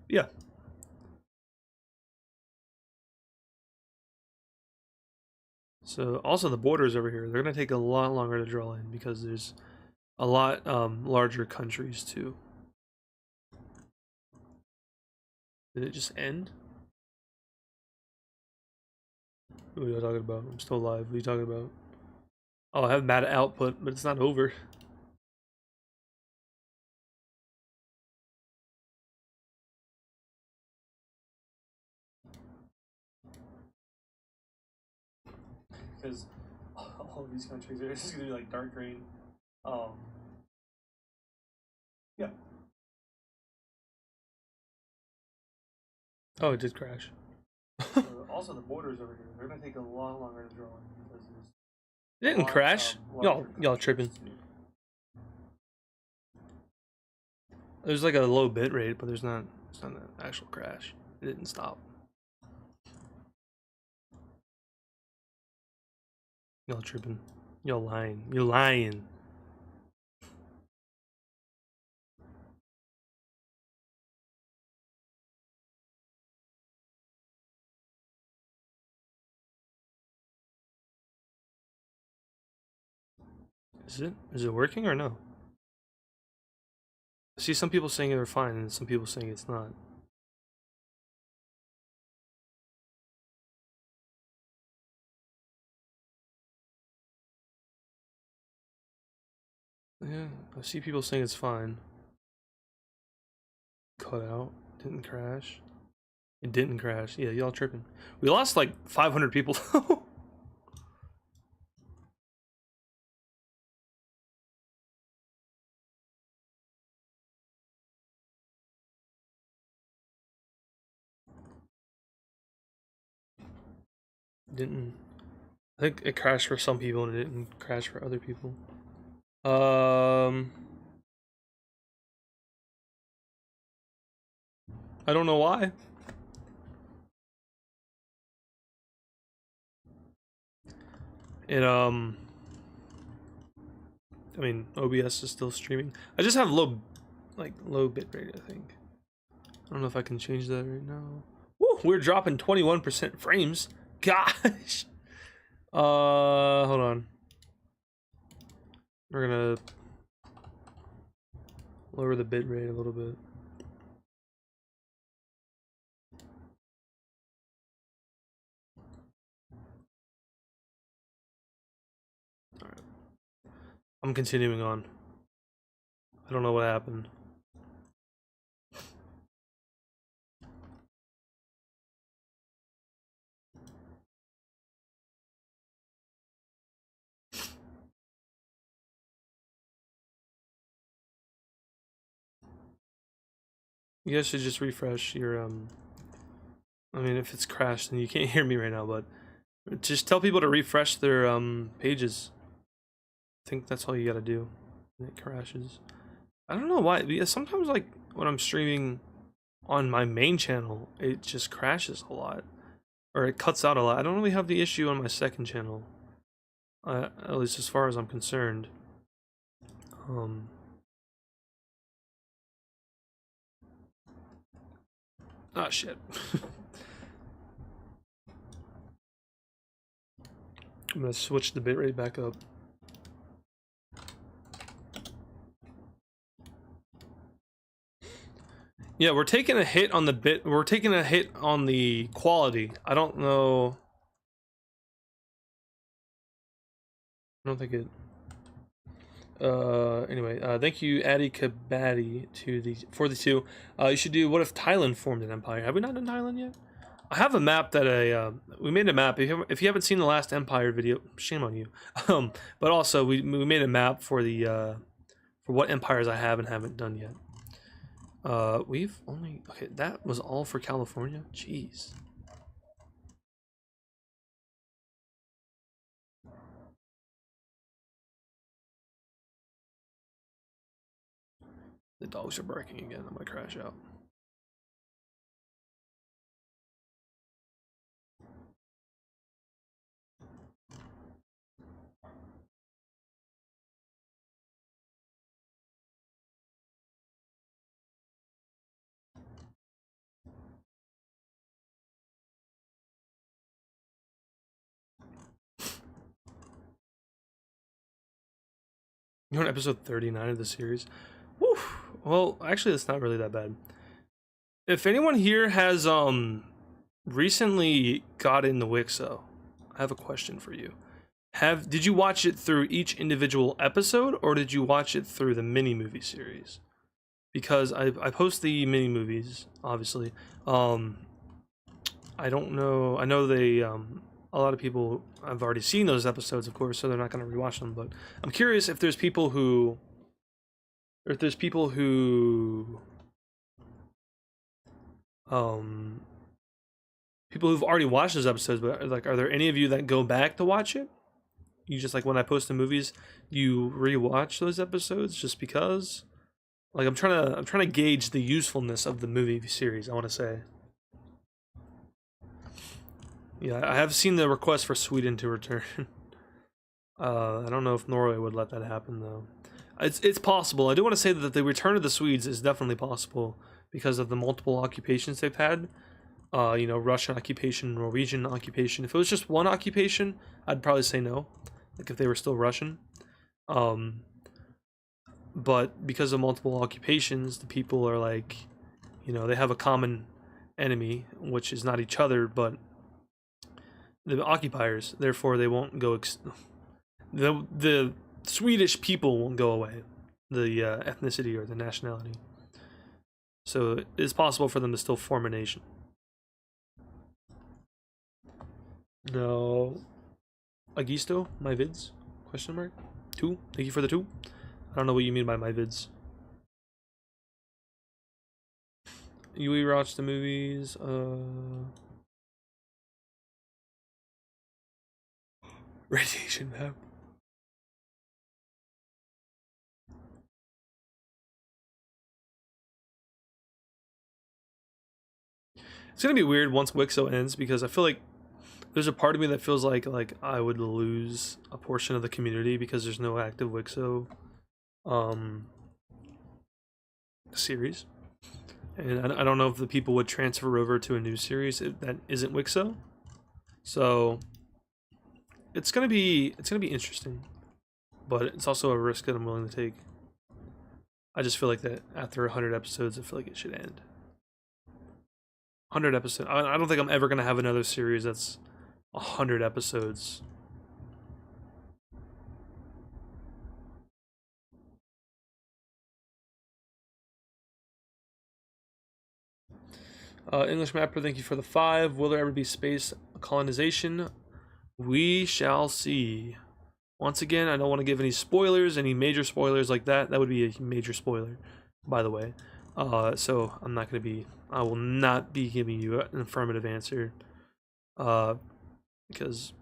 Yeah. So also the borders over here, they're gonna take a lot longer to draw in because there's a lot larger countries too. Did it just end? What are you talking about? I'm still alive. What are you talking about? Oh, I have mad output, but it's not over. Because all of these countries are just gonna be like dark green. Yeah. Oh, it did crash. Also, the borders over here, they're gonna take a lot longer to draw in because it didn't crash. Y'all tripping. There's like a low bit rate, but it's not an actual crash. It didn't stop. Y'all tripping. Y'all lying. You're lying. Is it working or no? I see some people saying they're fine and some people saying it's not. Yeah, I see people saying it's fine. Cut out. Didn't crash. It didn't crash. Yeah, y'all tripping. We lost like 500 people. didn't. I think it crashed for some people and it didn't crash for other people. I don't know why. It I mean, OBS is still streaming. I just have low bitrate, I think. I don't know if I can change that right now. Woo, we're dropping 21% frames. Gosh. Hold on. We're gonna lower the bitrate a little bit. All right. I'm continuing on. I don't know what happened. You guys should just refresh your I mean, if it's crashed and you can't hear me right now, but just tell people to refresh their pages. I think that's all you gotta do when it crashes. I don't know why, because sometimes like when I'm streaming on my main channel, it just crashes a lot. Or it cuts out a lot. I don't really have the issue on my second channel. At least as far as I'm concerned. Ah, shit. I'm gonna switch the bitrate back up. Yeah, we're taking a hit on the we're taking a hit on the quality. I don't know. I don't think it. Anyway, thank you, Adi Kabadi, for the two. You should do. What if Thailand formed an empire? Have we not done Thailand yet? I have a map that we made a map. If you haven't seen the last Empire video, shame on you. But also we made a map for the for what empires I have and haven't done yet. We've only okay. That was all for California. Jeez. The dogs are barking again. I'm gonna crash out. You're on episode 39 of the series. Woo. Well, actually, that's not really that bad. If anyone here has recently got into Wixo, I have a question for you. Did you watch it through each individual episode, or did you watch it through the mini movie series? Because I post the mini movies, obviously. I don't know. I know they a lot of people have already seen those episodes, of course, so they're not going to rewatch them. But I'm curious if there's people who, people who've already watched those episodes. But like, are there any of you that go back to watch it? You just like when I post the movies, you rewatch those episodes just because. Like I'm trying to gauge the usefulness of the movie series. I want to say. Yeah, I have seen the request for Sweden to return. I don't know if Norway would let that happen though. It's possible. I do want to say that the return of the Swedes is definitely possible because of the multiple occupations they've had. You know, Russian occupation, Norwegian occupation. If it was just one occupation, I'd probably say no. Like if they were still Russian. But because of multiple occupations, the people are like, you know, they have a common enemy, which is not each other, but the occupiers. Therefore, they won't go. The Swedish people won't go away. The ethnicity or the nationality. So it is possible for them to still form a nation. No. Agisto, my vids? Question mark? 2? Thank you for the 2. I don't know what you mean by my vids. You rewatch the movies, Radiation map. It's gonna be weird once Wixo ends because I feel like there's a part of me that feels like I would lose a portion of the community because there's no active Wixo series, and I don't know if the people would transfer over to a new series that isn't Wixo. So it's gonna be interesting, but it's also a risk that I'm willing to take. I just feel like that after 100 episodes, I feel like it should end. 100 episodes. I don't think I'm ever gonna have another series that's 100 episodes. English Mapper, thank you for the 5. Will there ever be space colonization? We shall see. Once again, I don't want to give any spoilers, any major spoilers like that. That would be a major spoiler, by the way. So I'm not going to be, I will not be giving you an affirmative answer. Because,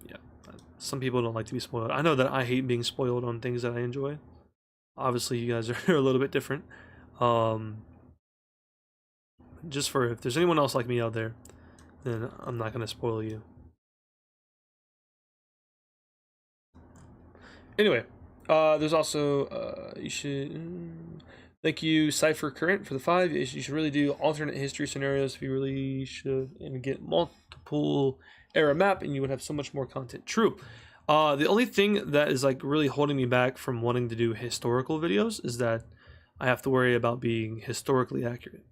yeah, some people don't like to be spoiled. I know that I hate being spoiled on things that I enjoy. Obviously, you guys are a little bit different. Just for if there's anyone else like me out there, then I'm not going to spoil you. Anyway, there's also you should thank you Cypher Current for the 5. You should really do alternate history scenarios if you really should, and get multiple era map, and you would have so much more content. True. The only thing that is like really holding me back from wanting to do historical videos is that I have to worry about being historically accurate.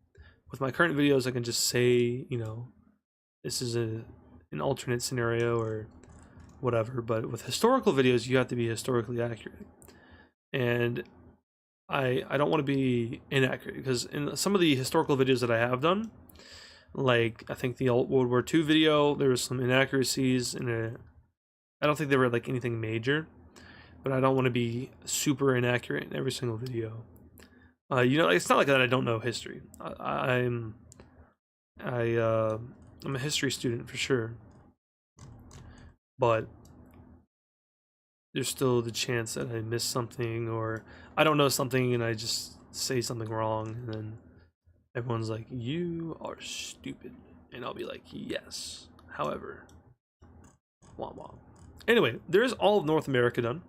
With my current videos, I can just say, you know, this is an alternate scenario or whatever, but with historical videos you have to be historically accurate, and I don't want to be inaccurate, because in some of the historical videos that I have done, like I think the World War II video, there was some inaccuracies in I don't think they were like anything major, but I don't want to be super inaccurate in every single video. You know, it's not like that I don't know history. I'm a history student for sure, but there's still the chance that I miss something, or I don't know something and I just say something wrong, and then everyone's like, you are stupid, and I'll be like, yes, however, wah wah. Anyway, there's all of North America done.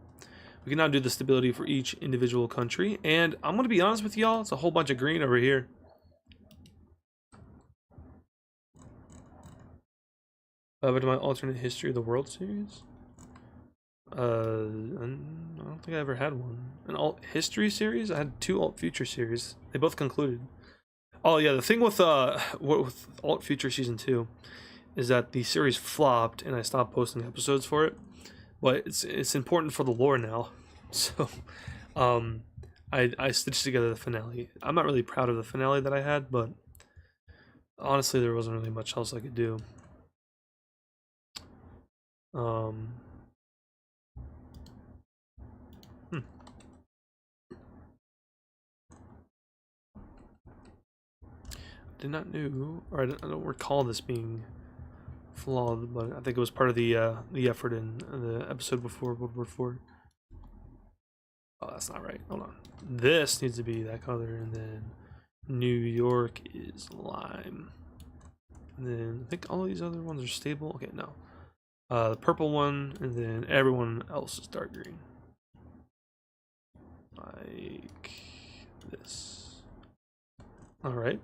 We can now do the stability for each individual country, and I'm gonna be honest with y'all, it's a whole bunch of green over here. Over to my alternate history of the World Series. I don't think I ever had one. An alt history series? I had 2 alt future series. They both concluded. Oh yeah, the thing with alt future season 2 is that the series flopped and I stopped posting episodes for it. But it's important for the lore now. So I stitched together the finale. I'm not really proud of the finale that I had, but honestly there wasn't really much else I could do. Did not know, or I don't recall this being flawed, but I think it was part of the effort in the episode before World War IV. Oh, that's not right. Hold on. This needs to be that color, and then New York is lime. And then I think all these other ones are stable. Okay, no. The purple one, and then everyone else is dark green. Like this. Alright.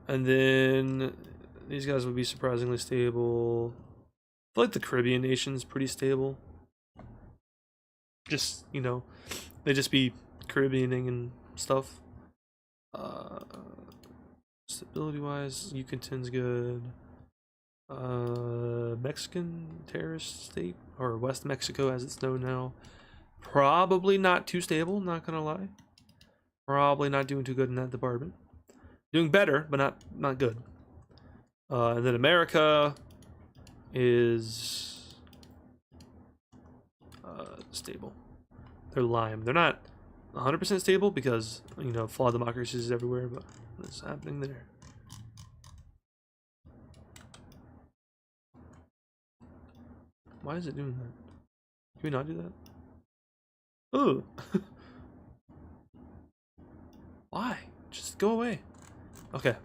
And then these guys would be surprisingly stable. I feel like the Caribbean nation's pretty stable. Just, you know, they just be Caribbeaning and stuff. Stability wise, Yucatan's good. Mexican terrorist state, or West Mexico as it's known now, probably not too stable, not gonna lie. Probably not doing too good in that department. Doing better, but not good. And then America is stable. They're lime. They're not 100% stable because, you know, flawed democracies everywhere, but what's happening there? Why is it doing that? Can we not do that? Oh. Why? Just go away. Okay.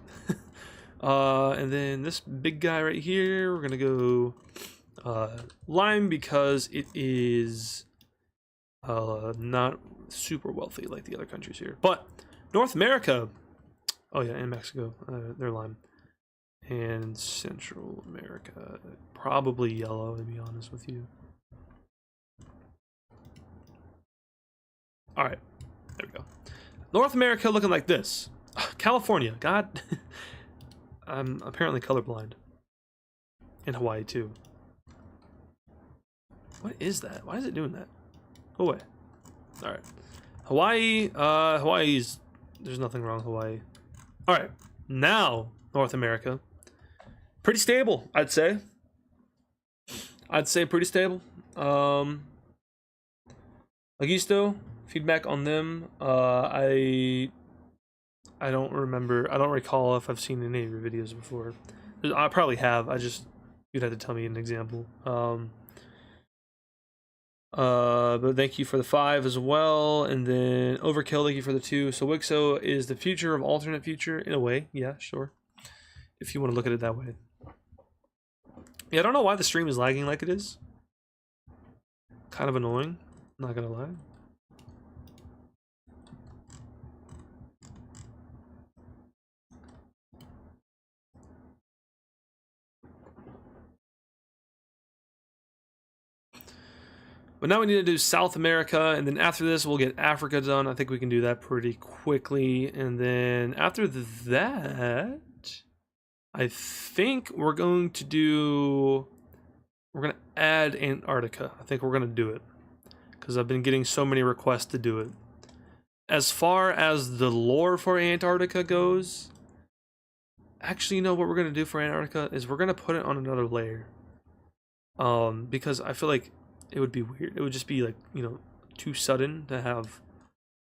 And then this big guy right here, we're gonna go lime because it is not super wealthy like the other countries here. But North America, oh yeah, and Mexico, they're lime. And Central America, probably yellow, to be honest with you. All right, there we go. North America looking like this. California, God. I'm apparently colorblind. In Hawaii too. What is that? Why is it doing that? Go away. All right. Hawaii, Hawaii's, there's nothing wrong with Hawaii. All right, now North America. Pretty stable, I'd say. I'd say pretty stable. Augusto, feedback on them. I don't remember. I don't recall if I've seen any of your videos before. I probably have. You'd have to tell me an example. But thank you for the 5 as well, and then Overkill, thank you for the 2. So Wixo is the future of alternate future in a way. Yeah, sure. If you want to look at it that way. Yeah, I don't know why the stream is lagging like it is. Kind of annoying, not gonna lie. But now we need to do South America, and then after this we'll get Africa done. I think we can do that pretty quickly. And then after that, I think we're going to add Antarctica. I think we're going to do it because I've been getting so many requests to do it. As far as the lore for Antarctica goes, actually, you know what we're going to do for Antarctica is we're going to put it on another layer. Because I feel like it would be weird. It would just be like, you know, too sudden to have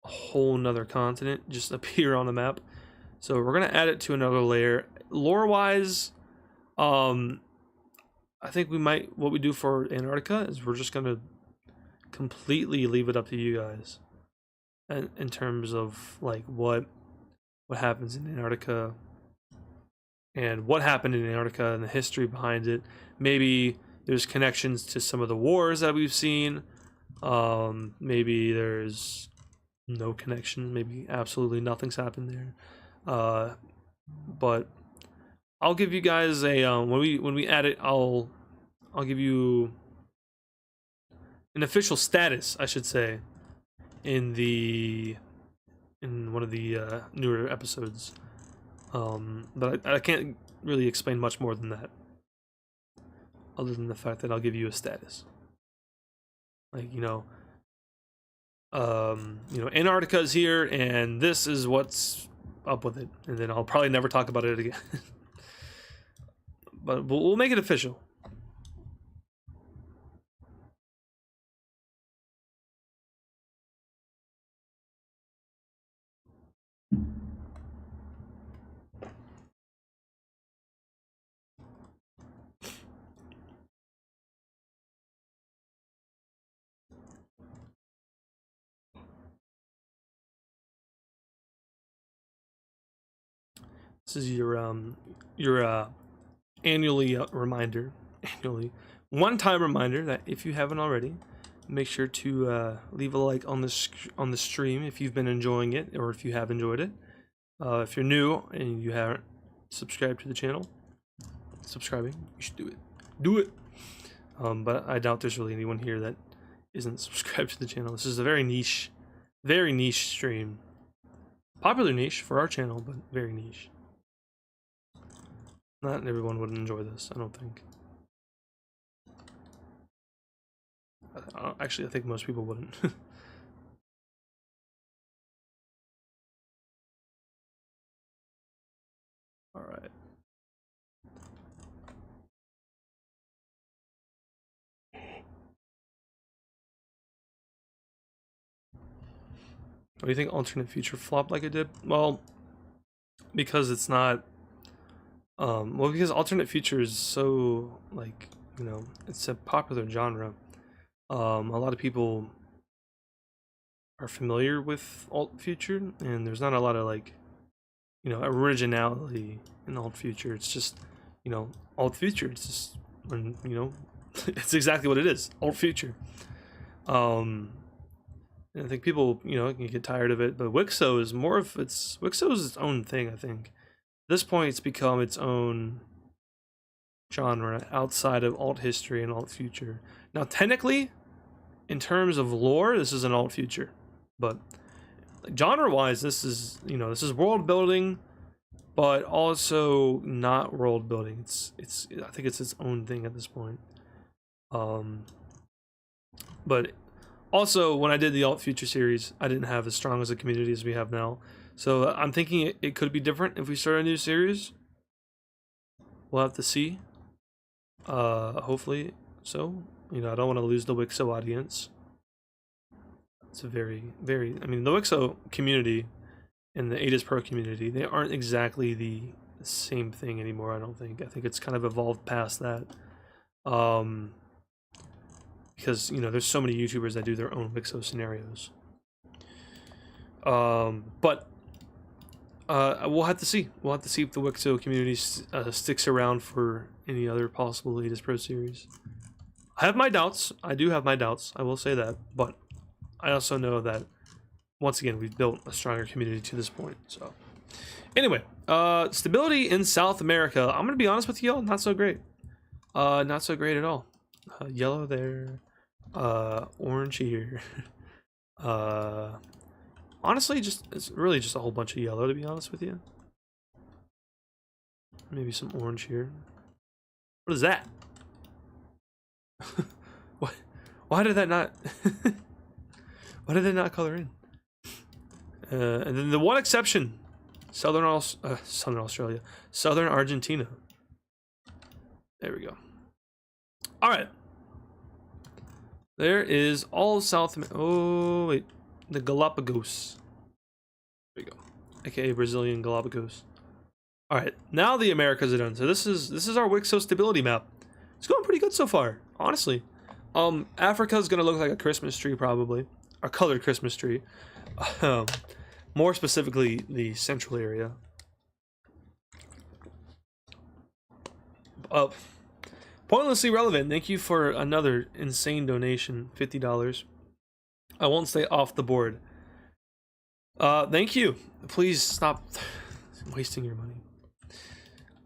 a whole nother continent just appear on the map. So we're going to add it to another layer. Lore-wise, I think what we do for Antarctica is we're just going to completely leave it up to you guys. And in terms of like what happens in Antarctica and what happened in Antarctica and the history behind it. Maybe there's connections to some of the wars that we've seen. Maybe there's no connection. Maybe absolutely nothing's happened there. But I'll give you guys a when we add it, I'll give you an official status, I should say, in one of the newer episodes. But I can't really explain much more than that, other than the fact that I'll give you a status. Like, Antarctica is here, and this is what's up with it, and then I'll probably never talk about it again. But we'll make it official. This is your annually one-time reminder that if you haven't already, make sure to leave a like on the stream if you've been enjoying it, or if you have enjoyed it. If you're new and you haven't subscribed to the channel, subscribing, you should do it. Do it. But I doubt there's really anyone here that isn't subscribed to the channel. This is a very niche stream. Popular niche for our channel, but very niche. Not everyone would enjoy this, I don't think. Actually, I think most people wouldn't. All right. What do you think alternate future flopped like it did? Well, because it's not... because alternate future is so, like, You know, it's a popular genre. A lot of people are familiar with alt future, and there's not a lot of like, you know, originality in alt future. It's just, you know, alt future. It's just, you know, it's exactly what it is, alt future. And I think people, you know, can get tired of it, but Wixo is more of Wixo is its own thing. I think at this point it's become its own genre outside of alt history and alt future. Now, technically, in terms of lore, this is an alt future, but genre-wise, this is, you know, this is world building, but also not world building. It's I think it's its own thing at this point. But also, when I did the alt future series, I didn't have as strong as a community as we have now. So I'm thinking it could be different if we start a new series. We'll have to see. Hopefully so. You know, I don't want to lose the Wixo audience. It's a very, I mean, the Wixo community and the AdizzPro community, they aren't exactly the same thing anymore, I don't think. I think it's kind of evolved past that. Because, you know, there's so many YouTubers that do their own Wixo scenarios. But we'll have to see. We'll have to see if the Wixo community sticks around for any other possible AdizzPro series. I have my doubts. I do have my doubts. I will say that. But I also know that, once again, we've built a stronger community to this point. So, anyway, stability in South America. I'm gonna be honest with y'all, not so great. Not so great at all. Yellow there, orange here. Honestly, it's really just a whole bunch of yellow, to be honest with you. Maybe some orange here. What is that? What? Why did that not? Why did they not color in? And then the one exception, Southern Australia, Southern Argentina. There we go. All right. There is all South. Oh wait, the Galapagos. There we go, aka Brazilian Galapagos. All right, now the Americas are done. So this is our Wixo stability map. It's going pretty good so far, honestly. Africa is gonna look like a Christmas tree probably. A colored Christmas tree. More specifically, the central area. Pointlessly relevant. Thank you for another insane donation, $50. I won't stay off the board. Thank you. Please stop wasting your money.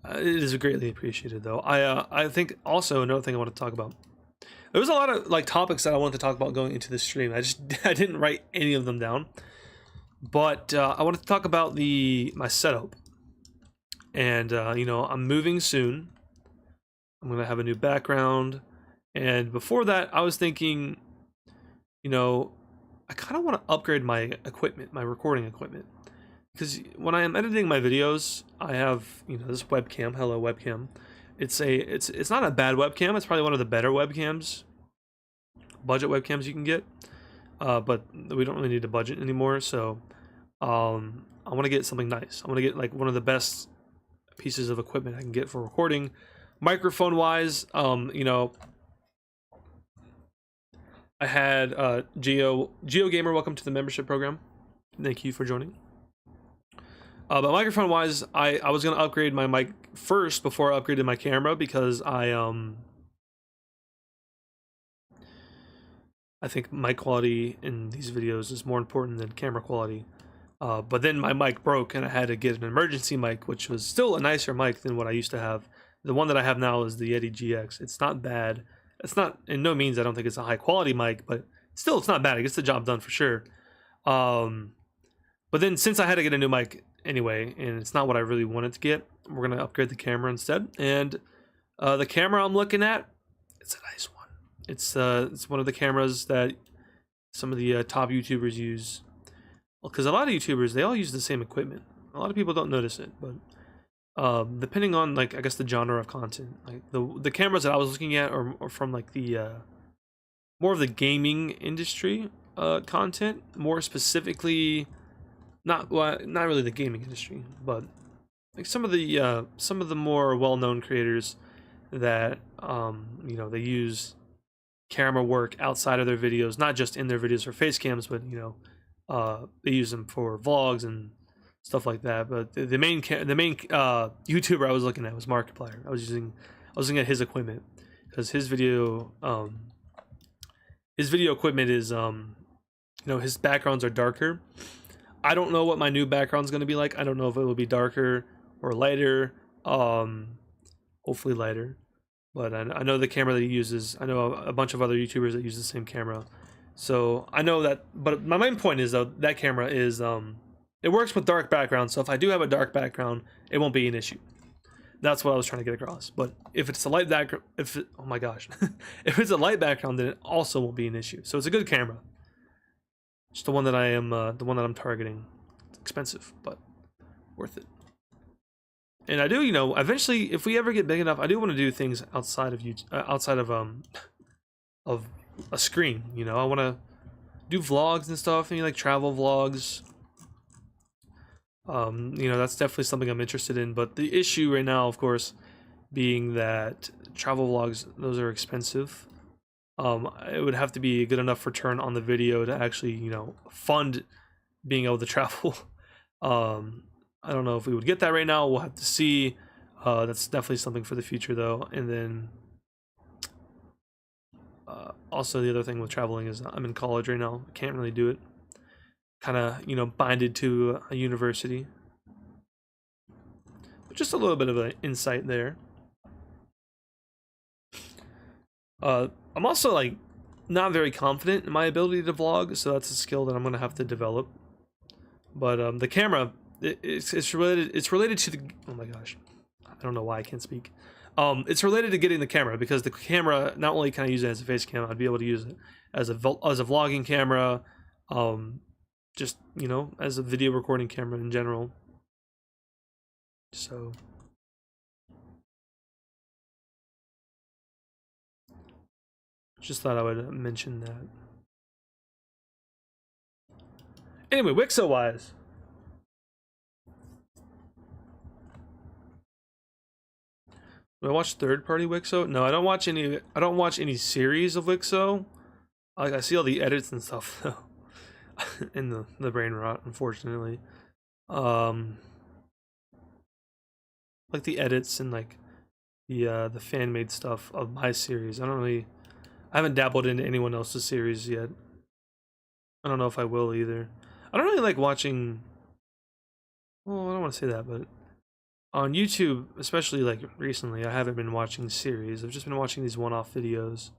It is greatly appreciated, though. I think also another thing I want to talk about. There was a lot of like topics that I wanted to talk about going into the stream. I didn't write any of them down, but I wanted to talk about my setup, and you know, I'm moving soon. I'm gonna have a new background, and before that, I was thinking, you know, I kind of want to upgrade my equipment, my recording equipment, because when I am editing my videos, I have, you know, this webcam. Hello, webcam. It's not a bad webcam. It's probably one of the better webcams, budget webcams you can get. But we don't really need a budget anymore. So, I want to get something nice. I want to get like one of the best pieces of equipment I can get for recording. Microphone wise, you know, I had Geo Gamer. Welcome to the membership program. Thank you for joining. But microphone wise, I was gonna upgrade my mic first before I upgraded my camera, because I think mic quality in these videos is more important than camera quality. But then my mic broke and I had to get an emergency mic, which was still a nicer mic than what I used to have. The one that I have now is the Yeti GX. It's not bad. It's not, in no means, I don't think it's a high quality mic, but still it's not bad. It gets the job done for sure. But then since I had to get a new mic anyway, and it's not what I really wanted to get, we're gonna upgrade the camera instead. And the camera I'm looking at, it's a nice one. It's one of the cameras that some of the top YouTubers use. Well, because a lot of YouTubers, they all use the same equipment. A lot of people don't notice it, but depending on, like, I guess the genre of content, like the cameras that I was looking at are from like the more of the gaming industry content, more specifically. Not really the gaming industry, but like some of the more well-known creators, that you know, they use camera work outside of their videos, not just in their videos for face cams, but you know, they use them for vlogs and stuff like that. But the main YouTuber I was looking at was Markiplier. I was looking at his equipment because his video equipment is you know, his backgrounds are darker. I don't know what my new background's going to be like. I don't know if it will be darker or lighter. Hopefully lighter. But I know the camera that he uses. I know a bunch of other YouTubers that use the same camera. So I know that. But my main point is, though, that camera is it works with dark background. So if I do have a dark background, it won't be an issue. That's what I was trying to get across. But if it's a light background, oh my gosh, if it's a light background, then it also won't be an issue. So it's a good camera. It's the one that I'm targeting. It's expensive, but worth it. And I do, you know, eventually, if we ever get big enough, I do want to do things outside of YouTube, outside of a screen. You know, I want to do vlogs and stuff, maybe like travel vlogs. You know, that's definitely something I'm interested in. But the issue right now, of course, being that travel vlogs, those are expensive. It would have to be a good enough return on the video to actually, you know, fund being able to travel. I don't know if we would get that right now. We'll have to see. That's definitely something for the future, though. And then also the other thing with traveling is I'm in college right now. I can't really do it. Kind of, you know, binded to a university. But just a little bit of an insight there. I'm also like not very confident in my ability to vlog, so that's a skill that I'm gonna have to develop. But the camera, it's related to the, oh my gosh, I don't know why I can't speak. It's related to getting the camera, because the camera, not only can I use it as a face cam, I'd be able to use it as a vlogging camera, just, you know, as a video recording camera in general. So just thought I would mention that. Anyway, Wixo wise, do I watch third-party Wixo? No, I don't watch any. I don't watch any series of Wixo. Like, I see all the edits and stuff though, in the brain rot, unfortunately. Like the edits and like the fan-made stuff of my series. I haven't dabbled into anyone else's series yet. I don't know if I will either. I don't really like watching. Well, I don't want to say that, but on YouTube, especially like recently, I haven't been watching series. I've just been watching these one-off videos.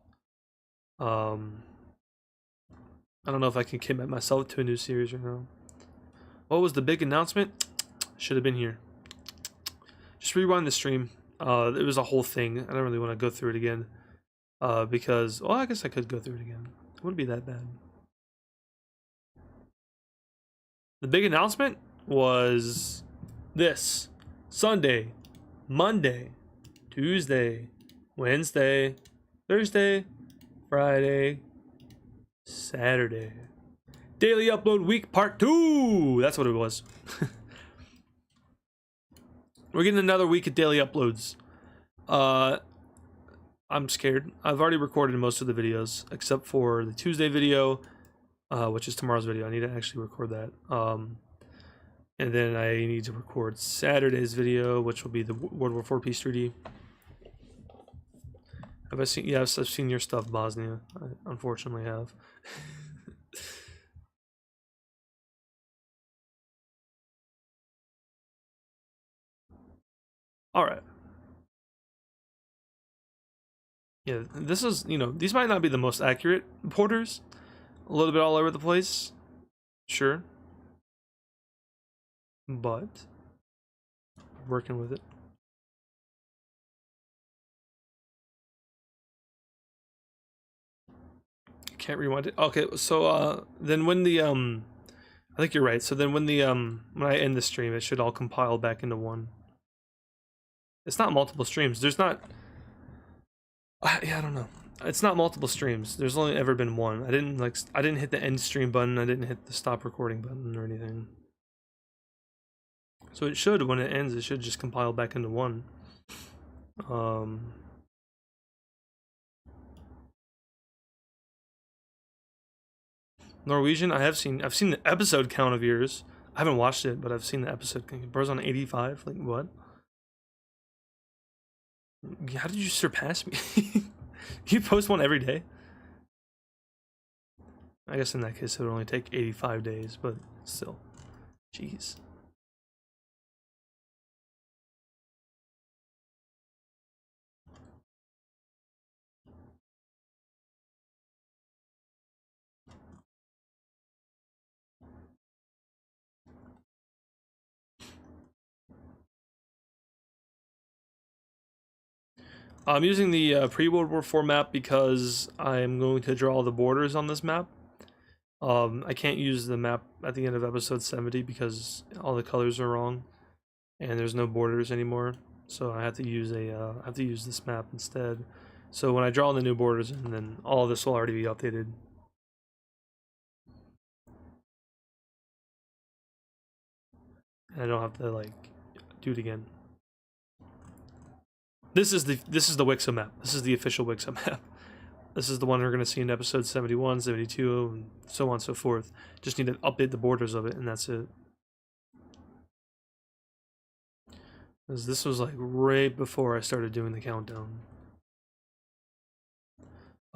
I don't know if I can commit myself to a new series right now. What was the big announcement? Should have been here. Just rewind the stream. It was a whole thing. I don't really want to go through it again. Because, well, I guess I could go through it again. It wouldn't be that bad. The big announcement was this: Sunday, Monday, Tuesday, Wednesday, Thursday, Friday, Saturday. Daily upload week part 2. That's what it was. We're getting another week of daily uploads. I'm scared. I've already recorded most of the videos except for the Tuesday video, which is tomorrow's video. I need to actually record that. And then I need to record Saturday's video, which will be the World War IV Peace Treaty. Have I seen? Yes, I've seen your stuff, Bosnia. I unfortunately have. All right. Yeah, this is, you know, these might not be the most accurate reporters. A little bit all over the place. Sure. But working with it. Can't rewind it. Okay, so then when the I think you're right. So then when the when I end the stream, it should all compile back into one. It's not multiple streams. There's not. Yeah, I don't know. It's not multiple streams. There's only ever been one. I didn't hit the end stream button. I didn't hit the stop recording button or anything. So it should, when it ends, it should just compile back into one. Norwegian. I've seen the episode count of yours. I haven't watched it, but I've seen the episode count. Bro's on 85. Like what? How did you surpass me? You post one every day. I guess in that case it would only take 85 days, but still. Jeez. I'm using the pre-World War IV map because I'm going to draw the borders on this map. I can't use the map at the end of episode 70 because all the colors are wrong, and there's no borders anymore. So I have to use this map instead. So when I draw the new borders, and then all of this will already be updated. And I don't have to like do it again. This is the Wixo map. This is the official Wixo map. This is the one we're going to see in episode 71, 72, and so on and so forth. Just need to update the borders of it, and that's it. Because this was like right before I started doing the countdown.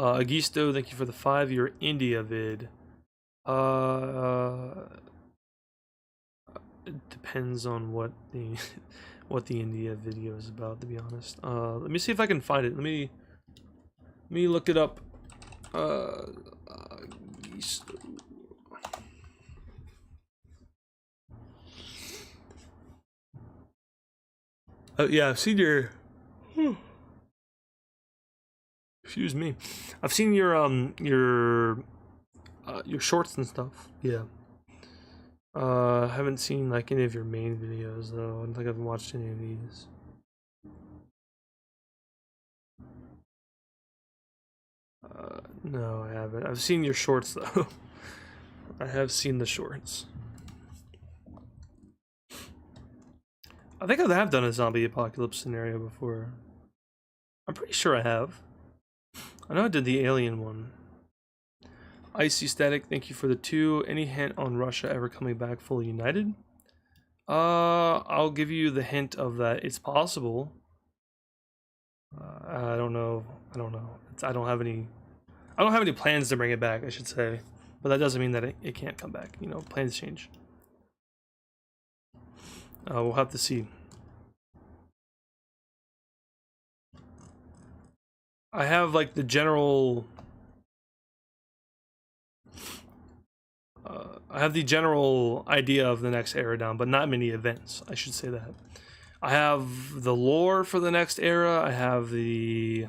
Agisto, thank you for the 5-year India vid. It depends on what the what the India video is about, to be honest. Let me see if I can find it. Let me look it up. Yeah, I've seen your. Excuse me. I've seen your shorts and stuff. Yeah. I haven't seen like any of your main videos though. I don't think I've watched any of these. No, I haven't. I've seen your shorts though. I have seen the shorts. I think I have done a zombie apocalypse scenario before. I'm pretty sure I have. I know I did the alien one. Icy Static, thank you for the 2. Any hint on Russia ever coming back fully united? I'll give you the hint of that it's possible. I don't know. I don't have any plans to bring it back, I should say. But that doesn't mean that it can't come back. You know, plans change. We'll have to see. I have like the general idea of the next era down, but not many events. I should say that. I have the lore for the next era. I have the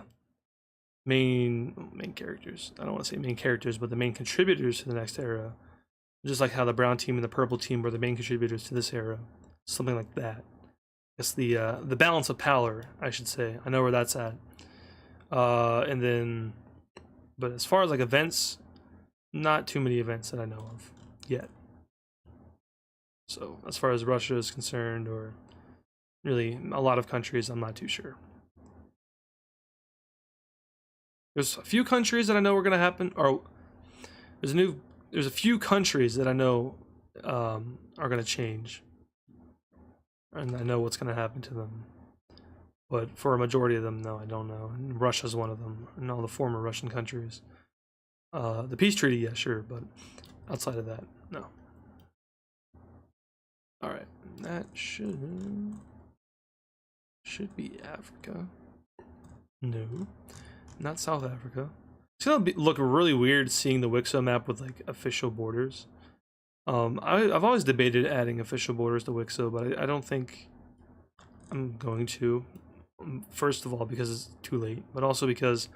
main characters. I don't want to say main characters, but the main contributors to the next era. Just like how the brown team and the purple team were the main contributors to this era. Something like that. It's the balance of power, I should say. I know where that's at. And then, but as far as like events, not too many events that I know of yet. So as far as Russia is concerned, or really a lot of countries, I'm not too sure. There's a few countries that I know are going to happen, or there's a few countries that I know are going to change, and I know what's going to happen to them. But for a majority of them, no, I don't know. And Russia's one of them, and all the former Russian countries. The peace treaty, yeah, sure, but outside of that, no. All right, that should be Africa. No, not South Africa. It's gonna look really weird seeing the Wixo map with like official borders. I've always debated adding official borders to Wixo, but I don't think I'm going to. First of all, because it's too late, but also because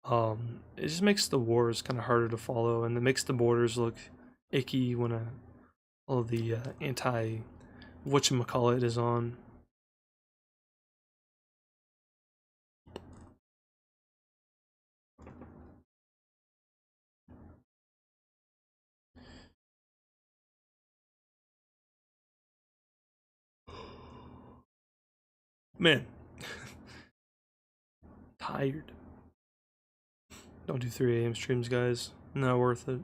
it just makes the wars kind of harder to follow, and it makes the borders look icky when all of the whatchamacallit is on. Man, tired. Don't do 3 a.m. streams, guys. Not worth it.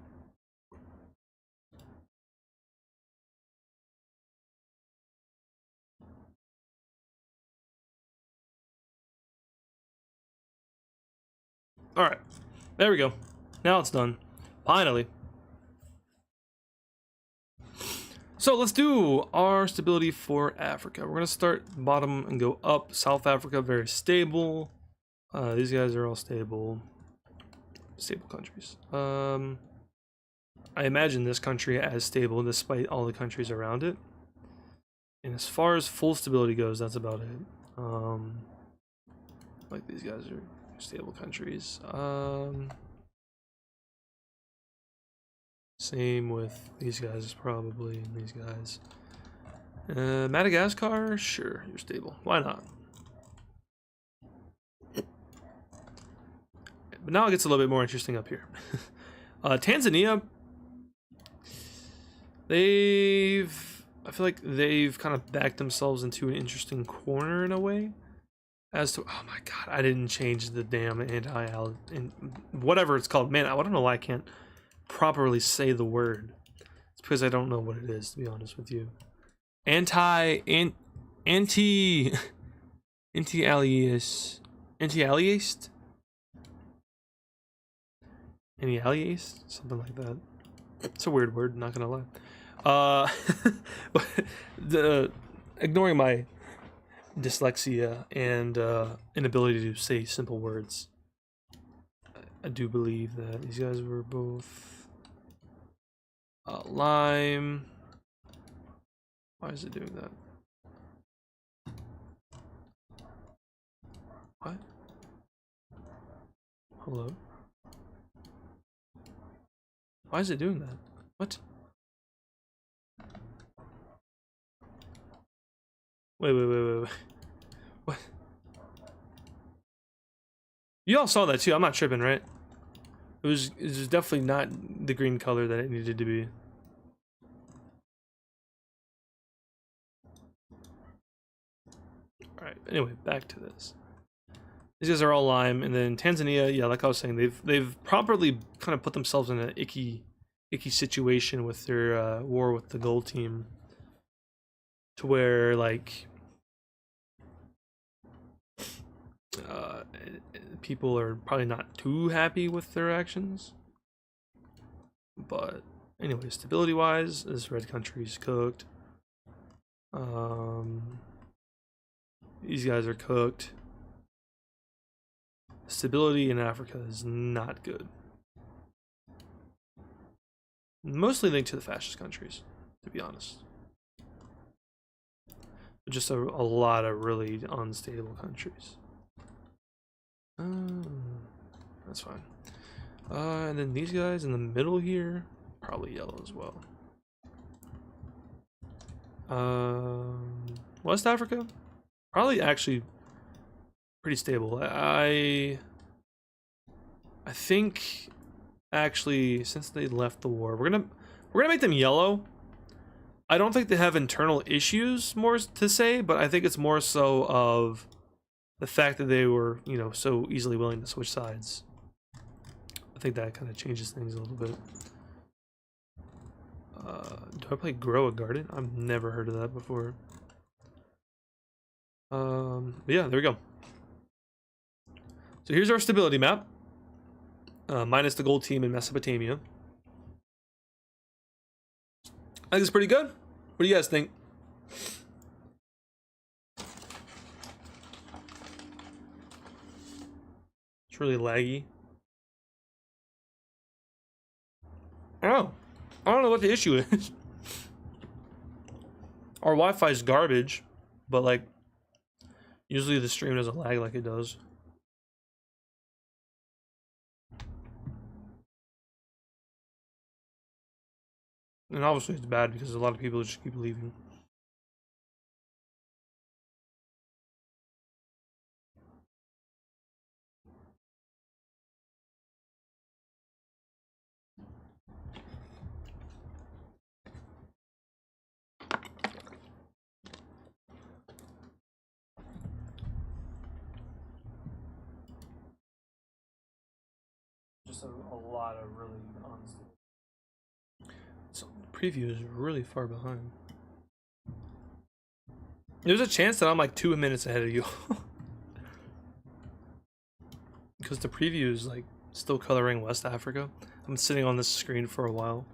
All right, there we go. Now it's done. Finally. So let's do our stability for Africa. We're gonna start bottom and go up. South Africa, very stable. These guys are all stable. Stable countries. I imagine this country as stable despite all the countries around it. And as far as full stability goes, that's about it. Like these guys are stable countries. Same with these guys probably, and these guys. Madagascar, sure, you're stable. Why not? But now it gets a little bit more interesting up here. Tanzania, I feel like they've kind of backed themselves into an interesting corner in a way. As to, oh my god, I didn't change the damn whatever it's called. Man, I don't know why I can't properly say the word. It's because I don't know what it is, to be honest with you. Anti-aliased, something like that. It's a weird word, not gonna lie. Ignoring my dyslexia and inability to say simple words, I do believe that these guys were both lime. Why is it doing that? What? Hello? Why is it doing that? What? Wait. What? You all saw that too. I'm not tripping, right? It was definitely not the green color that it needed to be. Alright, anyway, back to this. These guys are all lime, and then Tanzania, yeah, like I was saying, they've properly kind of put themselves in an icky situation with their war with the gold team, to where like people are probably not too happy with their actions. But anyway, stability wise, this red country's cooked. These guys are cooked. Stability in Africa is not good. Mostly linked to the fascist countries, to be honest. Just a lot of really unstable countries. That's fine. And then these guys in the middle here, probably yellow as well. West Africa, probably actually pretty stable. I think actually since they left the war, we're gonna make them yellow. I don't think they have internal issues more to say, but I think it's more so of the fact that they were, you know, so easily willing to switch sides. I think that kind of changes things a little bit. Do I play Grow a Garden? I've never heard of that before. But yeah, there we go. So here's our stability map. Minus the gold team in Mesopotamia. I think it's pretty good. What do you guys think? It's really laggy. Oh, I don't know what the issue is. Our Wi-Fi is garbage, but like usually the stream doesn't lag like it does. And obviously it's bad because a lot of people just keep leaving. Just a lot of really unstable. So the preview is really far behind. There's a chance that I'm like 2 minutes ahead of you. because the preview is like still coloring West Africa. I'm sitting on this screen for a while.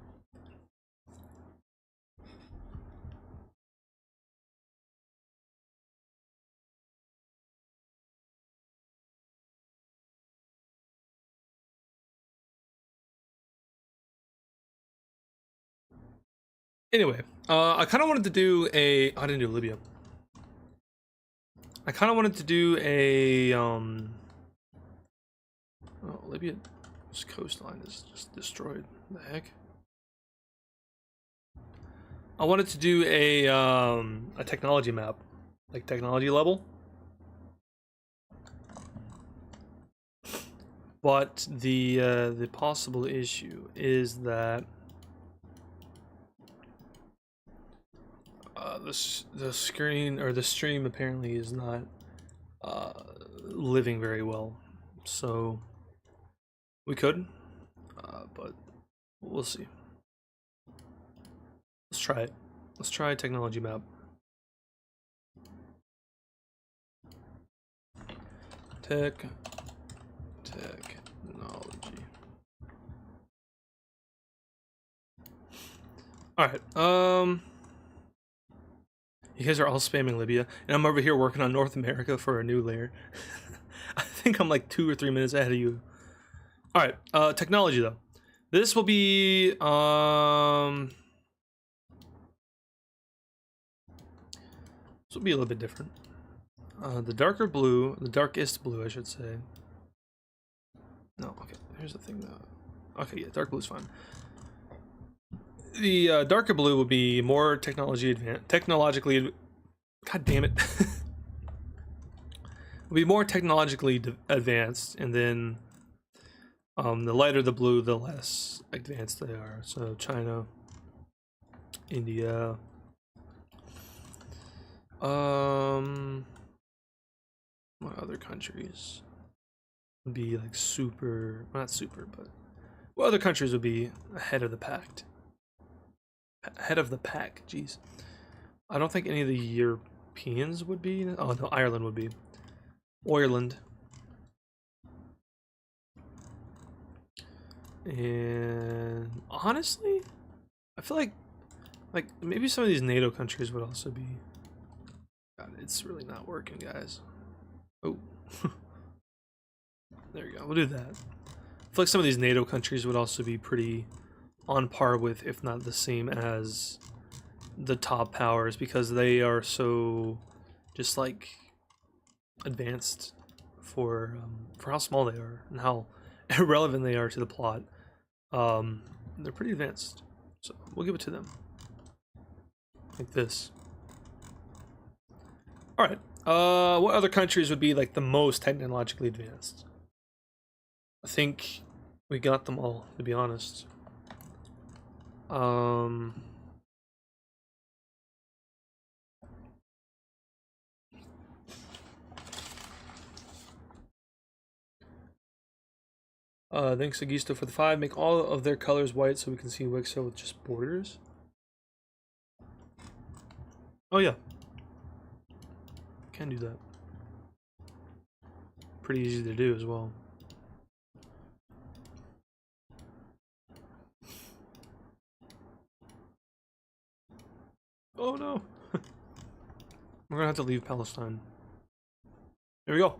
Anyway, I kind of wanted to do a. I didn't do Libya. I kind of wanted to do a. Oh, Libya's coastline is just destroyed. What the heck? I wanted to do a technology map, like technology level. But the possible issue is that the screen or the stream apparently is not living very well. So we could, but we'll see. Let's try it. Let's try technology map. Technology. All right. You guys are all spamming Libya, and I'm over here working on North America for a new layer. I think I'm like 2 or 3 minutes ahead of you. All right. Technology though. This will be this will be a little bit different. The darker blue, the darkest blue, I should say. No, okay. Here's the thing though. Okay, yeah, dark blue is fine. The darker blue will be more technologically. God damn it! Will be more technologically advanced, and then the lighter the blue, the less advanced they are. So China, India. What other countries would be like super? Not super, but what other countries would be ahead of the pack? Head of the pack, jeez. I don't think any of the Europeans would be. Oh no, Ireland would be. Ireland. And honestly, I feel like maybe some of these NATO countries would also be. God, it's really not working, guys. Oh. There you go. We'll do that. I feel like some of these NATO countries would also be pretty on par with, if not the same as, the top powers, because they are so just like advanced for how small they are and how irrelevant they are to the plot. They're pretty advanced, so we'll give it to them like this. All right. What other countries would be like the most technologically advanced? I think we got them all, to be honest. Thanks Agisto for the 5. Make all of their colors white so we can see Wixo with just borders. Oh yeah, can do that. Pretty easy to do as well. Oh no. We're gonna have to leave Palestine. Here we go.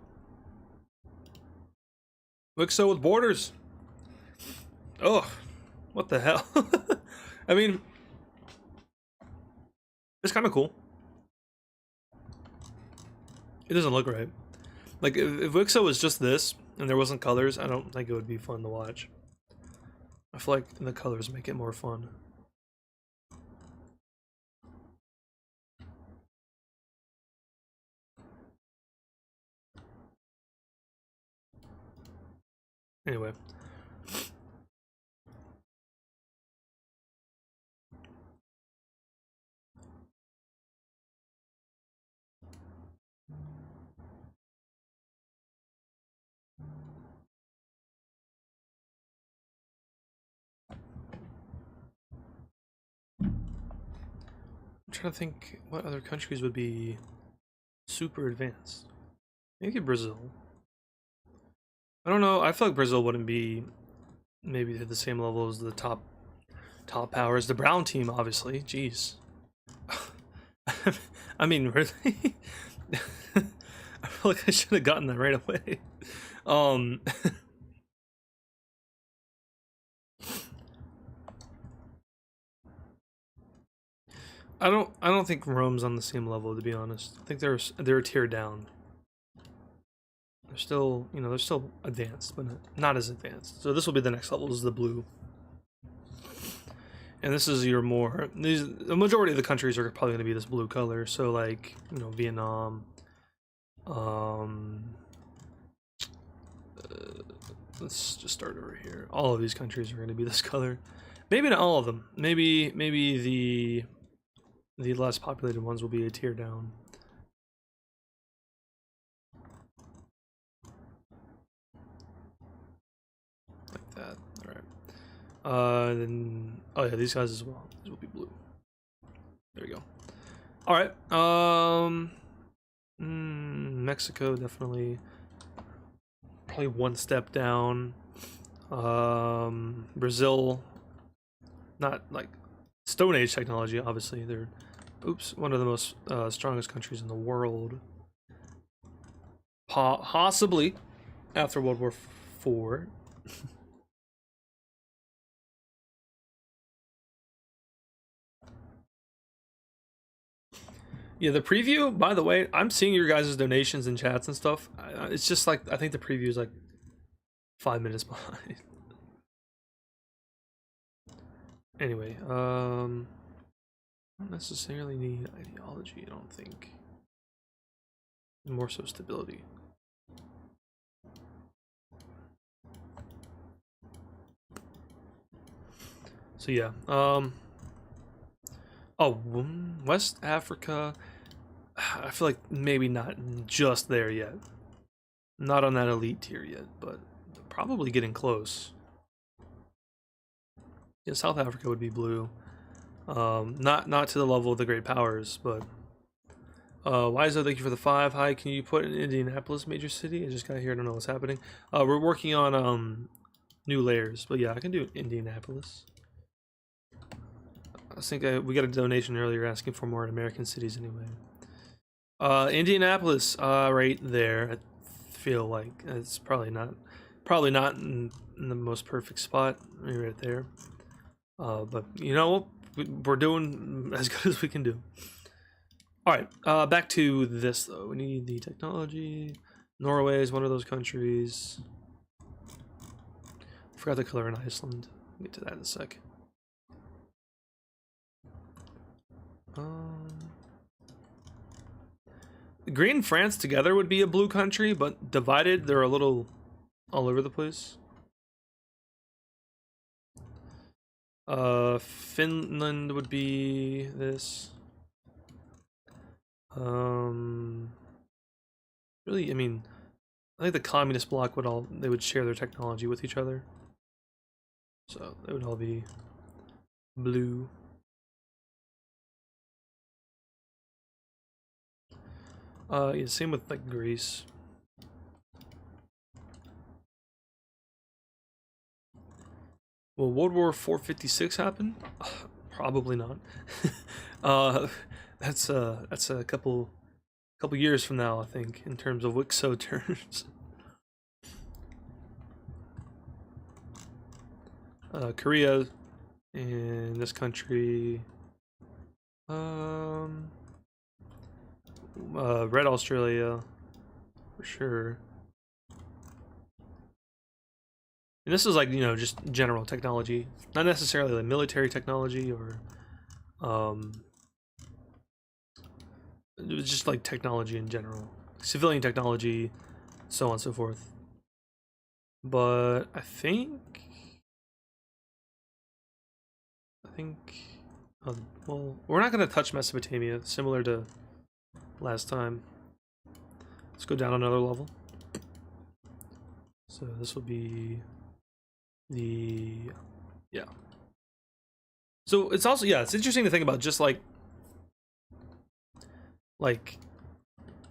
Wixo with borders. Oh, what the hell? I mean, it's kind of cool. It doesn't look right. Like, if Wixo was just this, and there wasn't colors, I don't think it would be fun to watch. I feel like the colors make it more fun. Anyway. I'm trying to think what other countries would be super advanced. Maybe Brazil. I don't know. I feel like Brazil wouldn't be maybe at the same level as the top powers. The brown team, obviously. Jeez. I mean, really? I feel like I should have gotten that right away. I don't think Rome's on the same level, to be honest. I think they're a tier down. They're still, you know, they're still advanced, but not as advanced. So this will be the next level, is the blue. And this is your more, the majority of the countries are probably going to be this blue color. So like, you know, Vietnam, let's just start over here. All of these countries are going to be this color. Maybe not all of them. Maybe the less populated ones will be a tier down. Like that. Alright. Then, oh yeah, these guys as well. These will be blue. There we go. Alright. Mexico, definitely. Probably one step down. Brazil, not like Stone Age technology, obviously. They're, one of the most strongest countries in the world. Possibly after World War IV. Yeah, the preview, by the way, I'm seeing your guys' donations and chats and stuff. It's just like, I think the preview is like 5 minutes behind. Anyway, don't necessarily need ideology, I don't think. More so stability. So yeah, oh, West Africa, I feel like maybe not just there yet. Not on that elite tier yet, but probably getting close. Yeah, South Africa would be blue. Not to the level of the great powers, but Wixo, thank you for the 5. Hi, can you put in Indianapolis major city? I just got here, I don't know what's happening. We're working on new layers, but yeah, I can do Indianapolis. I think we got a donation earlier asking for more American cities anyway. Indianapolis, right there. I feel like it's probably not in the most perfect spot, right there. But you know, we're doing as good as we can do. All right, back to this though. We need the technology. Norway is one of those countries. Forgot the color in Iceland. We'll get to that in a sec. Green and France together would be a blue country, but divided, they're a little all over the place. Finland would be this. Really, I mean, I think the communist bloc they would share their technology with each other. So they would all be blue. Yeah, same with like Greece. Will World War 456 happen? Probably not. That's a couple years from now, I think, in terms of Wixo terms. Korea in this country. Red Australia, for sure. And this is like, you know, just general technology, not necessarily like military technology or, it was just like technology in general, civilian technology, so on and so forth. But I think, well, we're not going to touch Mesopotamia, similar to last time. Let's go down another level. So this will be yeah. So it's also, yeah, it's interesting to think about, just like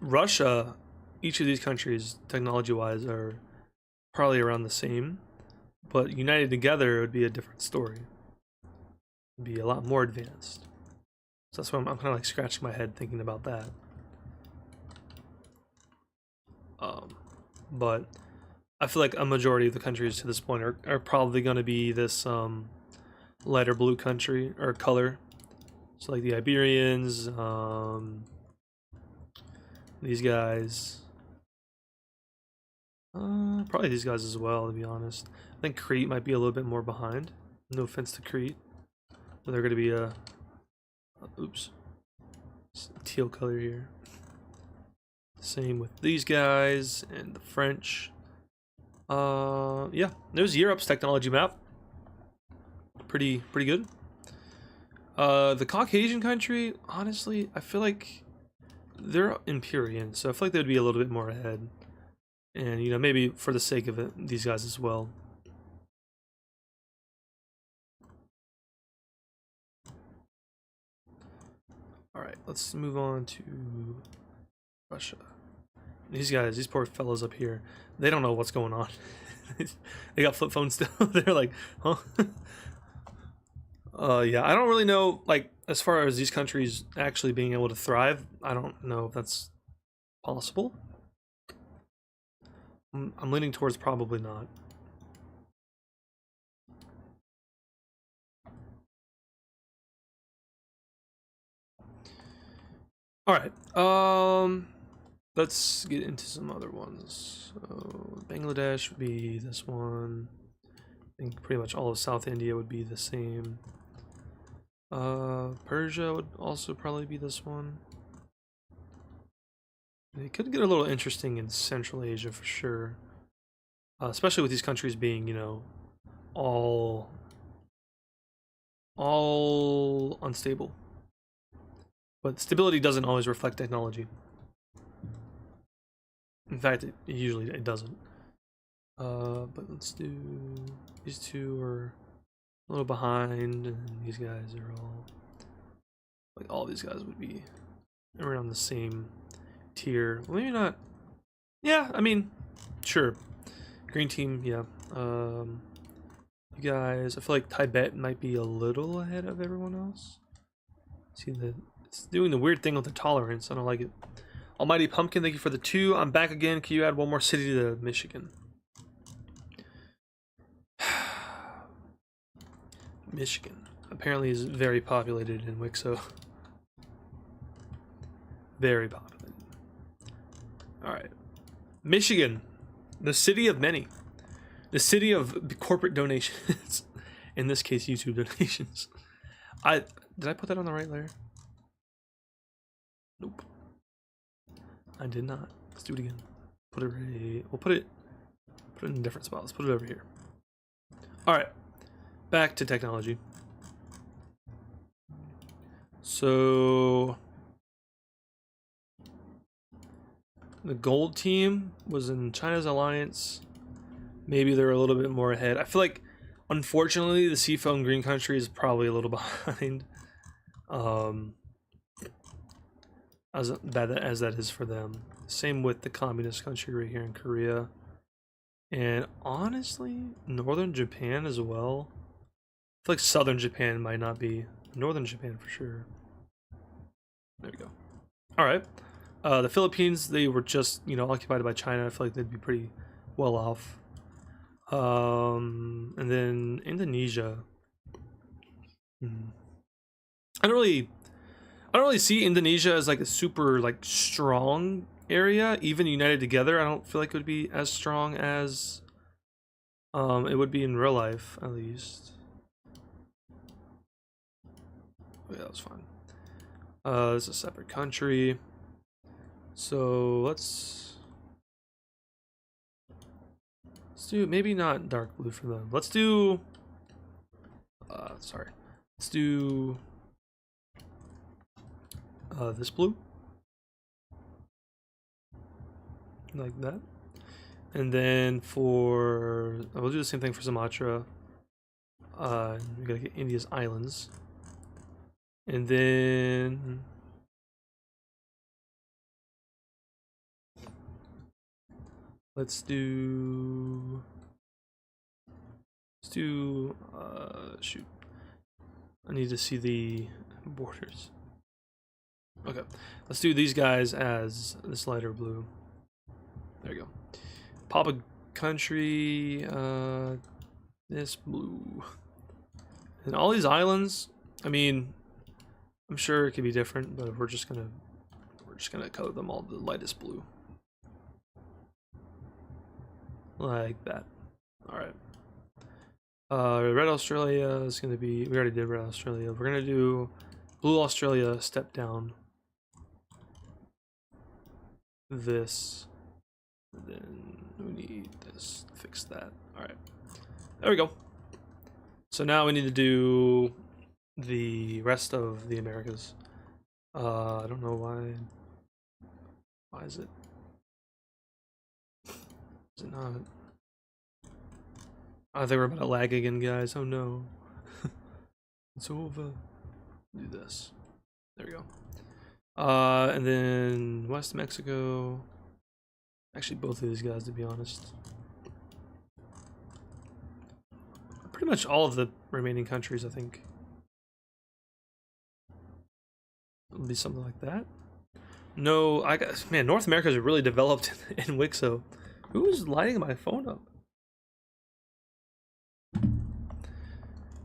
Russia, each of these countries technology wise are probably around the same, but united together it would be a different story. It'd be a lot more advanced. So that's why I'm kind of like scratching my head thinking about that. But I feel like a majority of the countries to this point are probably going to be this lighter blue country or color. So like the Iberians, these guys, probably these guys as well, to be honest. I think Crete might be a little bit more behind. No offense to Crete, but they're going to be a oops, teal color here. Same with these guys and the French. Yeah, there's Europe's technology map. Pretty good. The Caucasian country, honestly, I feel like they're Empyrean, so I feel like they'd be a little bit more ahead. And, you know, maybe for the sake of it, these guys as well. Alright, let's move on to Russia. These guys, these poor fellows up here, they don't know what's going on. They got flip phones still. They're like, huh? Yeah, I don't really know, like, as far as these countries actually being able to thrive, I don't know if that's possible. I'm leaning towards probably not. Alright, let's get into some other ones. So, Bangladesh would be this one. I think pretty much all of South India would be the same. Persia would also probably be this one. It could get a little interesting in Central Asia for sure. Especially with these countries being, you know, all unstable. But stability doesn't always reflect technology. In fact, it usually doesn't. But let's do, these two are a little behind, and these guys are all, like, all these guys would be around the same tier. Well, maybe not. Yeah, I mean, sure. Green team, yeah. You guys, I feel like Tibet might be a little ahead of everyone else. See that it's doing the weird thing with the tolerance. I don't like it. Almighty Pumpkin, thank you for the 2. I'm back again. Can you add one more city to Michigan? Michigan apparently is very populated in Wixo. Very populated. Alright. Michigan. The city of many. The city of corporate donations. In this case, YouTube donations. Did I put that on the right layer? Nope. I did not. Let's do it again. Put it right. We'll put it in a different spot. Let's put it over here. Alright. Back to technology. So the gold team was in China's alliance. Maybe they're a little bit more ahead. I feel like, unfortunately, the seafoam green country is probably a little behind. As bad as that is for them. Same with the communist country right here in Korea. And honestly, northern Japan as well. I feel like southern Japan might not be. Northern Japan for sure. There we go. Alright. The Philippines, they were just, you know, occupied by China. I feel like they'd be pretty well off. And then Indonesia. I don't really see Indonesia as like a super like strong area. Even united together, I don't feel like it would be as strong as it would be in real life, at least. Oh, yeah, that was fine. This is a separate country. So let's do maybe not dark blue for them. Let's do sorry. Let's do this blue. Like that. And then for we'll do the same thing for Sumatra. We gotta get India's islands. And then Let's do shoot. I need to see the borders. Okay, let's do these guys as this lighter blue. There you go. Pop a country, this blue. And all these islands, I mean, I'm sure it could be different, but we're just gonna color them all the lightest blue. Like that. Alright. Red Australia is gonna be, we already did Red Australia. We're gonna do Blue Australia, step down. This. Then we need this. Fix that. Alright. There we go. So now we need to do the rest of the Americas. I don't know why. Why is it? Is it not? I think we're about to lag again, guys. Oh no. It's over. Do this. There we go. And then West Mexico. Actually, both of these guys, to be honest. Pretty much all of the remaining countries, I think. It'll be something like that. No, I got, man, North America's really developed in Wixo. Who is lighting my phone up?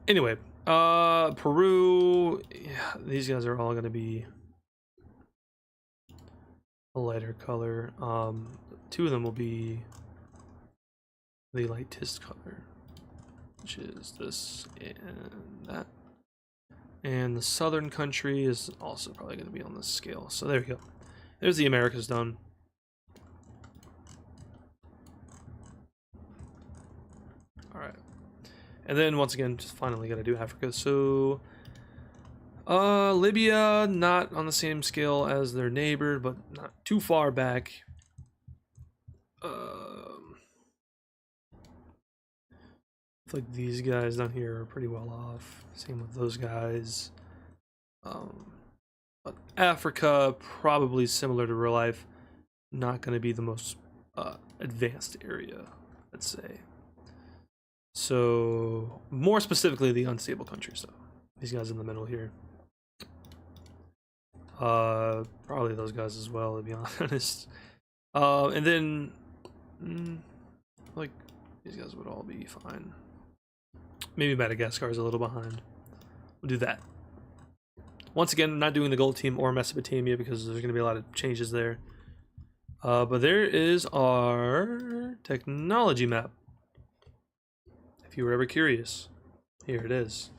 Anyway, Peru, yeah, these guys are all gonna be a lighter color. Two of them will be the lightest color, which is this and that. And the southern country is also probably gonna be on this scale. So there we go. There's the Americas done. Alright. And then once again, just finally gotta do Africa. So Libya, not on the same scale as their neighbor, but not too far back. I feel like these guys down here are pretty well off. Same with those guys. But Africa, probably similar to real life, not going to be the most advanced area, let's say. So, more specifically, the unstable countries, though. These guys in the middle here. Probably those guys as well, to be honest. And then, like, these guys would all be fine. Maybe Madagascar is a little behind. We'll do that. Once again, I'm not doing the gold team or Mesopotamia because there's going to be a lot of changes there. But there is our technology map. If you were ever curious, here it is.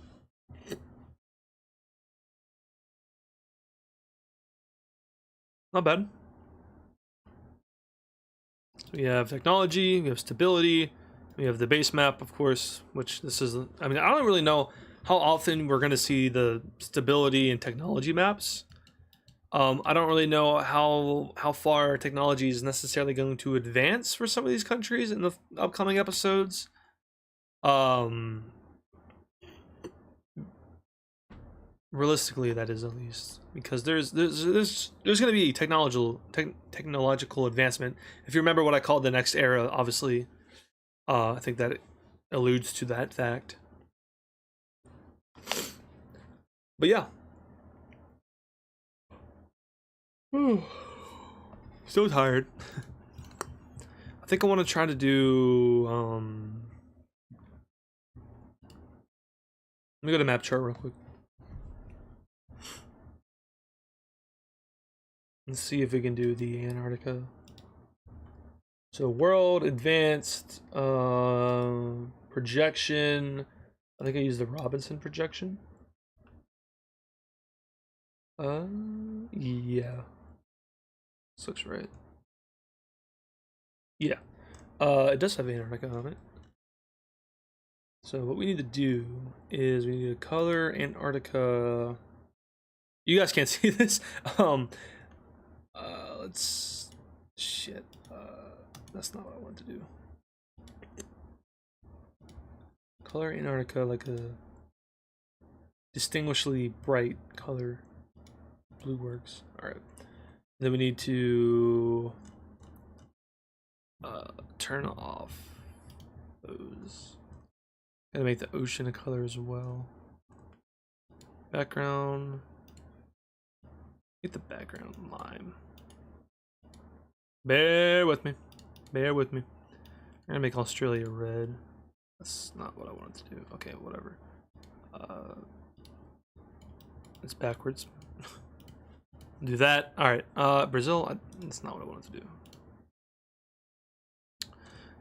Not bad. So we have technology, we have stability, we have the base map, of course, which this is, I mean, I don't really know how often we're going to see the stability and technology maps. I don't really know how far technology is necessarily going to advance for some of these countries in the upcoming episodes. Realistically, that is, at least, because there's going to be technological advancement. If you remember what I called the next era, obviously, I think that alludes to that fact. But yeah. So tired. I think I want to try to do let me go to map chart real quick. Let's see if we can do the Antarctica. So world advanced projection. I think I used the Robinson projection. Yeah. This looks right. Yeah. It does have Antarctica on it. So what we need to do is we need to color Antarctica. You guys can't see this. Let's shit. That's not what I wanted to do. Color Antarctica like a distinguishedly bright color. Blue works. All right. Then we need to Turn off those. Gotta make the ocean a color as well. Background. Get the background lime. Bear with me. Bear with me. I'm gonna make Australia red. That's not what I wanted to do. Okay, whatever. It's backwards. Do that. Alright. Brazil. That's not what I wanted to do.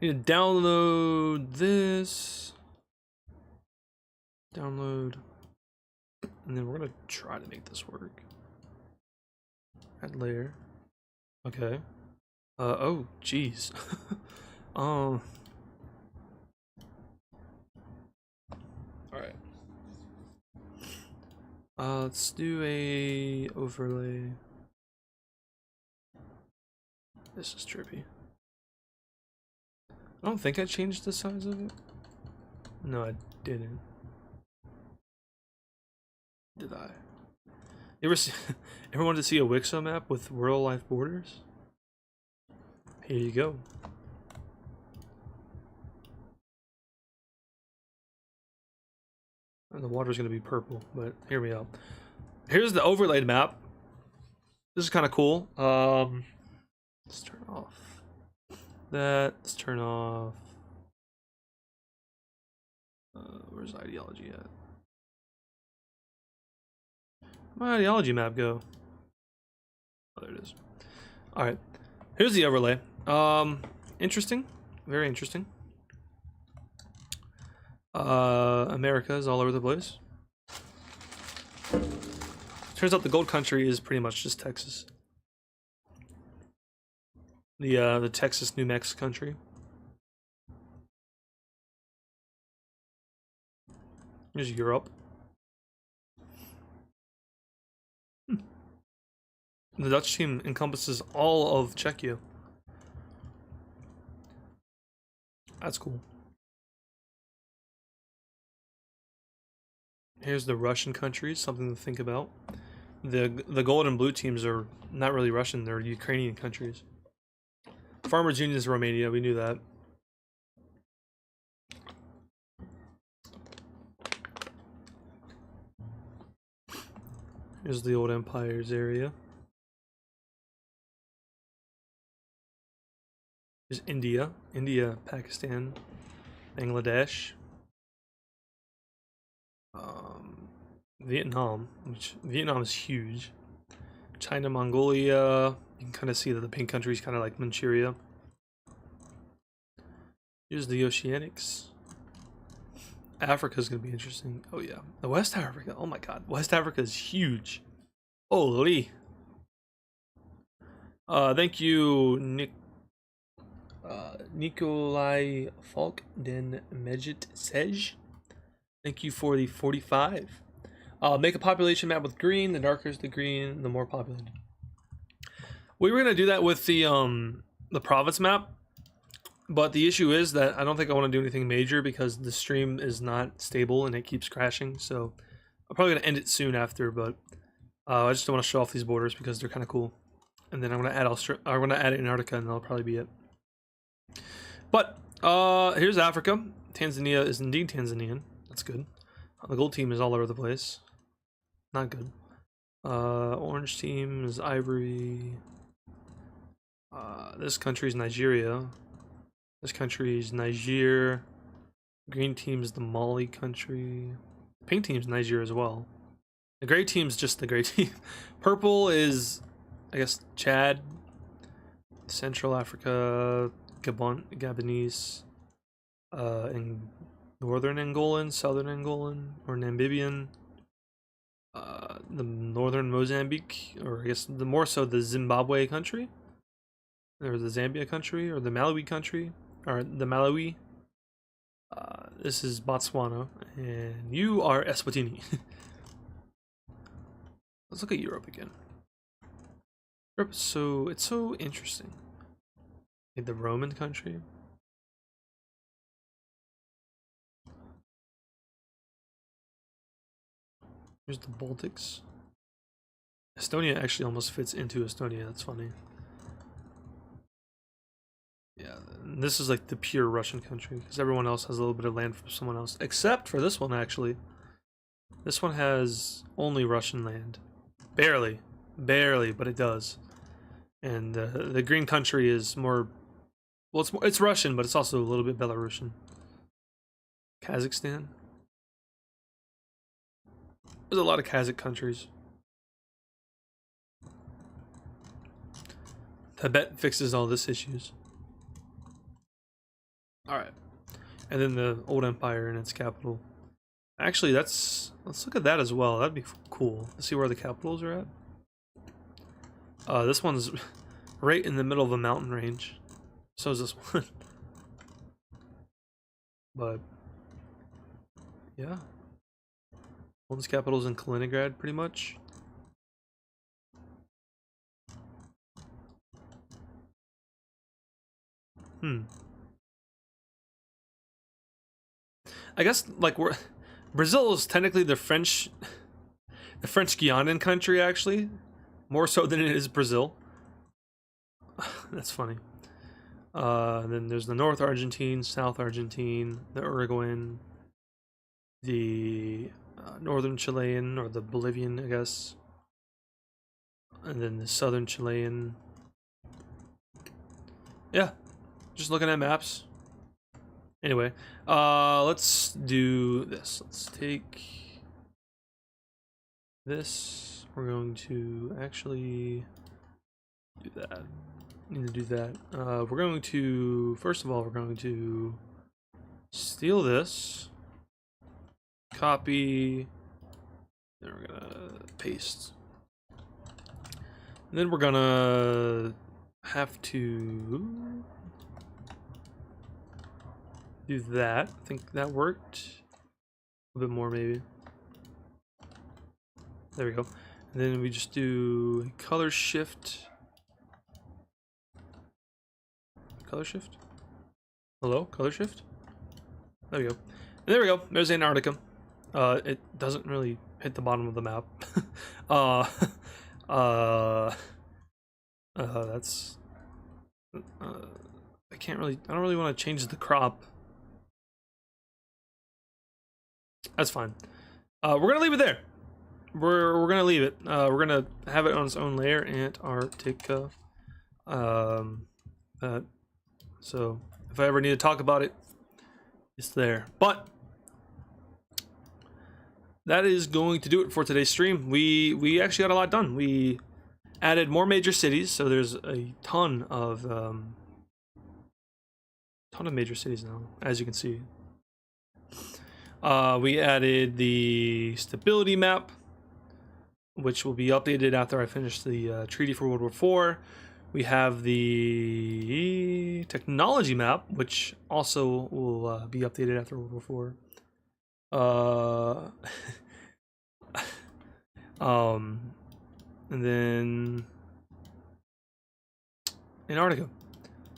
I need to download this. Download. And then we're gonna try to make this work. Add layer. Okay. Oh, jeez. Alright. Let's do a overlay. This is trippy. I don't think I changed the size of it. No, I didn't. Did I? You ever wanted to see a Wixo map with real life borders? Here you go. And the water's gonna be purple, but hear me out. Here's the overlaid map. This is kind of cool. Let's turn off that. Let's turn off. Where's ideology at? Where'd my ideology map go? Oh, there it is. All right. Here's the overlay. Interesting. Very interesting. America is all over the place. Turns out the gold country is pretty much just Texas. The Texas New Mexico country. Here's Europe. The Dutch team encompasses all of Czechia. That's cool. Here's the Russian countries, something to think about. The gold and blue teams are not really Russian, they're Ukrainian countries. Farmers Union is Romania, we knew that. Here's the old empires area. Here's India, Pakistan, Bangladesh. Vietnam, which Vietnam is huge. China, Mongolia. You can kind of see that the pink country is kind of like Manchuria. Here's the Oceanics. Africa is going to be interesting. Oh yeah, the West Africa. Oh my God, West Africa is huge. Holy. Thank you, Nikolai Falk Den Mejit Sej. Thank you for the 45. Make a population map with green. The darker is the green, the more populated. We were gonna do that with the province map, but the issue is that I don't think I want to do anything major because the stream is not stable and it keeps crashing. So I'm probably gonna end it soon after. But I just don't want to show off these borders because they're kind of cool. And then I'm gonna add Antarctica, and that'll probably be it. But here's Africa. Tanzania is indeed Tanzanian. That's good. The gold team is all over the place. Not good. Orange team is Ivory. This country is Nigeria. This country is Niger. Green team is the Mali country. Pink team is Niger as well. The gray team is just the gray team. Purple is, I guess, Chad. Central Africa, Gabonese, and Northern Angolan, Southern Angolan, or Namibian, the Northern Mozambique, or I guess the more so the Zimbabwe country, or the Zambia country, or the Malawi country, or the Malawi. This is Botswana, and you are Eswatini. Let's look at Europe again. Europe is it's so interesting. Like the Roman country. Here's the Baltics. Estonia actually almost fits into Estonia. That's funny. Yeah, this is like the pure Russian country because everyone else has a little bit of land from someone else, except for this one actually. This one has only Russian land, barely, but it does. And the green country is more, well, it's Russian, but it's also a little bit Belarusian. Kazakhstan. There's a lot of Kazakh countries. Tibet fixes all this issues. Alright. And then the old empire and its capital. Actually, let's look at that as well. That'd be cool. Let's see where the capitals are at. This one's right in the middle of a mountain range. So is this one. But yeah. One's capital's in Kaliningrad, pretty much. I guess like Brazil is technically the French Guianan country, actually, more so than it is Brazil. That's funny. Then there's the North Argentine, South Argentine, the Uruguayan, the Northern Chilean, or the Bolivian, I guess, and then the Southern Chilean. Yeah, just looking at maps. Anyway, let's do this. Let's take this. We're going to actually do that. Need to do that. We're going to, first of all, we're going to steal this, copy, then we're gonna paste. And then we're gonna have to do that. I think that worked. A bit more, maybe. There we go. And then we just do color shift. Color shift? Hello? Color shift? There we go. And there we go. There's Antarctica. It doesn't really hit the bottom of the map. That's... I can't really... I don't really want to change the crop. That's fine. We're gonna leave it there. We're gonna leave it. We're gonna have it on its own layer, Antarctica. So if I ever need to talk about it, it's there. But that is going to do it for today's stream. We actually got a lot done. We added more major cities, so there's a ton of major cities now, as you can see. We added the stability map, which will be updated after I finish the treaty for World War IV. We have the technology map, which also will be updated after World War IV. And then Antarctica.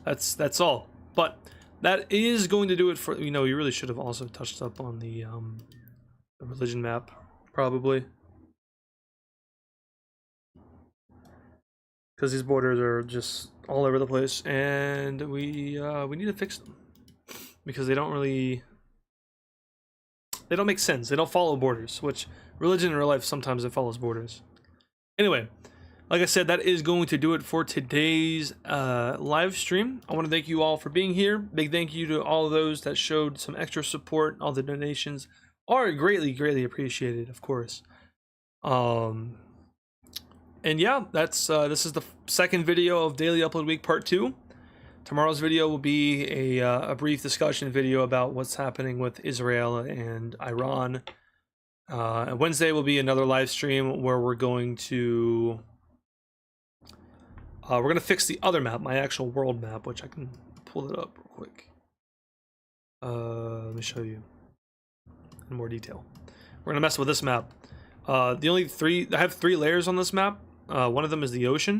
That's all. But that is going to do it for, you know, you really should have also touched up on the religion map, probably. Because these borders are just all over the place, and we need to fix them. Because they don't make sense. They don't follow borders, which religion in real life, sometimes it follows borders. Anyway, like I said, that is going to do it for today's live stream. I want to thank you all for being here. Big thank you to all of those that showed some extra support. All the donations are greatly appreciated, of course. And yeah, that's this is the second video of Daily Upload Week Part 2. Tomorrow's video will be a brief discussion video about what's happening with Israel and Iran. And Wednesday will be another live stream where we're going to fix the other map, my actual world map, which I can pull it up real quick. Let me show you in more detail. We're gonna mess with this map. I have 3 layers on this map. One of them is the ocean.